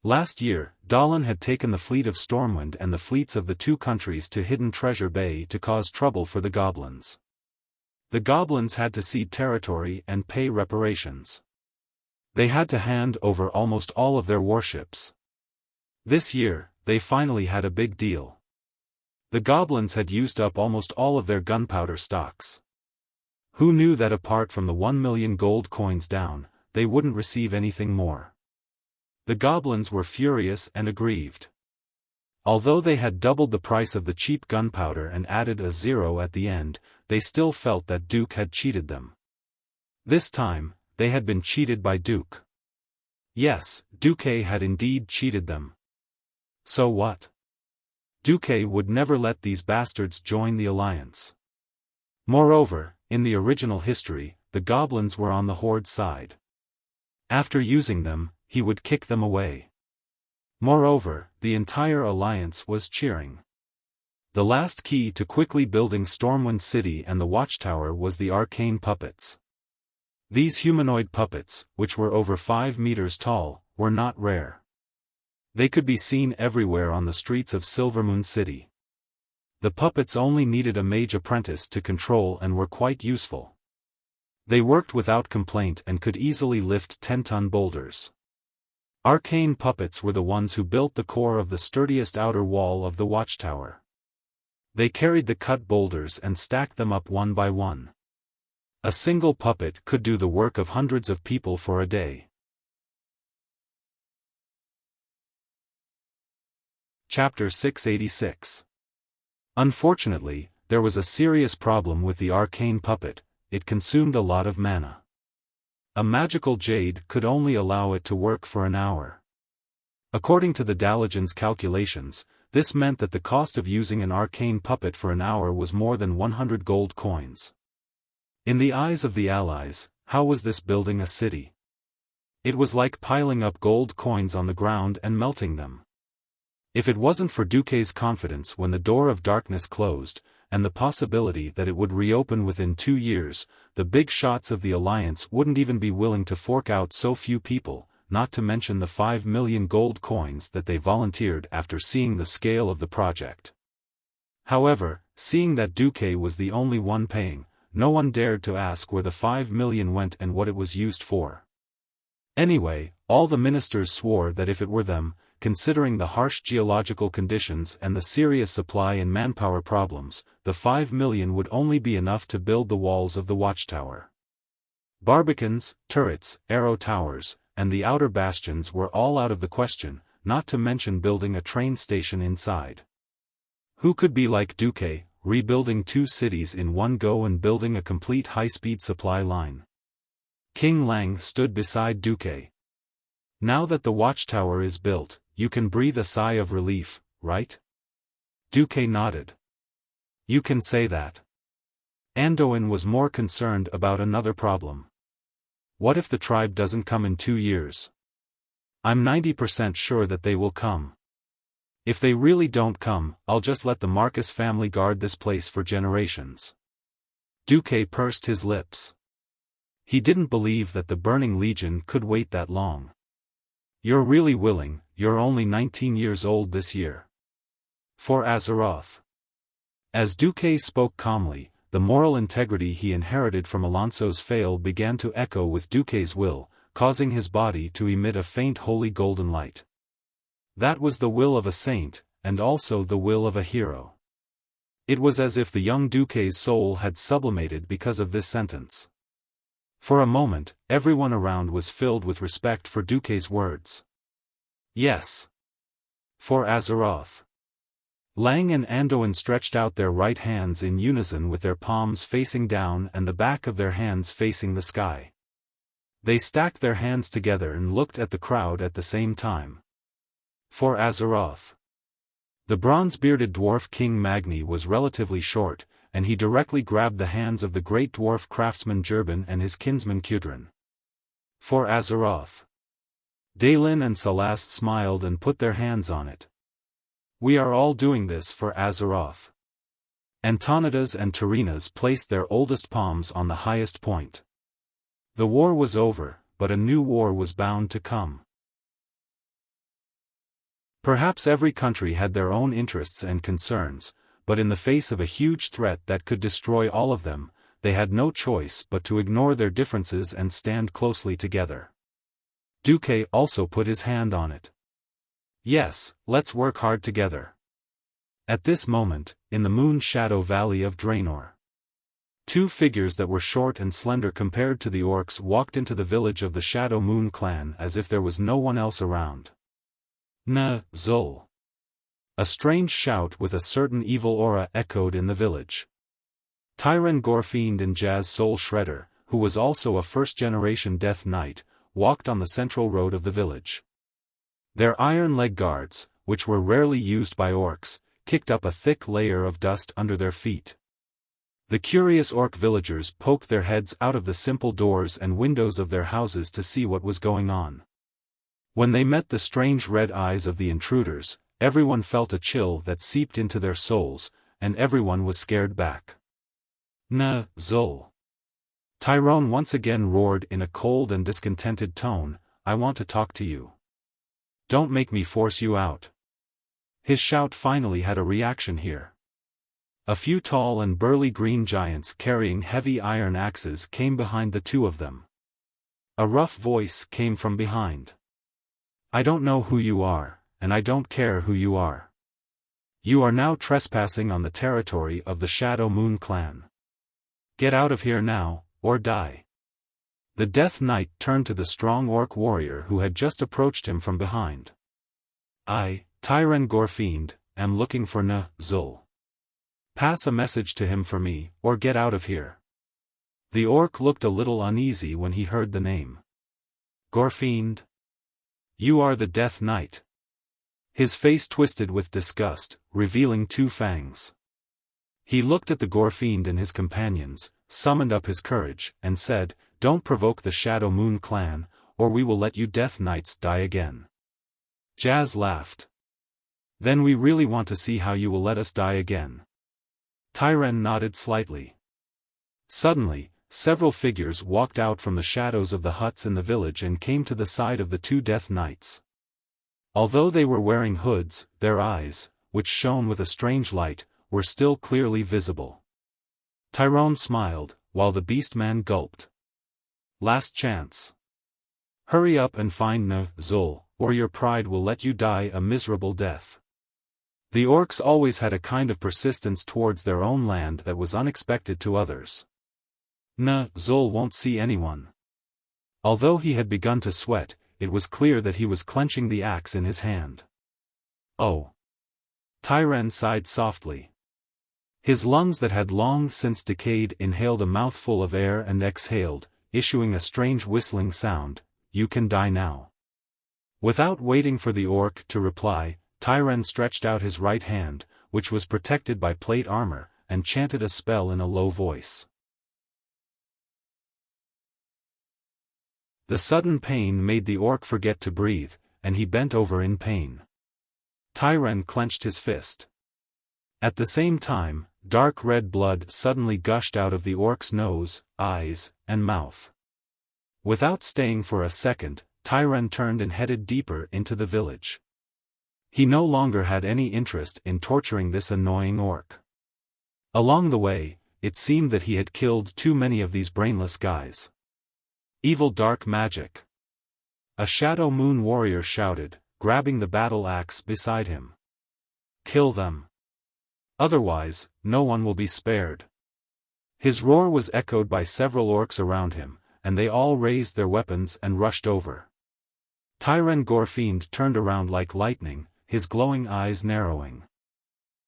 Last year, Dahlin had taken the fleet of Stormwind and the fleets of the two countries to Hidden Treasure Bay to cause trouble for the goblins. The goblins had to cede territory and pay reparations. They had to hand over almost all of their warships. This year, they finally had a big deal. The goblins had used up almost all of their gunpowder stocks. Who knew that apart from the 1 million gold coins down, they wouldn't receive anything more? The goblins were furious and aggrieved. Although they had doubled the price of the cheap gunpowder and added a zero at the end, they still felt that Duke had cheated them. This time, they had been cheated by Duke. Yes, Duque had indeed cheated them. So what? Duque would never let these bastards join the alliance. Moreover, in the original history, the goblins were on the Horde side. After using them, he would kick them away. Moreover, the entire alliance was cheering. The last key to quickly building Stormwind City and the Watchtower was the arcane puppets. These humanoid puppets, which were over 5 meters tall, were not rare. They could be seen everywhere on the streets of Silvermoon City. The puppets only needed a mage apprentice to control and were quite useful. They worked without complaint and could easily lift 10-ton boulders. Arcane puppets were the ones who built the core of the sturdiest outer wall of the Watchtower. They carried the cut boulders and stacked them up one by one. A single puppet could do the work of hundreds of people for a day. Chapter 686. Unfortunately, there was a serious problem with the arcane puppet. It consumed a lot of mana. A magical jade could only allow it to work for an hour. According to the Daligen's calculations, this meant that the cost of using an arcane puppet for an hour was more than 100 gold coins. In the eyes of the Allies, how was this building a city? It was like piling up gold coins on the ground and melting them. If it wasn't for Duque's confidence when the door of darkness closed, and the possibility that it would reopen within 2 years, the big shots of the Alliance wouldn't even be willing to fork out so few people, not to mention the 5 million gold coins that they volunteered after seeing the scale of the project. However, seeing that Duque was the only one paying, no one dared to ask where the 5 million went and what it was used for. Anyway, all the ministers swore that if it were them, considering the harsh geological conditions and the serious supply and manpower problems, the 5 million would only be enough to build the walls of the Watchtower. Barbicans, turrets, arrow towers, and the outer bastions were all out of the question, not to mention building a train station inside. Who could be like Duque, rebuilding 2 cities in one go and building a complete high-speed supply line? King Lang stood beside Duque. Now that the Watchtower is built, you can breathe a sigh of relief, right? Duque nodded. You can say that. Anduin was more concerned about another problem. What if the tribe doesn't come in 2 years? I'm 90% sure that they will come. If they really don't come, I'll just let the Marcus family guard this place for generations. Duque pursed his lips. He didn't believe that the Burning Legion could wait that long. You're really willing, you're only 19 years old this year. For Azeroth. As Duque spoke calmly, the moral integrity he inherited from Alonso's fail began to echo with Duque's will, causing his body to emit a faint holy golden light. That was the will of a saint, and also the will of a hero. It was as if the young Duque's soul had sublimated because of this sentence. For a moment, everyone around was filled with respect for Duke's words. Yes. For Azeroth. Lang and Anduin stretched out their right hands in unison with their palms facing down and the back of their hands facing the sky. They stacked their hands together and looked at the crowd at the same time. For Azeroth. The bronze-bearded dwarf King Magni was relatively short, and he directly grabbed the hands of the great dwarf craftsman Jurban and his kinsman Kudrin. For Azeroth. Daelin and Celeste smiled and put their hands on it. We are all doing this for Azeroth. Antonidas and Tarinas placed their oldest palms on the highest point. The war was over, but a new war was bound to come. Perhaps every country had their own interests and concerns, but in the face of a huge threat that could destroy all of them, they had no choice but to ignore their differences and stand closely together. Duke also put his hand on it. Yes, let's work hard together. At this moment, in the Moon Shadow Valley of Draenor, two figures that were short and slender compared to the orcs walked into the village of the Shadow Moon clan as if there was no one else around. Zul. A strange shout with a certain evil aura echoed in the village. Tyran Gorfiend and Jazz Soul Shredder, who was also a first-generation Death Knight, walked on the central road of the village. Their iron leg guards, which were rarely used by orcs, kicked up a thick layer of dust under their feet. The curious orc villagers poked their heads out of the simple doors and windows of their houses to see what was going on. When they met the strange red eyes of the intruders, everyone felt a chill that seeped into their souls, and everyone was scared back. Zul. Tyrone once again roared in a cold and discontented tone, I want to talk to you. Don't make me force you out. His shout finally had a reaction here. A few tall and burly green giants carrying heavy iron axes came behind the two of them. A rough voice came from behind. I don't know who you are, and I don't care who you are. You are now trespassing on the territory of the Shadow Moon clan. Get out of here now, or die. The Death Knight turned to the strong orc warrior who had just approached him from behind. I, Tyran Gorfiend, am looking for Zul. Pass a message to him for me, or get out of here. The orc looked a little uneasy when he heard the name. Gorfiend? You are the Death Knight. His face twisted with disgust, revealing two fangs. He looked at the Gorfiend and his companions, summoned up his courage, and said, Don't provoke the Shadow Moon clan, or we will let you Death Knights die again. Jazz laughed. Then we really want to see how you will let us die again. Tyran nodded slightly. Suddenly, several figures walked out from the shadows of the huts in the village and came to the side of the two Death Knights. Although they were wearing hoods, their eyes, which shone with a strange light, were still clearly visible. Tyrone smiled, while the beastman gulped. Last chance. Hurry up and find Zul, or your pride will let you die a miserable death. The orcs always had a kind of persistence towards their own land that was unexpected to others. Zul won't see anyone. Although he had begun to sweat, it was clear that he was clenching the axe in his hand. Oh. Tyran sighed softly. His lungs that had long since decayed inhaled a mouthful of air and exhaled, issuing a strange whistling sound, You can die now. Without waiting for the orc to reply, Tyran stretched out his right hand, which was protected by plate armor, and chanted a spell in a low voice. The sudden pain made the orc forget to breathe, and he bent over in pain. Tyran clenched his fist. At the same time, dark red blood suddenly gushed out of the orc's nose, eyes, and mouth. Without staying for a second, Tyran turned and headed deeper into the village. He no longer had any interest in torturing this annoying orc. Along the way, it seemed that he had killed too many of these brainless guys. Evil dark magic. A Shadow Moon warrior shouted, grabbing the battle axe beside him. Kill them. Otherwise, no one will be spared. His roar was echoed by several orcs around him, and they all raised their weapons and rushed over. Tyran Gorfiend turned around like lightning, his glowing eyes narrowing.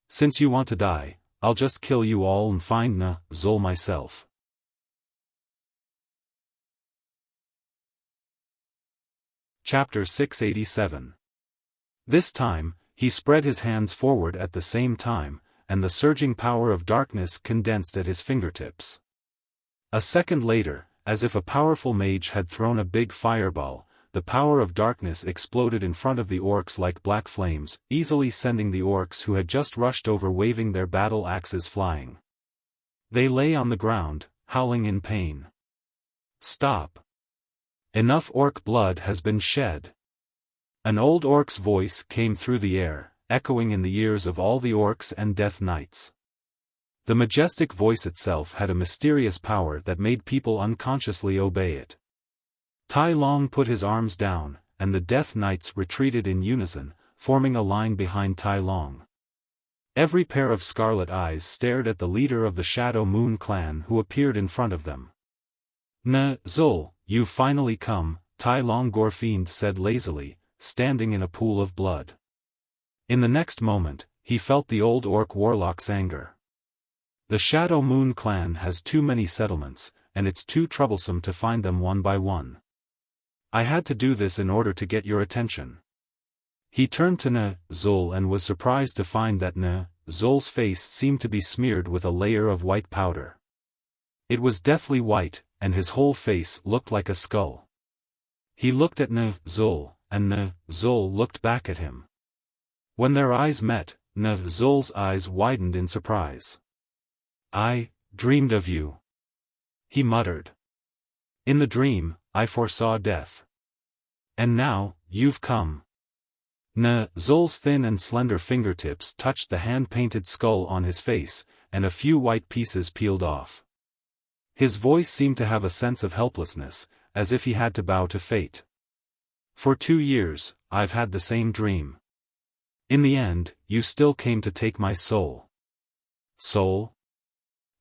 Since you want to die, I'll just kill you all and find Zul myself. Chapter 687. This time, he spread his hands forward at the same time, and the surging power of darkness condensed at his fingertips. A second later, as if a powerful mage had thrown a big fireball, the power of darkness exploded in front of the orcs like black flames, easily sending the orcs who had just rushed over waving their battle axes flying. They lay on the ground, howling in pain. Stop! Enough orc blood has been shed. An old orc's voice came through the air, echoing in the ears of all the orcs and death knights. The majestic voice itself had a mysterious power that made people unconsciously obey it. Tai Long put his arms down, and the death knights retreated in unison, forming a line behind Tai Long. Every pair of scarlet eyes stared at the leader of the Shadow Moon clan who appeared in front of them. Zul, you've finally come, Tai Long Gorfiend said lazily, standing in a pool of blood. In the next moment, he felt the old orc warlock's anger. The Shadow Moon clan has too many settlements, and it's too troublesome to find them one by one. I had to do this in order to get your attention. He turned to Zul and was surprised to find that Zul's face seemed to be smeared with a layer of white powder. It was deathly white, and his whole face looked like a skull. He looked at Zul, and Zul looked back at him. When their eyes met, Zul's eyes widened in surprise. I dreamed of you, he muttered. In the dream, I foresaw death. And now, you've come. Zul's thin and slender fingertips touched the hand-painted skull on his face, and a few white pieces peeled off. His voice seemed to have a sense of helplessness, as if he had to bow to fate. For 2 years, I've had the same dream. In the end, you still came to take my soul. Soul?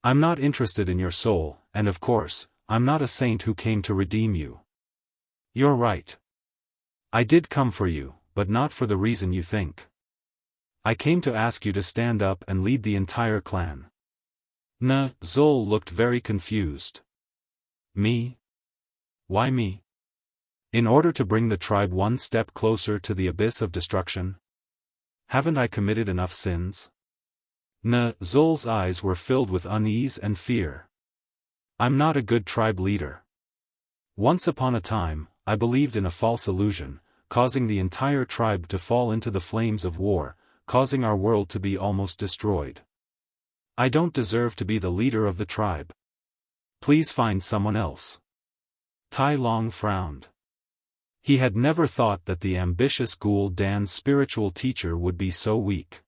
I'm not interested in your soul, and of course, I'm not a saint who came to redeem you. You're right. I did come for you, but not for the reason you think. I came to ask you to stand up and lead the entire clan. Zul looked very confused. Me? Why me? In order to bring the tribe one step closer to the abyss of destruction? Haven't I committed enough sins? Zul's eyes were filled with unease and fear. I'm not a good tribe leader. Once upon a time, I believed in a false illusion, causing the entire tribe to fall into the flames of war, causing our world to be almost destroyed. I don't deserve to be the leader of the tribe. Please find someone else. Tai Long frowned. He had never thought that the ambitious Ghoul Dan's spiritual teacher would be so weak.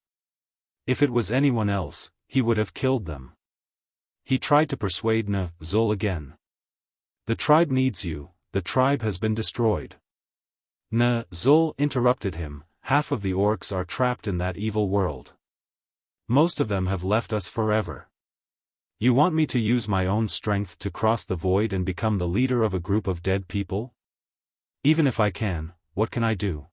If it was anyone else, he would have killed them. He tried to persuade Zul again. The tribe needs you, the tribe has been destroyed. Zul interrupted him, half of the orcs are trapped in that evil world. Most of them have left us forever. You want me to use my own strength to cross the void and become the leader of a group of dead people? Even if I can, what can I do?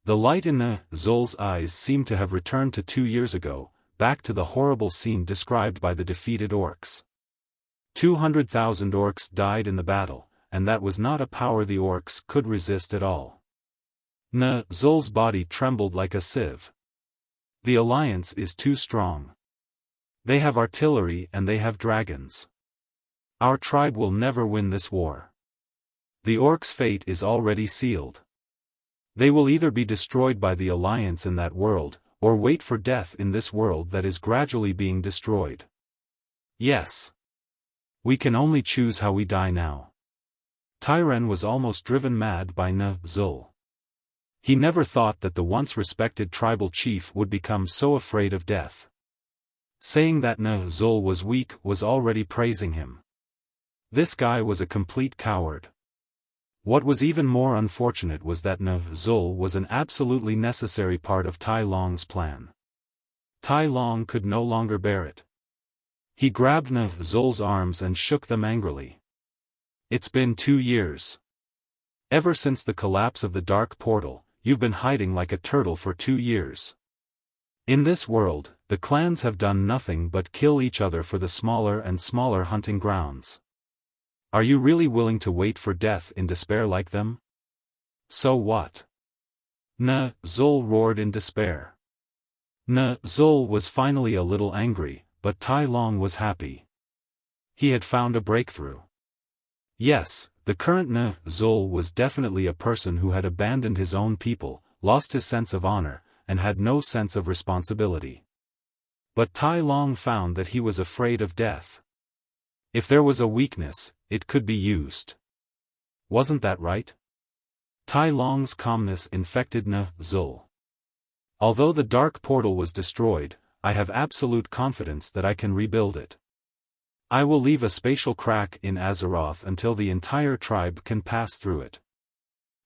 The light in Zul's eyes seemed to have returned to 2 years ago, back to the horrible scene described by the defeated orcs. 200,000 orcs died in the battle, and that was not a power the orcs could resist at all. Zul's body trembled like a sieve. The alliance is too strong. They have artillery and they have dragons. Our tribe will never win this war. The orcs' fate is already sealed. They will either be destroyed by the alliance in that world, or wait for death in this world that is gradually being destroyed. Yes. We can only choose how we die now. Tyran was almost driven mad by Zul. He never thought that the once respected tribal chief would become so afraid of death. Saying that Zul was weak was already praising him. This guy was a complete coward. What was even more unfortunate was that Zul was an absolutely necessary part of Tai Long's plan. Tai Long could no longer bear it. He grabbed Zul's arms and shook them angrily. It's been 2 years. Ever since the collapse of the dark portal, you've been hiding like a turtle for 2 years. In this world, the clans have done nothing but kill each other for the smaller and smaller hunting grounds. Are you really willing to wait for death in despair like them? So what? Zul roared in despair. Zul was finally a little angry, but Tai Long was happy. He had found a breakthrough. Yes, the current Zul was definitely a person who had abandoned his own people, lost his sense of honor, and had no sense of responsibility. But Tai Long found that he was afraid of death. If there was a weakness, it could be used. Wasn't that right? Tai Long's calmness infected Zul. Although the dark portal was destroyed, I have absolute confidence that I can rebuild it. I will leave a spatial crack in Azeroth until the entire tribe can pass through it.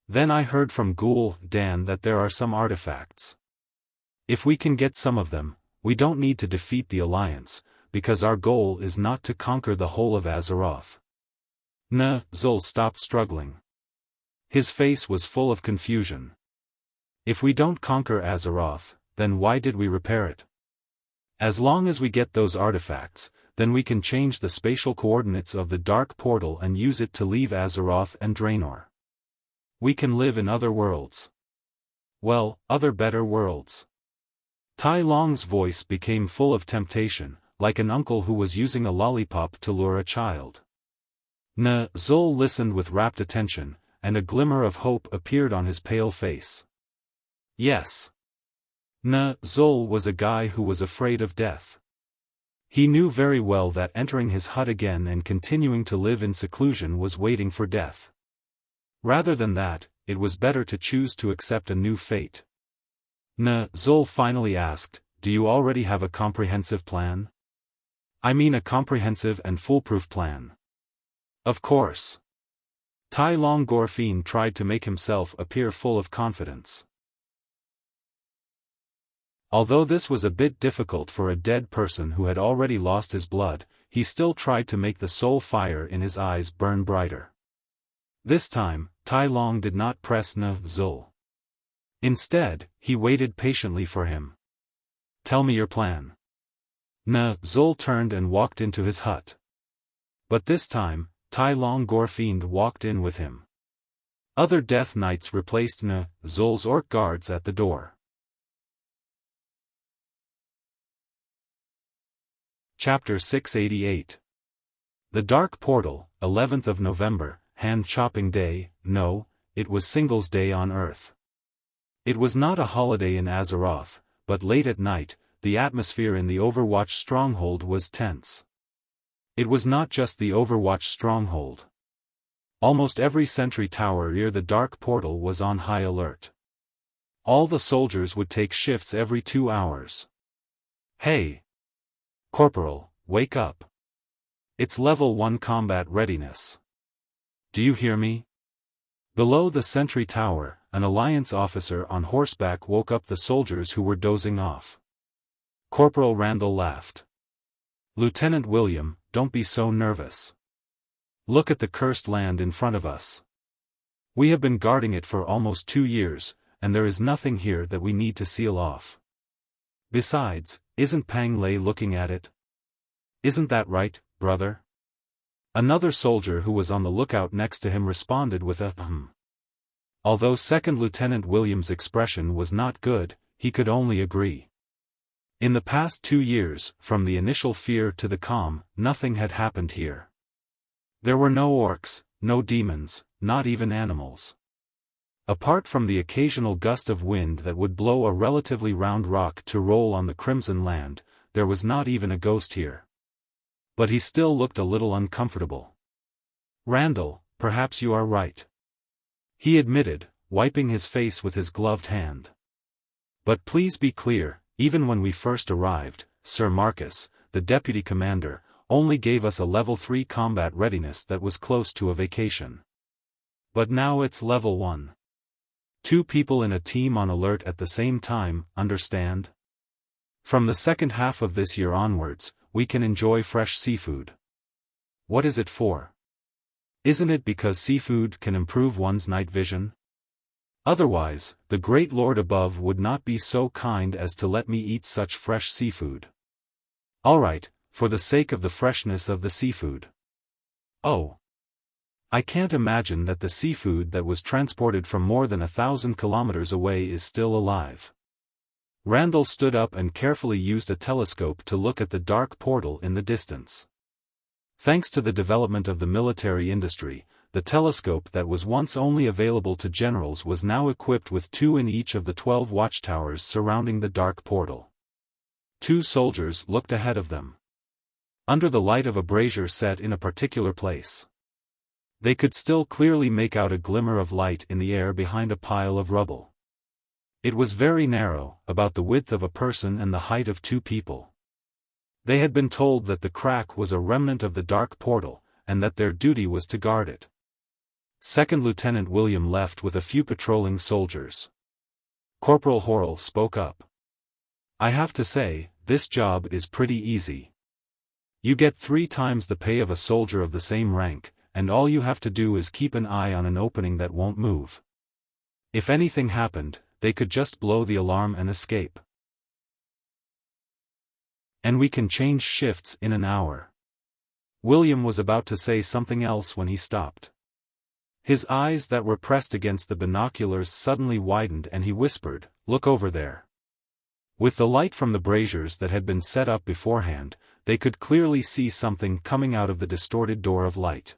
Then I heard from Ghoul Dan that there are some artifacts. If we can get some of them, we don't need to defeat the Alliance, because our goal is not to conquer the whole of Azeroth. Zul stopped struggling. His face was full of confusion. If we don't conquer Azeroth, then why did we repair it? As long as we get those artifacts, then we can change the spatial coordinates of the dark portal and use it to leave Azeroth and Draenor. We can live in other worlds. Well, other better worlds. Tai Long's voice became full of temptation, like an uncle who was using a lollipop to lure a child. Zul listened with rapt attention, and a glimmer of hope appeared on his pale face. Yes. Zul was a guy who was afraid of death. He knew very well that entering his hut again and continuing to live in seclusion was waiting for death. Rather than that, it was better to choose to accept a new fate. Zul finally asked, "Do you already have a comprehensive plan?" "I mean a comprehensive and foolproof plan." "Of course." Tai Long Gorfin tried to make himself appear full of confidence. Although this was a bit difficult for a dead person who had already lost his blood, he still tried to make the soul fire in his eyes burn brighter. This time, Tai Long did not press Zul. Instead, he waited patiently for him. "Tell me your plan." Zul turned and walked into his hut. But this time, Tai Long Gorfind walked in with him. Other Death Knights replaced Zul's orc guards at the door. Chapter 688. The Dark Portal, 11th of November, Hand-Chopping Day. No, it was Singles Day on Earth. It was not a holiday in Azeroth, but late at night, the atmosphere in the Overwatch stronghold was tense. It was not just the Overwatch stronghold. Almost every sentry tower near the Dark Portal was on high alert. All the soldiers would take shifts every 2 hours. "Hey! Corporal, wake up. It's level 1 combat readiness. Do you hear me?" Below the sentry tower, an Alliance officer on horseback woke up the soldiers who were dozing off. Corporal Randall laughed. "Lieutenant William, don't be so nervous. Look at the cursed land in front of us. We have been guarding it for almost 2 years, and there is nothing here that we need to seal off. Besides, isn't Pang Lei looking at it? Isn't that right, brother?" Another soldier who was on the lookout next to him responded with a Although Second Lieutenant Williams' expression was not good, he could only agree. In the past 2 years, from the initial fear to the calm, nothing had happened here. There were no orcs, no demons, not even animals. Apart from the occasional gust of wind that would blow a relatively round rock to roll on the Crimson Land, there was not even a ghost here. But he still looked a little uncomfortable. "Randall, perhaps you are right," he admitted, wiping his face with his gloved hand. "But please be clear, even when we first arrived, Sir Marcus, the deputy commander, only gave us a level 3 combat readiness that was close to a vacation. But now it's level 1. 2 people in a team on alert at the same time, understand? From the second half of this year onwards, we can enjoy fresh seafood. What is it for? Isn't it because seafood can improve one's night vision? Otherwise, the great Lord above would not be so kind as to let me eat such fresh seafood. All right, for the sake of the freshness of the seafood. Oh! I can't imagine that the seafood that was transported from more than 1,000 kilometers away is still alive. Randall stood up and carefully used a telescope to look at the dark portal in the distance. Thanks to the development of the military industry, the telescope that was once only available to generals was now equipped with 2 in each of the 12 watchtowers surrounding the dark portal. 2 soldiers looked ahead of them, under the light of a brazier set in a particular place. They could still clearly make out a glimmer of light in the air behind a pile of rubble. It was very narrow, about the width of a person and the height of 2 people. They had been told that the crack was a remnant of the dark portal, and that their duty was to guard it. Second Lieutenant William left with a few patrolling soldiers. Corporal Horrell spoke up. I have to say, this job is pretty easy. You get 3 times the pay of a soldier of the same rank, and all you have to do is keep an eye on an opening that won't move. If anything happened, they could just blow the alarm and escape. And we can change shifts in an hour. William was about to say something else when he stopped. His eyes that were pressed against the binoculars suddenly widened and he whispered, "Look over there." With the light from the braziers that had been set up beforehand, they could clearly see something coming out of the distorted door of light.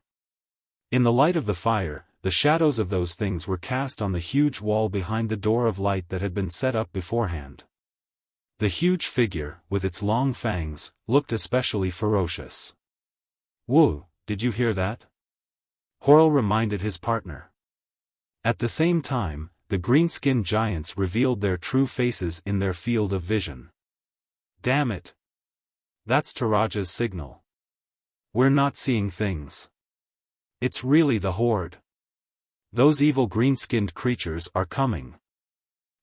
In the light of the fire, the shadows of those things were cast on the huge wall behind the door of light that had been set up beforehand. The huge figure, with its long fangs, looked especially ferocious. "Whoa, did you hear that?" Horrell reminded his partner. At the same time, the green-skinned giants revealed their true faces in their field of vision. Damn it! That's Taraja's signal. We're not seeing things. It's really the Horde. Those evil green-skinned creatures are coming.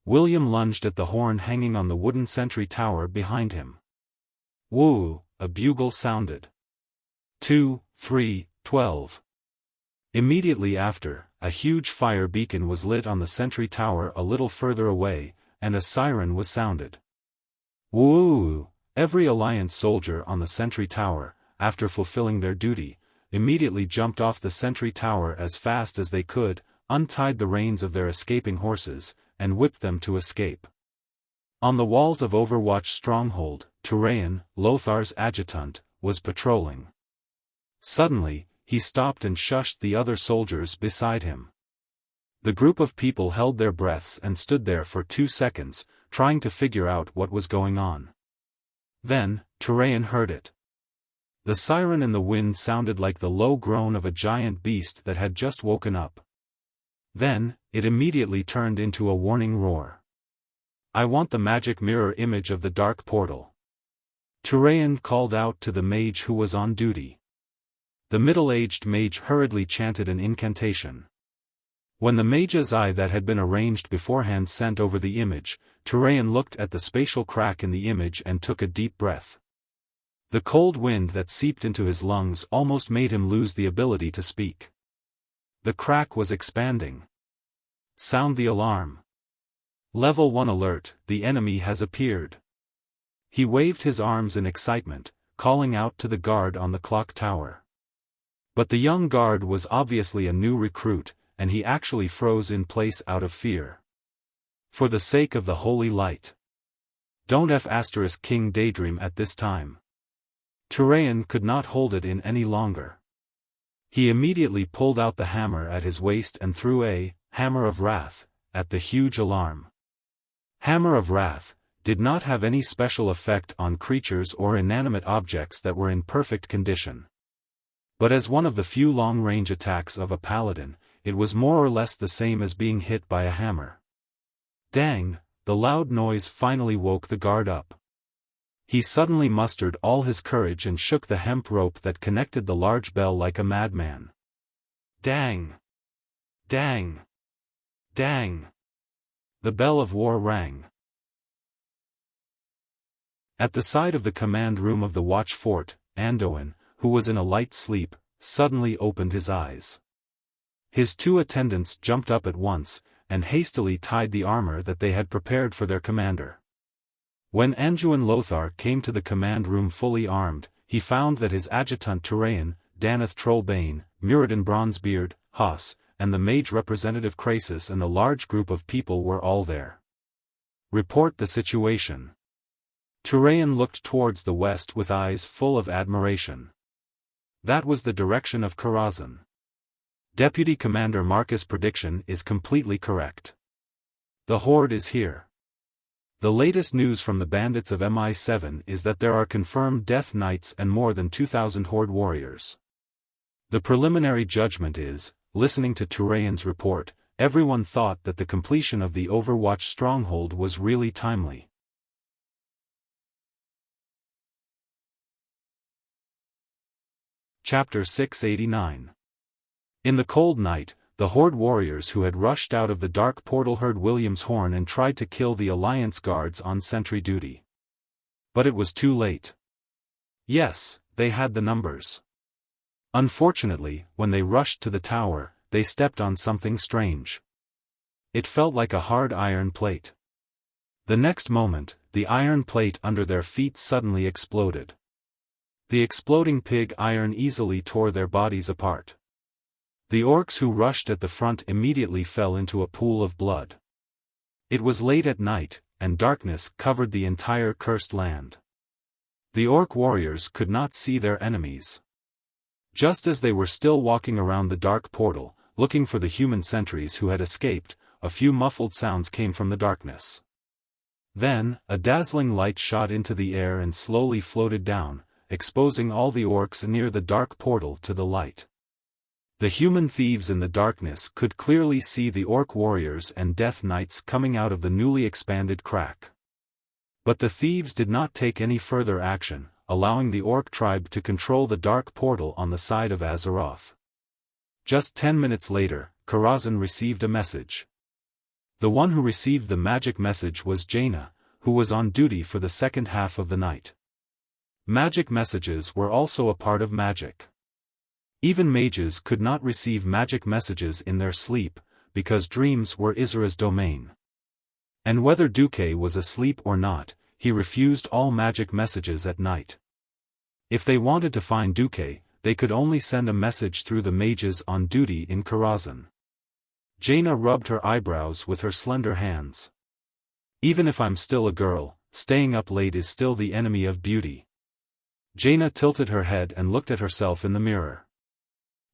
William lunged at the horn hanging on the wooden sentry tower behind him. Woo! A bugle sounded. 2, 3, 12. Immediately after, a huge fire beacon was lit on the sentry tower a little further away, and a siren was sounded. Woo! Every Alliance soldier on the sentry tower, after fulfilling their duty, immediately jumped off the sentry tower as fast as they could, untied the reins of their escaping horses, and whipped them to escape. On the walls of Overwatch Stronghold, Turayan, Lothar's adjutant, was patrolling. Suddenly, he stopped and shushed the other soldiers beside him. The group of people held their breaths and stood there for 2 seconds, trying to figure out what was going on. Then, Turayan heard it. The siren in the wind sounded like the low groan of a giant beast that had just woken up. Then, it immediately turned into a warning roar. "I want the magic mirror image of the dark portal." Turayan called out to the mage who was on duty. The middle-aged mage hurriedly chanted an incantation. When the mage's eye that had been arranged beforehand sent over the image, Turayan looked at the spatial crack in the image and took a deep breath. The cold wind that seeped into his lungs almost made him lose the ability to speak. The crack was expanding. Sound the alarm. Level 1 alert, the enemy has appeared. He waved his arms in excitement, calling out to the guard on the clock tower. But the young guard was obviously a new recruit, and he actually froze in place out of fear. For the sake of the holy light. Don't F** King daydream at this time. Turayan could not hold it in any longer. He immediately pulled out the hammer at his waist and threw a hammer of wrath at the huge alarm. Hammer of Wrath did not have any special effect on creatures or inanimate objects that were in perfect condition. But as one of the few long-range attacks of a paladin, it was more or less the same as being hit by a hammer. Dang, the loud noise finally woke the guard up. He suddenly mustered all his courage and shook the hemp rope that connected the large bell like a madman. Dang! Dang! Dang! The bell of war rang. At the side of the command room of the watch fort, Andoin, who was in a light sleep, suddenly opened his eyes. His two attendants jumped up at once, and hastily tied the armor that they had prepared for their commander. When Anduin Lothar came to the command room fully armed, he found that his adjutant Turayan, Danath Trollbane, Muradin Bronzebeard, Haas, and the mage representative Krasus and a large group of people were all there. Report the situation. Turayan looked towards the west with eyes full of admiration. That was the direction of Karazhan. Deputy Commander Marcus' prediction is completely correct. The horde is here. The latest news from the bandits of Mi-7 is that there are confirmed Death Knights and more than 2,000 horde warriors. The preliminary judgment is, listening to Turayan's report, everyone thought that the completion of the Overwatch stronghold was really timely. Chapter 689. In the cold night, the horde warriors who had rushed out of the dark portal heard William's horn and tried to kill the Alliance guards on sentry duty. But it was too late. Yes, they had the numbers. Unfortunately, when they rushed to the tower, they stepped on something strange. It felt like a hard iron plate. The next moment, the iron plate under their feet suddenly exploded. The exploding pig iron easily tore their bodies apart. The orcs who rushed at the front immediately fell into a pool of blood. It was late at night, and darkness covered the entire cursed land. The orc warriors could not see their enemies. Just as they were still walking around the dark portal, looking for the human sentries who had escaped, a few muffled sounds came from the darkness. Then, a dazzling light shot into the air and slowly floated down, exposing all the orcs near the dark portal to the light. The human thieves in the darkness could clearly see the orc warriors and death knights coming out of the newly expanded crack. But the thieves did not take any further action, allowing the orc tribe to control the dark portal on the side of Azeroth. Just 10 minutes later, Karazhan received a message. The one who received the magic message was Jaina, who was on duty for the second half of the night. Magic messages were also a part of magic. Even mages could not receive magic messages in their sleep, because dreams were Isra's domain. And whether Duque was asleep or not, he refused all magic messages at night. If they wanted to find Duque, they could only send a message through the mages on duty in Karazhan. Jaina rubbed her eyebrows with her slender hands. Even if I'm still a girl, staying up late is still the enemy of beauty. Jaina tilted her head and looked at herself in the mirror.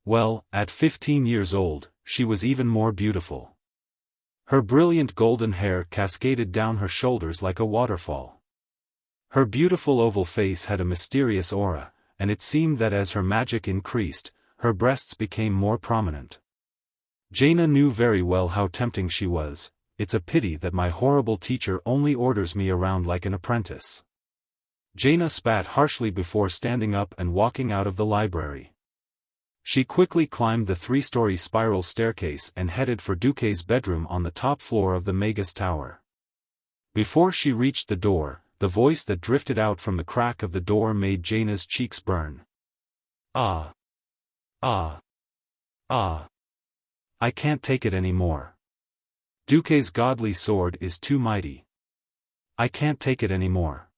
Well, at 15 years old, she was even more beautiful. Her brilliant golden hair cascaded down her shoulders like a waterfall. Her beautiful oval face had a mysterious aura, and it seemed that as her magic increased, her breasts became more prominent. Jaina knew very well how tempting she was. It's a pity that my horrible teacher only orders me around like an apprentice. Jaina spat harshly before standing up and walking out of the library. She quickly climbed the 3-story spiral staircase and headed for Duque's bedroom on the top floor of the Magus Tower. Before she reached the door, the voice that drifted out from the crack of the door made Jaina's cheeks burn. Ah! Ah! Ah! I can't take it anymore. Duque's godly sword is too mighty. I can't take it anymore.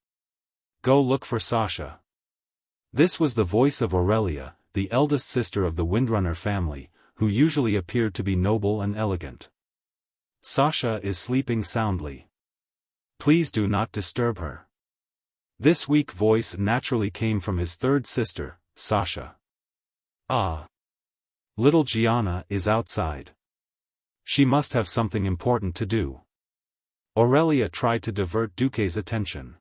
Go look for Sasha. This was the voice of Aurelia, the eldest sister of the Windrunner family, who usually appeared to be noble and elegant. Sasha is sleeping soundly. Please do not disturb her. This weak voice naturally came from his third sister, Sasha. Ah! Little Gianna is outside. She must have something important to do. Aurelia tried to divert Duque's attention.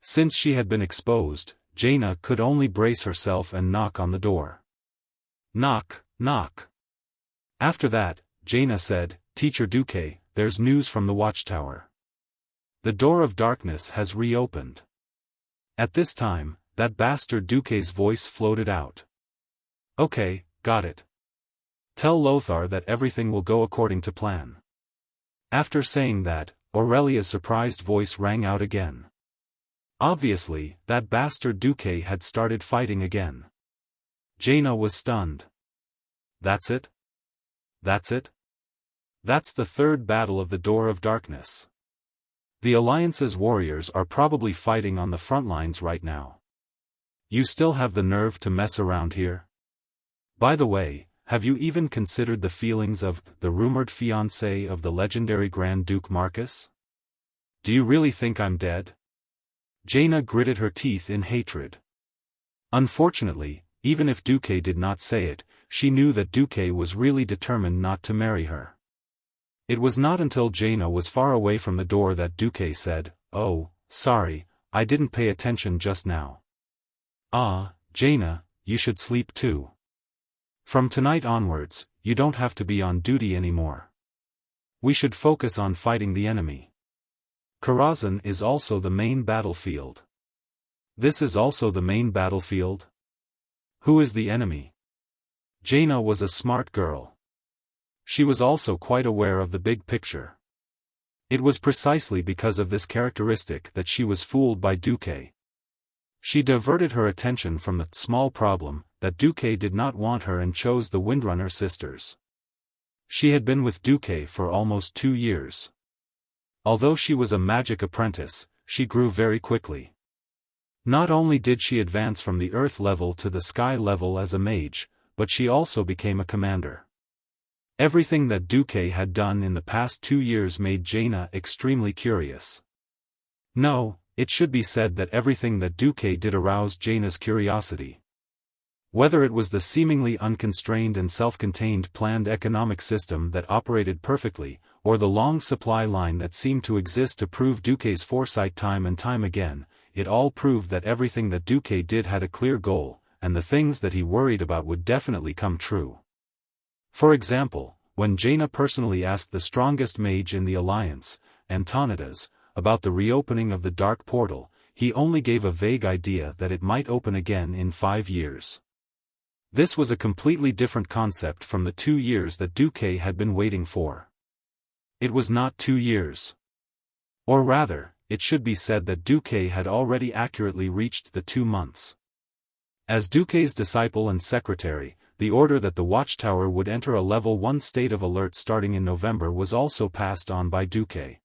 Since she had been exposed, Jaina could only brace herself and knock on the door. Knock, knock. After that, Jaina said, Teacher Duque, there's news from the watchtower. The door of darkness has reopened. At this time, that bastard Duque's voice floated out. Okay, got it. Tell Lothar that everything will go according to plan. After saying that, Aurelia's surprised voice rang out again. Obviously, that bastard Duque had started fighting again. Jaina was stunned. That's it? That's it? That's the third battle of the Door of Darkness. The Alliance's warriors are probably fighting on the front lines right now. You still have the nerve to mess around here? By the way, have you even considered the feelings of the rumored fiancé of the legendary Grand Duke Marcus? Do you really think I'm dead? Jaina gritted her teeth in hatred. Unfortunately, even if Duque did not say it, she knew that Duque was really determined not to marry her. It was not until Jaina was far away from the door that Duque said, "Oh, sorry, I didn't pay attention just now." "Ah, Jaina, you should sleep too. From tonight onwards, you don't have to be on duty anymore. We should focus on fighting the enemy. Karazhan is also the main battlefield." "This is also the main battlefield? Who is the enemy?" Jaina was a smart girl. She was also quite aware of the big picture. It was precisely because of this characteristic that she was fooled by Duque. She diverted her attention from the small problem that Duque did not want her and chose the Windrunner sisters. She had been with Duque for almost 2 years. Although she was a magic apprentice, she grew very quickly. Not only did she advance from the earth level to the sky level as a mage, but she also became a commander. Everything that Duque had done in the past 2 years made Jaina extremely curious. No, it should be said that everything that Duque did aroused Jaina's curiosity. Whether it was the seemingly unconstrained and self-contained planned economic system that operated perfectly, or the long supply line that seemed to exist to prove Duque's foresight time and time again, it all proved that everything that Duque did had a clear goal, and the things that he worried about would definitely come true. For example, when Jaina personally asked the strongest mage in the Alliance, Antonidas, about the reopening of the Dark Portal, he only gave a vague idea that it might open again in 5 years. This was a completely different concept from the 2 years that Duque had been waiting for. It was not 2 years. Or rather, it should be said that Duque had already accurately reached the 2 months. As Duque's disciple and secretary, the order that the Watchtower would enter a level 1 state of alert starting in November was also passed on by Duque.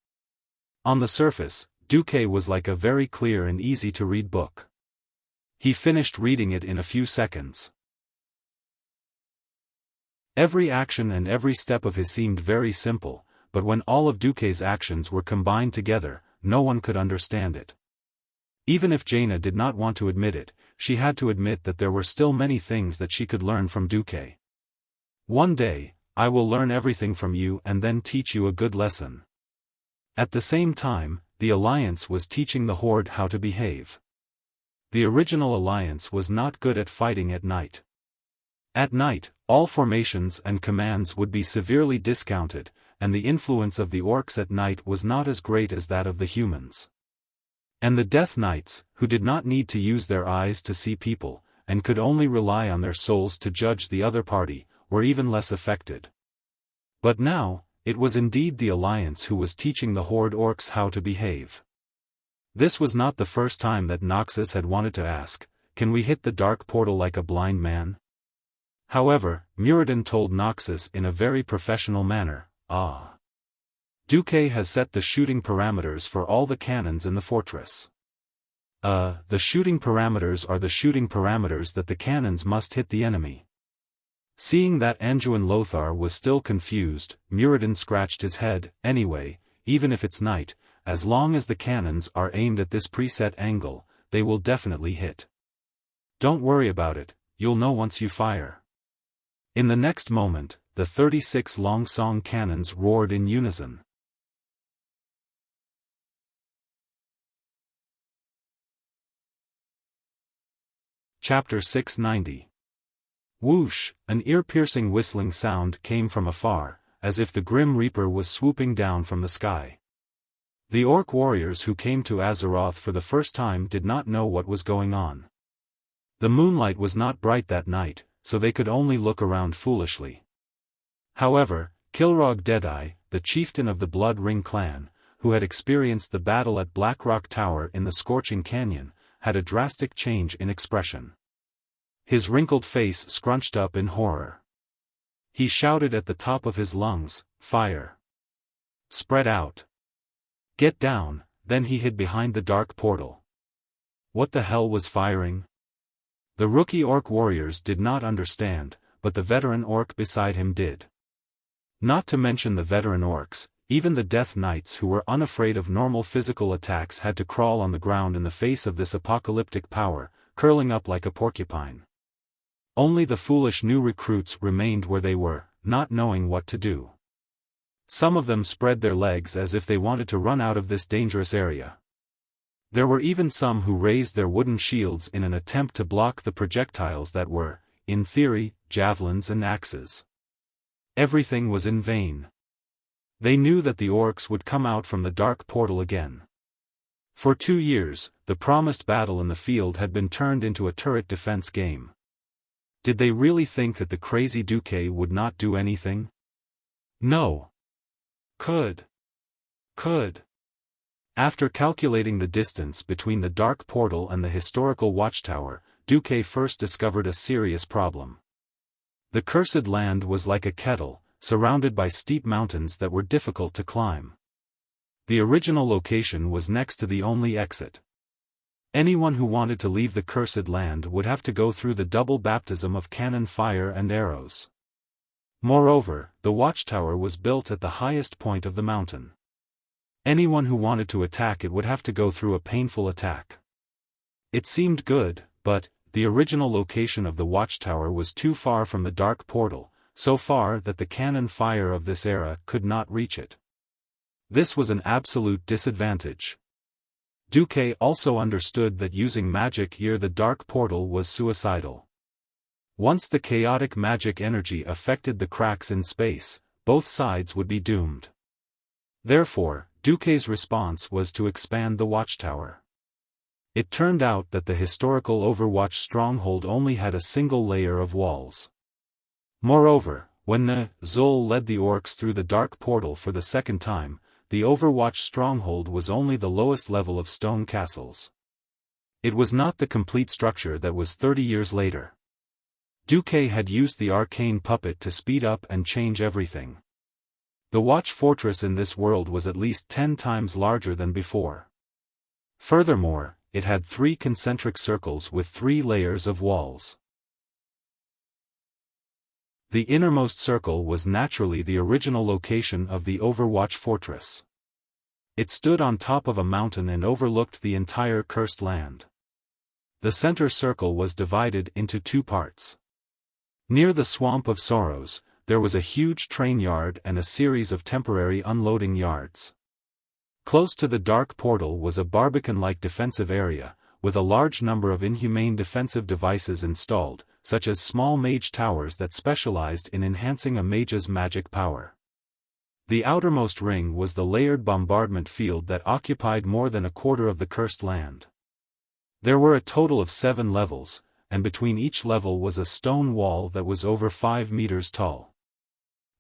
On the surface, Duque was like a very clear and easy-to-read book. He finished reading it in a few seconds. Every action and every step of his seemed very simple, but when all of Duque's actions were combined together, no one could understand it. Even if Jaina did not want to admit it, she had to admit that there were still many things that she could learn from Duque. "One day, I will learn everything from you and then teach you a good lesson." At the same time, the Alliance was teaching the Horde how to behave. The original Alliance was not good at fighting at night. At night, all formations and commands would be severely discounted, and the influence of the orcs at night was not as great as that of the humans. And the Death Knights, who did not need to use their eyes to see people, and could only rely on their souls to judge the other party, were even less affected. But now, it was indeed the Alliance who was teaching the Horde orcs how to behave. This was not the first time that Noxus had wanted to ask, "Can we hit the Dark Portal like a blind man?" However, Muradin told Noxus in a very professional manner, Duque has set the shooting parameters for all the cannons in the fortress. The shooting parameters are the shooting parameters that the cannons must hit the enemy." Seeing that Anduin Lothar was still confused, Muradin scratched his head. "Anyway, even if it's night, as long as the cannons are aimed at this preset angle, they will definitely hit. Don't worry about it, you'll know once you fire." In the next moment, the 36 Longsong cannons roared in unison. Chapter 690. Whoosh, an ear-piercing whistling sound came from afar, as if the Grim Reaper was swooping down from the sky. The orc warriors who came to Azeroth for the first time did not know what was going on. The moonlight was not bright that night, so they could only look around foolishly. However, Kilrog Deadeye, the chieftain of the Blood Ring clan, who had experienced the battle at Black Rock Tower in the scorching canyon, had a drastic change in expression. His wrinkled face scrunched up in horror. He shouted at the top of his lungs, "Fire! Spread out! Get down!" Then he hid behind the dark portal. What the hell was firing? The rookie orc warriors did not understand, but the veteran orc beside him did. Not to mention the veteran orcs, even the Death Knights who were unafraid of normal physical attacks had to crawl on the ground in the face of this apocalyptic power, curling up like a porcupine. Only the foolish new recruits remained where they were, not knowing what to do. Some of them spread their legs as if they wanted to run out of this dangerous area. There were even some who raised their wooden shields in an attempt to block the projectiles that were, in theory, javelins and axes. Everything was in vain. They knew that the orcs would come out from the dark portal again. For 2 years, the promised battle in the field had been turned into a turret defense game. Did they really think that the crazy Duque would not do anything? No. Could. After calculating the distance between the dark portal and the historical watchtower, Duque first discovered a serious problem. The cursed land was like a kettle, surrounded by steep mountains that were difficult to climb. The original location was next to the only exit. Anyone who wanted to leave the cursed land would have to go through the double baptism of cannon fire and arrows. Moreover, the watchtower was built at the highest point of the mountain. Anyone who wanted to attack it would have to go through a painful attack. It seemed good, but the original location of the watchtower was too far from the dark portal, so far that the cannon fire of this era could not reach it. This was an absolute disadvantage. Duque also understood that using magic near the dark portal was suicidal. Once the chaotic magic energy affected the cracks in space, both sides would be doomed. Therefore, Duque's response was to expand the watchtower. It turned out that the historical Overwatch stronghold only had a single layer of walls. Moreover, when Zul led the orcs through the dark portal for the second time, the Overwatch stronghold was only the lowest level of stone castles. It was not the complete structure that was 30 years later. Duque had used the arcane puppet to speed up and change everything. The watch fortress in this world was at least 10 times larger than before. Furthermore, it had 3 concentric circles with 3 layers of walls. The innermost circle was naturally the original location of the Overwatch fortress. It stood on top of a mountain and overlooked the entire cursed land. The center circle was divided into 2 parts. Near the Swamp of Sorrows, there was a huge train yard and a series of temporary unloading yards. Close to the dark portal was a Barbican-like defensive area, with a large number of inhumane defensive devices installed, such as small mage towers that specialized in enhancing a mage's magic power. The outermost ring was the layered bombardment field that occupied more than a quarter of the cursed land. There were a total of 7 levels, and between each level was a stone wall that was over 5 meters tall.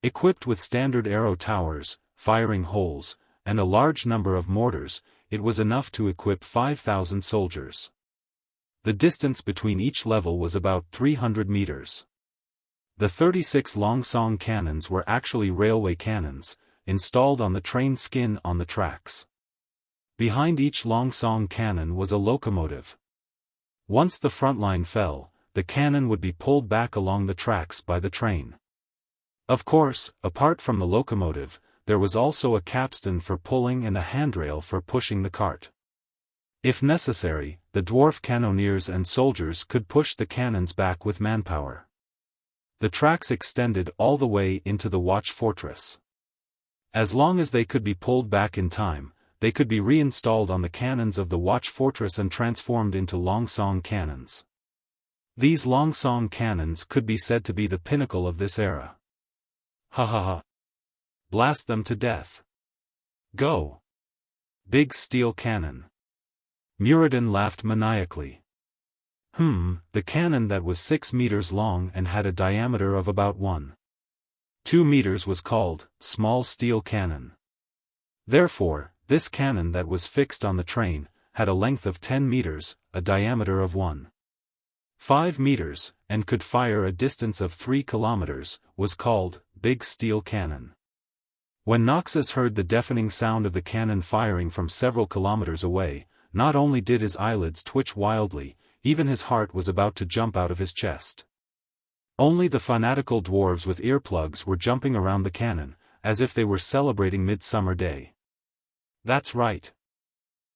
Equipped with standard arrow towers, firing holes, and a large number of mortars, it was enough to equip 5,000 soldiers. The distance between each level was about 300 meters. The 36 Longsong cannons were actually railway cannons, installed on the train skin on the tracks. Behind each Longsong cannon was a locomotive. Once the front line fell, the cannon would be pulled back along the tracks by the train. Of course, apart from the locomotive, there was also a capstan for pulling and a handrail for pushing the cart. If necessary, the dwarf cannoneers and soldiers could push the cannons back with manpower. The tracks extended all the way into the watch fortress. As long as they could be pulled back in time, they could be reinstalled on the cannons of the watch fortress and transformed into Longsong cannons. These Longsong cannons could be said to be the pinnacle of this era. Ha ha ha. Blast them to death. Go. Big steel cannon. Muradin laughed maniacally. The cannon that was 6 meters long and had a diameter of about 1.2 meters was called small steel cannon. Therefore, This cannon that was fixed on the train had a length of 10 meters, a diameter of 1.5 meters, and could fire a distance of 3 kilometers, was called Big Steel Cannon. When Noxus heard the deafening sound of the cannon firing from several kilometers away, not only did his eyelids twitch wildly, even his heart was about to jump out of his chest. Only the fanatical dwarves with earplugs were jumping around the cannon, as if they were celebrating Midsummer Day. That's right.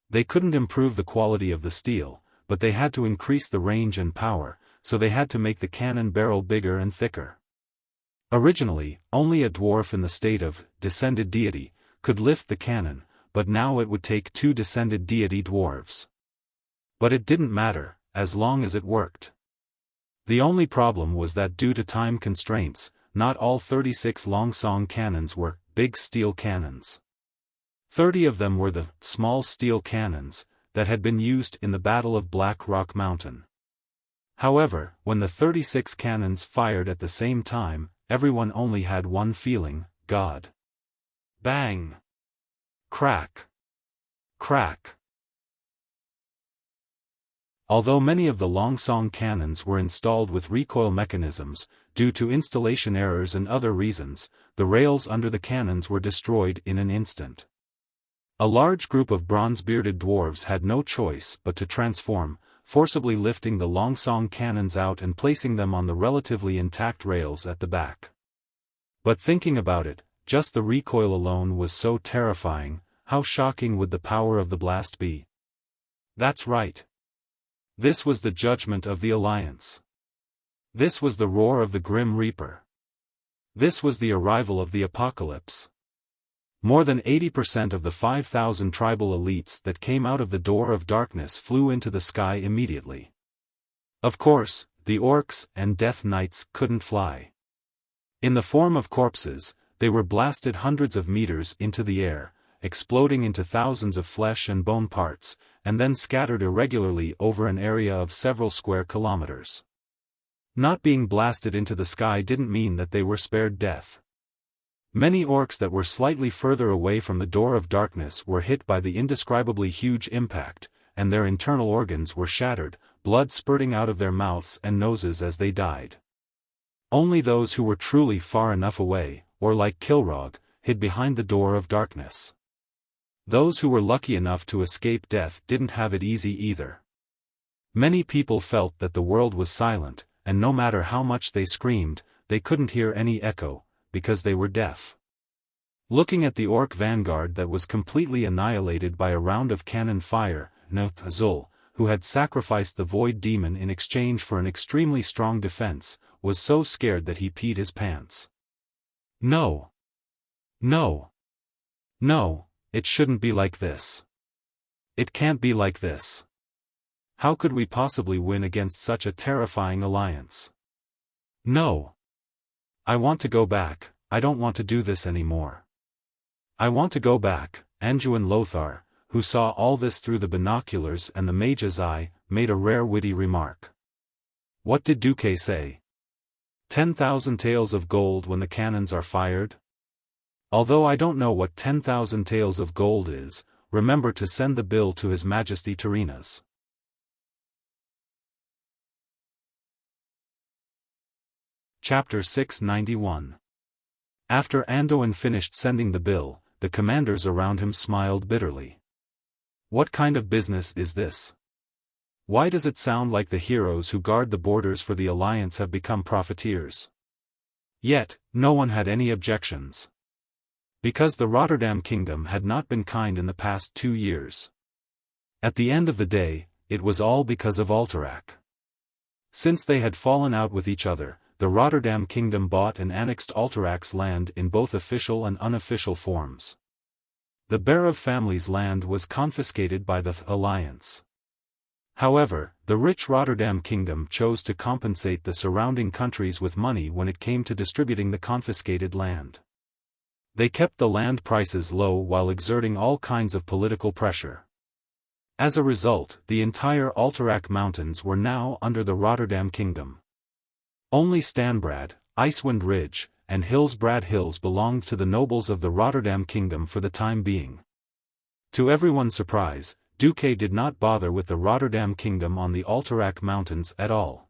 They couldn't improve the quality of the steel, but they had to increase the range and power, so they had to make the cannon barrel bigger and thicker. Originally, only a dwarf in the state of descended deity could lift the cannon, but now it would take 2 descended deity dwarves. But it didn't matter, as long as it worked. The only problem was that due to time constraints, not all 36 Longsong cannons were big steel cannons. 30 of them were the small steel cannons that had been used in the Battle of Black Rock Mountain. However, when the 36 cannons fired at the same time, everyone only had one feeling: God. Bang! Crack! Crack! Although many of the Longsong cannons were installed with recoil mechanisms, due to installation errors and other reasons, the rails under the cannons were destroyed in an instant. A large group of bronze-bearded dwarves had no choice but to transform, forcibly lifting the Longsong cannons out and placing them on the relatively intact rails at the back. But thinking about it, just the recoil alone was so terrifying. How shocking would the power of the blast be? That's right. This was the judgment of the Alliance. This was the roar of the Grim Reaper. This was the arrival of the apocalypse. More than 80% of the 5,000 tribal elites that came out of the Door of Darkness flew into the sky immediately. Of course, the orcs and death knights couldn't fly. In the form of corpses, they were blasted hundreds of meters into the air, exploding into thousands of flesh and bone parts, and then scattered irregularly over an area of several square kilometers. Not being blasted into the sky didn't mean that they were spared death. Many orcs that were slightly further away from the Door of Darkness were hit by the indescribably huge impact, and their internal organs were shattered, blood spurting out of their mouths and noses as they died. Only those who were truly far enough away, or like Kilrog, hid behind the Door of Darkness. Those who were lucky enough to escape death didn't have it easy either. Many people felt that the world was silent, and no matter how much they screamed, they couldn't hear any echo, because they were deaf. Looking at the orc vanguard that was completely annihilated by a round of cannon fire, Azul, who had sacrificed the Void Demon in exchange for an extremely strong defense, was so scared that he peed his pants. No. No. No, it shouldn't be like this. It can't be like this. How could we possibly win against such a terrifying alliance? No. I want to go back. I don't want to do this anymore. I want to go back. Anduin Lothar, who saw all this through the binoculars and the mage's eye, made a rare witty remark. What did Duque say? 10,000 taels of gold when the cannons are fired? Although I don't know what 10,000 taels of gold is, remember to send the bill to His Majesty Terinas. Chapter 691. After Anduin finished sending the bill, the commanders around him smiled bitterly. What kind of business is this? Why does it sound like the heroes who guard the borders for the Alliance have become profiteers? Yet, no one had any objections. Because the Rotterdam Kingdom had not been kind in the past 2 years. At the end of the day, it was all because of Alterac. Since they had fallen out with each other, the Rotterdam Kingdom bought and annexed Alterac's land in both official and unofficial forms. The Barov family's land was confiscated by the Alliance. However, the rich Rotterdam Kingdom chose to compensate the surrounding countries with money when it came to distributing the confiscated land. They kept the land prices low while exerting all kinds of political pressure. As a result, the entire Alterac Mountains were now under the Rotterdam Kingdom. Only Stanbrad, Icewind Ridge, and Hillsbrad Hills belonged to the nobles of the Rotterdam Kingdom for the time being. To everyone's surprise, Duque did not bother with the Rotterdam kingdom on the Alterac Mountains at all.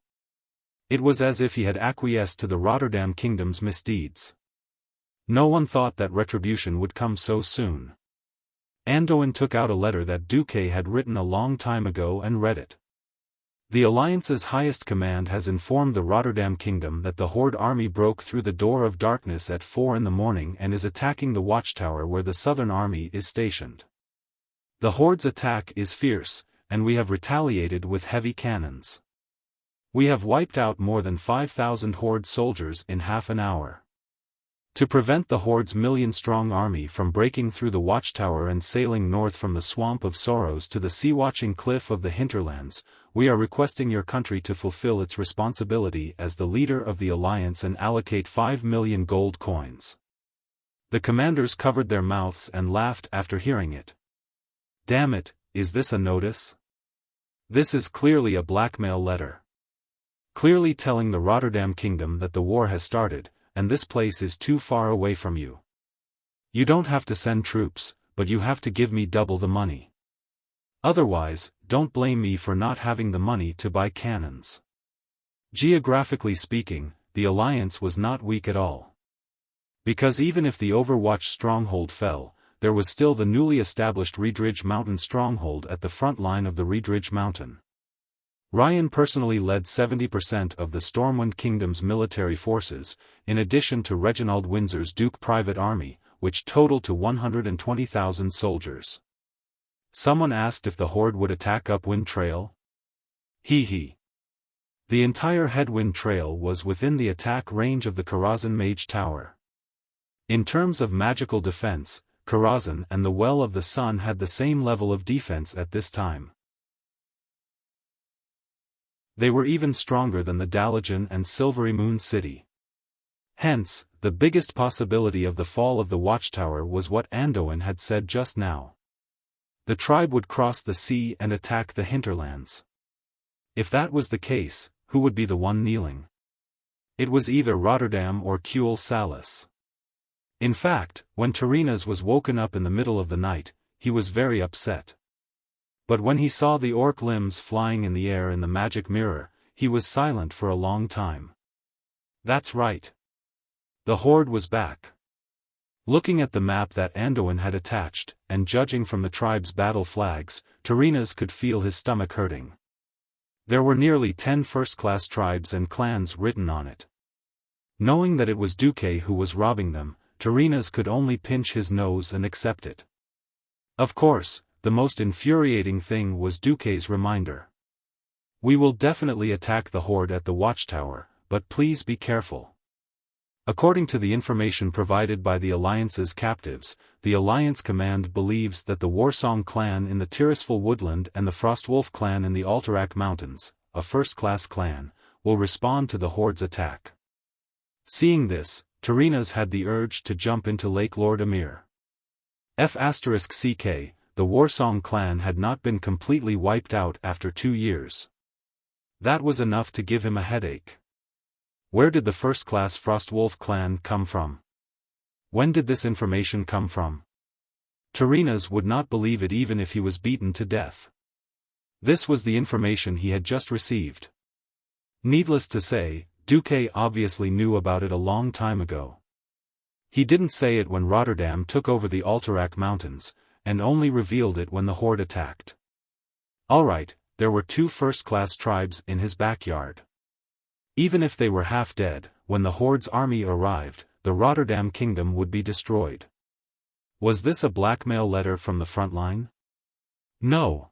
It was as if he had acquiesced to the Rotterdam kingdom's misdeeds. No one thought that retribution would come so soon. Anduin took out a letter that Duque had written a long time ago and read it. The Alliance's highest command has informed the Rotterdam kingdom that the Horde army broke through the Door of Darkness at 4 in the morning and is attacking the watchtower where the Southern army is stationed. The Horde's attack is fierce, and we have retaliated with heavy cannons. We have wiped out more than 5,000 Horde soldiers in half an hour. To prevent the Horde's million-strong army from breaking through the watchtower and sailing north from the Swamp of Sorrows to the sea-watching cliff of the hinterlands, we are requesting your country to fulfill its responsibility as the leader of the Alliance and allocate 5 million gold coins. The commanders covered their mouths and laughed after hearing it. Damn it, is this a notice? This is clearly a blackmail letter. Clearly telling the Rotterdam kingdom that the war has started, and this place is too far away from you. You don't have to send troops, but you have to give me double the money. Otherwise, don't blame me for not having the money to buy cannons. Geographically speaking, the Alliance was not weak at all. Because even if the Overwatch stronghold fell, there was still the newly established Riedridge Mountain stronghold at the front line of the Riedridge Mountain. Ryan personally led 70% of the Stormwind Kingdom's military forces, in addition to Reginald Windsor's Duke private army, which totaled to 120,000 soldiers. Someone asked if the Horde would attack Upwind Trail. Hee. The entire Headwind Trail was within the attack range of the Karazhan Mage Tower. In terms of magical defense, Karazhan and the Well of the Sun had the same level of defense at this time. They were even stronger than the Dalajan and Silvery Moon City. Hence, the biggest possibility of the fall of the Watchtower was what Anduin had said just now. The tribe would cross the sea and attack the hinterlands. If that was the case, who would be the one kneeling? It was either Rotterdam or Kuel Salis. In fact, when Tarinas was woken up in the middle of the night, he was very upset. But when he saw the orc limbs flying in the air in the magic mirror, he was silent for a long time. That's right. The Horde was back. Looking at the map that Anduin had attached, and judging from the tribe's battle flags, Tarinas could feel his stomach hurting. There were nearly 10 first-class tribes and clans written on it. Knowing that it was Duque who was robbing them, Tarinas could only pinch his nose and accept it. Of course, the most infuriating thing was Duque's reminder. We will definitely attack the Horde at the Watchtower, but please be careful. According to the information provided by the Alliance's captives, the Alliance Command believes that the Warsong clan in the Tirisful Woodland and the Frostwolf clan in the Alterac Mountains, a first-class clan, will respond to the Horde's attack. Seeing this, Tarinas had the urge to jump into Lake Lord Emir. F***ck, the Warsong clan had not been completely wiped out after 2 years. That was enough to give him a headache. Where did the first-class Frostwolf clan come from? When did this information come from? Tarinas would not believe it even if he was beaten to death. This was the information he had just received. Needless to say, Duque obviously knew about it a long time ago. He didn't say it when Rotterdam took over the Alterac Mountains, and only revealed it when the Horde attacked. Alright, there were 2 first-class tribes in his backyard. Even if they were half dead, when the Horde's army arrived, the Rotterdam kingdom would be destroyed. Was this a blackmail letter from the front line? No.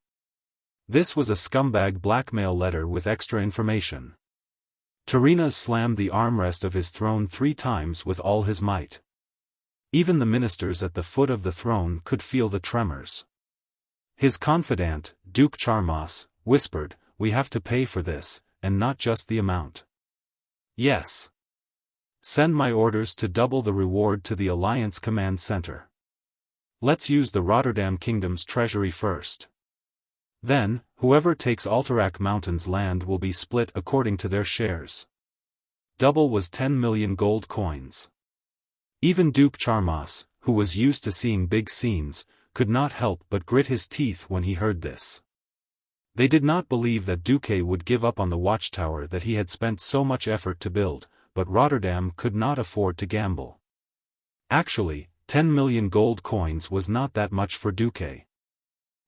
This was a scumbag blackmail letter with extra information. Tarinas slammed the armrest of his throne 3 times with all his might. Even the ministers at the foot of the throne could feel the tremors. His confidant, Duke Charmas, whispered, "We have to pay for this, and not just the amount." Yes. Send my orders to double the reward to the Alliance Command Center. Let's use the Rotterdam Kingdom's treasury first. Then, whoever takes Alterac Mountains land will be split according to their shares. Double was 10 million gold coins. Even Duke Charmas, who was used to seeing big scenes, could not help but grit his teeth when he heard this. They did not believe that Duque would give up on the watchtower that he had spent so much effort to build, but Rotterdam could not afford to gamble. Actually, 10 million gold coins was not that much for Duque.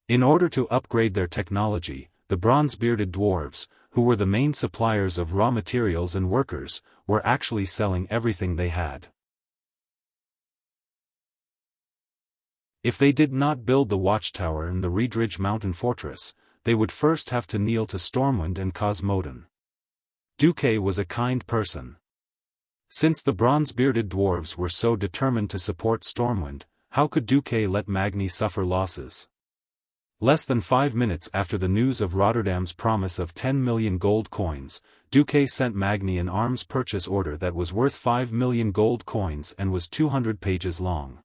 In order to upgrade their technology, the bronze-bearded dwarves, who were the main suppliers of raw materials and workers, were actually selling everything they had. If they did not build the watchtower in the Riedridge mountain fortress, they would first have to kneel to Stormwind and Cosmodan. Duque was a kind person. Since the bronze-bearded dwarves were so determined to support Stormwind, how could Duque let Magni suffer losses? Less than 5 minutes after the news of Rotterdam's promise of 10 million gold coins, Duque sent Magni an arms purchase order that was worth 5 million gold coins and was 200 pages long.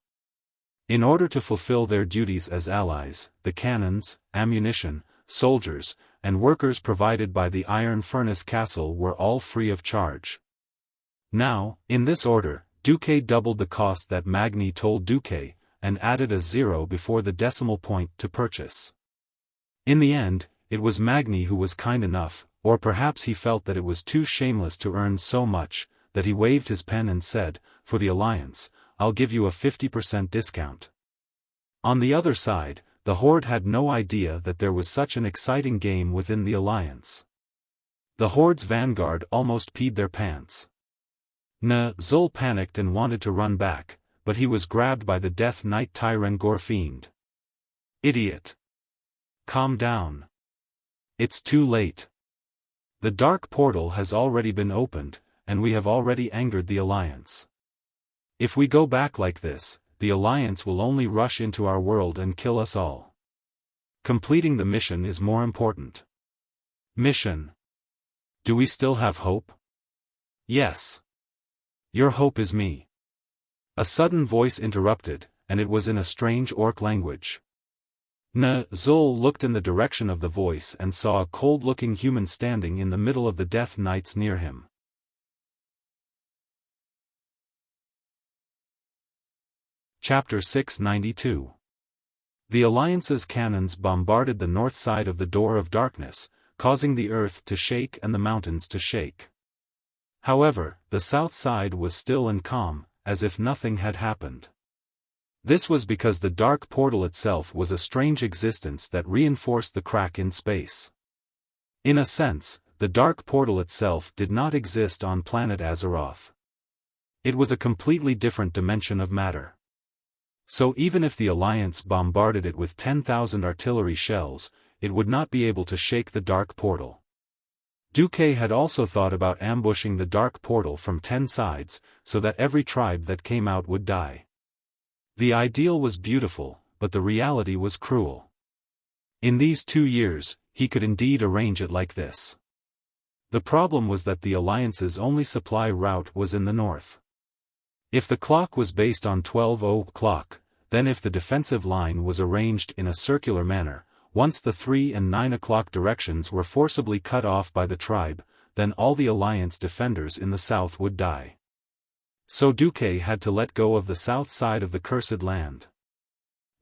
In order to fulfill their duties as allies, the cannons, ammunition, soldiers, and workers provided by the Iron Furnace Castle were all free of charge. Now, in this order, Duque doubled the cost that Magni told Duque, and added a 0 before the decimal point to purchase. In the end, it was Magni who was kind enough, or perhaps he felt that it was too shameless to earn so much, that he waved his pen and said, "For the Alliance, I'll give you a 50% discount." On the other side, the Horde had no idea that there was such an exciting game within the Alliance. The Horde's vanguard almost peed their pants. Zul panicked and wanted to run back, but he was grabbed by the Death Knight Tyren Gorfiend. "Idiot! Calm down. It's too late. The Dark Portal has already been opened, and we have already angered the Alliance. If we go back like this, the Alliance will only rush into our world and kill us all. Completing the mission is more important." "Mission? Do we still have hope?" "Yes. Your hope is me." A sudden voice interrupted, and it was in a strange orc language. Zul looked in the direction of the voice and saw a cold-looking human standing in the middle of the Death Knights near him. Chapter 692. The Alliance's cannons bombarded the north side of the Door of Darkness, causing the earth to shake and the mountains to shake. However, the south side was still and calm, as if nothing had happened. This was because the Dark Portal itself was a strange existence that reinforced the crack in space. In a sense, the Dark Portal itself did not exist on planet Azeroth. It was a completely different dimension of matter. So even if the Alliance bombarded it with 10,000 artillery shells, it would not be able to shake the Dark Portal. Duque had also thought about ambushing the Dark Portal from 10 sides, so that every tribe that came out would die. The ideal was beautiful, but the reality was cruel. In these 2 years, he could indeed arrange it like this. The problem was that the Alliance's only supply route was in the north. If the clock was based on 12 o'clock, then if the defensive line was arranged in a circular manner, once the 3 and 9 o'clock directions were forcibly cut off by the tribe, then all the Alliance defenders in the south would die. So Duque had to let go of the south side of the Cursed Land.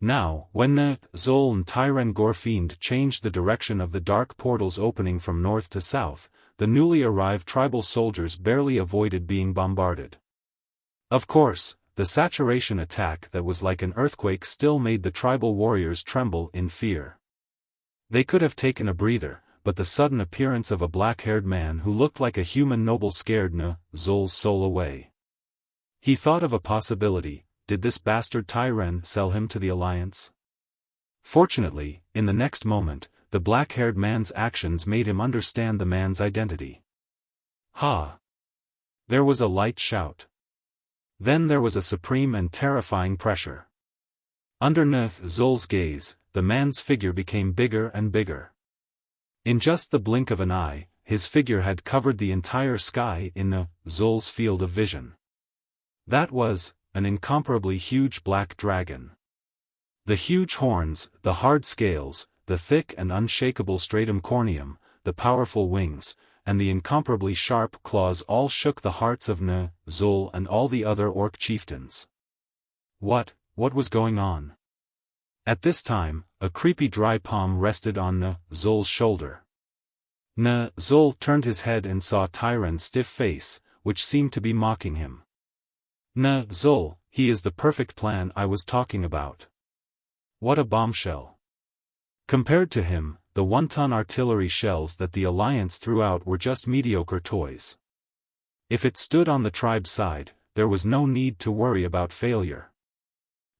Now, when Zul and Tyren Gorfiend changed the direction of the Dark Portal's opening from north to south, the newly arrived tribal soldiers barely avoided being bombarded. Of course, the saturation attack that was like an earthquake still made the tribal warriors tremble in fear. They could have taken a breather, but the sudden appearance of a black-haired man who looked like a human noble scared Zul's soul away. He thought of a possibility: did this bastard Tyren sell him to the Alliance? Fortunately, in the next moment, the black-haired man's actions made him understand the man's identity. Ha! There was a light shout. Then there was a supreme and terrifying pressure. Under Zul's gaze, the man's figure became bigger and bigger. In just the blink of an eye, his figure had covered the entire sky in Zul's field of vision. That was an incomparably huge black dragon. The huge horns, the hard scales, the thick and unshakable stratum corneum, the powerful wings, and the incomparably sharp claws all shook the hearts of Zul and all the other orc chieftains. What was going on? At this time, a creepy dry palm rested on Zul's shoulder. Zul turned his head and saw Tyran's stiff face, which seemed to be mocking him. Zul, he is the perfect plan I was talking about. What a bombshell. Compared to him, the 1-ton artillery shells that the Alliance threw out were just mediocre toys. If it stood on the tribe's side, there was no need to worry about failure.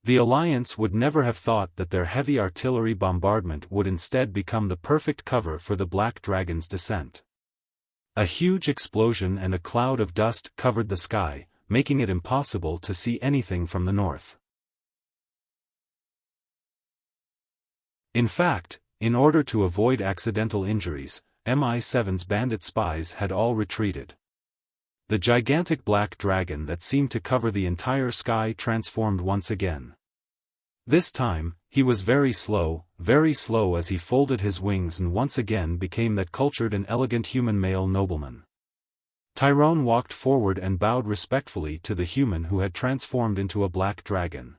The Alliance would never have thought that their heavy artillery bombardment would instead become the perfect cover for the Black Dragon's descent. A huge explosion and a cloud of dust covered the sky, making it impossible to see anything from the north. In fact, in order to avoid accidental injuries, MI7's bandit spies had all retreated. The gigantic black dragon that seemed to cover the entire sky transformed once again. This time, he was very slow as he folded his wings and once again became that cultured and elegant human male nobleman. Tyrone walked forward and bowed respectfully to the human who had transformed into a black dragon.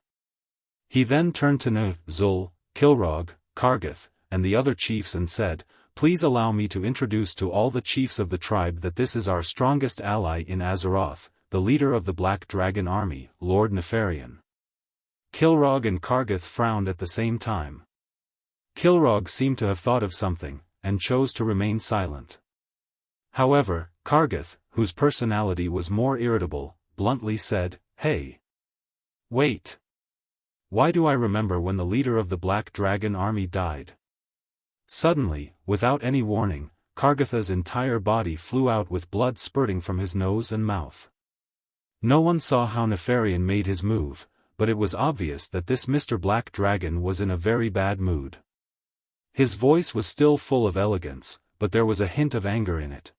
He then turned to Zul, Kilrog, Kargath, and the other chiefs and said, "Please allow me to introduce to all the chiefs of the tribe that this is our strongest ally in Azeroth, the leader of the Black Dragon army, Lord Nefarian." Kilrog and Kargath frowned at the same time. Kilrog seemed to have thought of something, and chose to remain silent. However, Kargath, whose personality was more irritable, bluntly said, "Hey! Wait! Why do I remember when the leader of the Black Dragon army died?" Suddenly, without any warning, Kargatha's entire body flew out with blood spurting from his nose and mouth. No one saw how Nefarian made his move, but it was obvious that this Mr. Black Dragon was in a very bad mood. His voice was still full of elegance, but there was a hint of anger in it.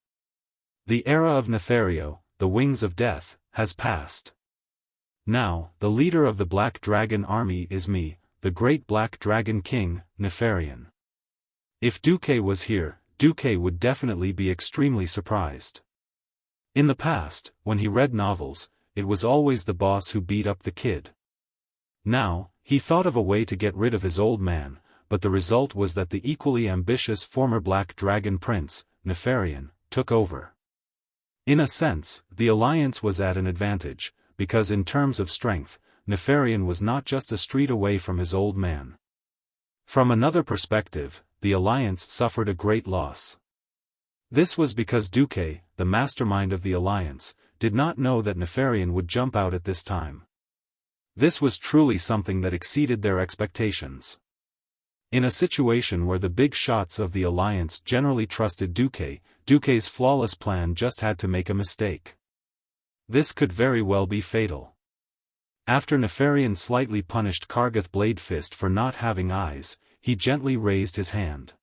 The era of Nethario, the wings of death, has passed. Now, the leader of the Black Dragon army is me, the great Black Dragon King, Nefarian. If Duque was here, Duque would definitely be extremely surprised. In the past, when he read novels, it was always the boss who beat up the kid. Now, he thought of a way to get rid of his old man, but the result was that the equally ambitious former Black Dragon Prince, Nefarian, took over. In a sense, the Alliance was at an advantage, because in terms of strength, Nefarian was not just a street away from his old man. From another perspective, the Alliance suffered a great loss. This was because Duque, the mastermind of the Alliance, did not know that Nefarian would jump out at this time. This was truly something that exceeded their expectations. In a situation where the big shots of the Alliance generally trusted Duque, Duque's flawless plan just had to make a mistake. This could very well be fatal. After Nefarian slightly punished Kargath Bladefist for not having eyes, he gently raised his hand.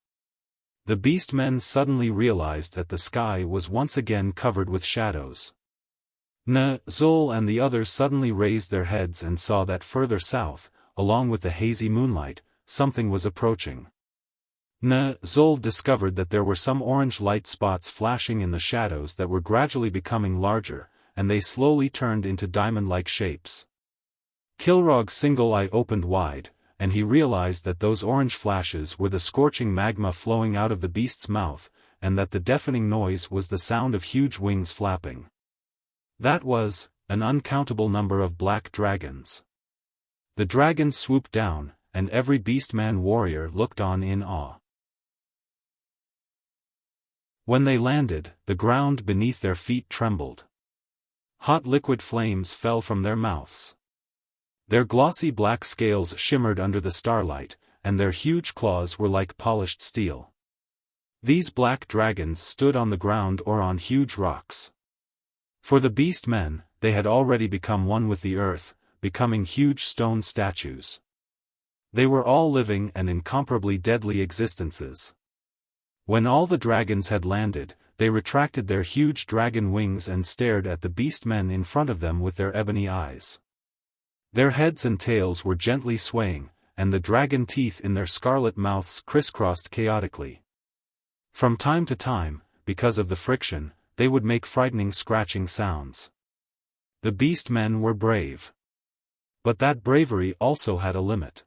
The beastmen suddenly realized that the sky was once again covered with shadows. Zul and the others suddenly raised their heads and saw that further south, along with the hazy moonlight, something was approaching. Zul discovered that there were some orange light spots flashing in the shadows that were gradually becoming larger, and they slowly turned into diamond-like shapes. Kilrog's single eye opened wide, and he realized that those orange flashes were the scorching magma flowing out of the beast's mouth, and that the deafening noise was the sound of huge wings flapping. That was an uncountable number of black dragons. The dragons swooped down, and every beastman warrior looked on in awe. When they landed, the ground beneath their feet trembled. Hot liquid flames fell from their mouths. Their glossy black scales shimmered under the starlight, and their huge claws were like polished steel. These black dragons stood on the ground or on huge rocks. For the beast men, they had already become one with the earth, becoming huge stone statues. They were all living and incomparably deadly existences. When all the dragons had landed, they retracted their huge dragon wings and stared at the beast men in front of them with their ebony eyes. Their heads and tails were gently swaying, and the dragon teeth in their scarlet mouths crisscrossed chaotically. From time to time, because of the friction, they would make frightening scratching sounds. The beast men were brave. But that bravery also had a limit.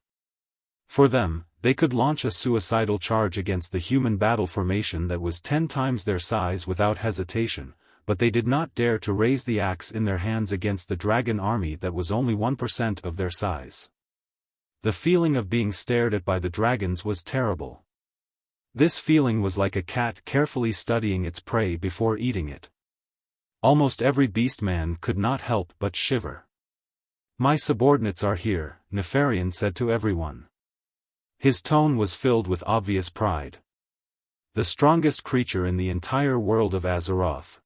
For them, they could launch a suicidal charge against the human battle formation that was 10 times their size without hesitation, but they did not dare to raise the axe in their hands against the dragon army that was only 1% of their size. The feeling of being stared at by the dragons was terrible. This feeling was like a cat carefully studying its prey before eating it. Almost every beastman could not help but shiver. "My subordinates are here," Nefarian said to everyone. His tone was filled with obvious pride. "The strongest creature in the entire world of Azeroth."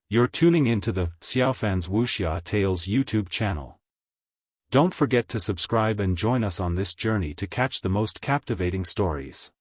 You're tuning into the Xiaofan's Wuxia Tales YouTube channel. Don't forget to subscribe and join us on this journey to catch the most captivating stories.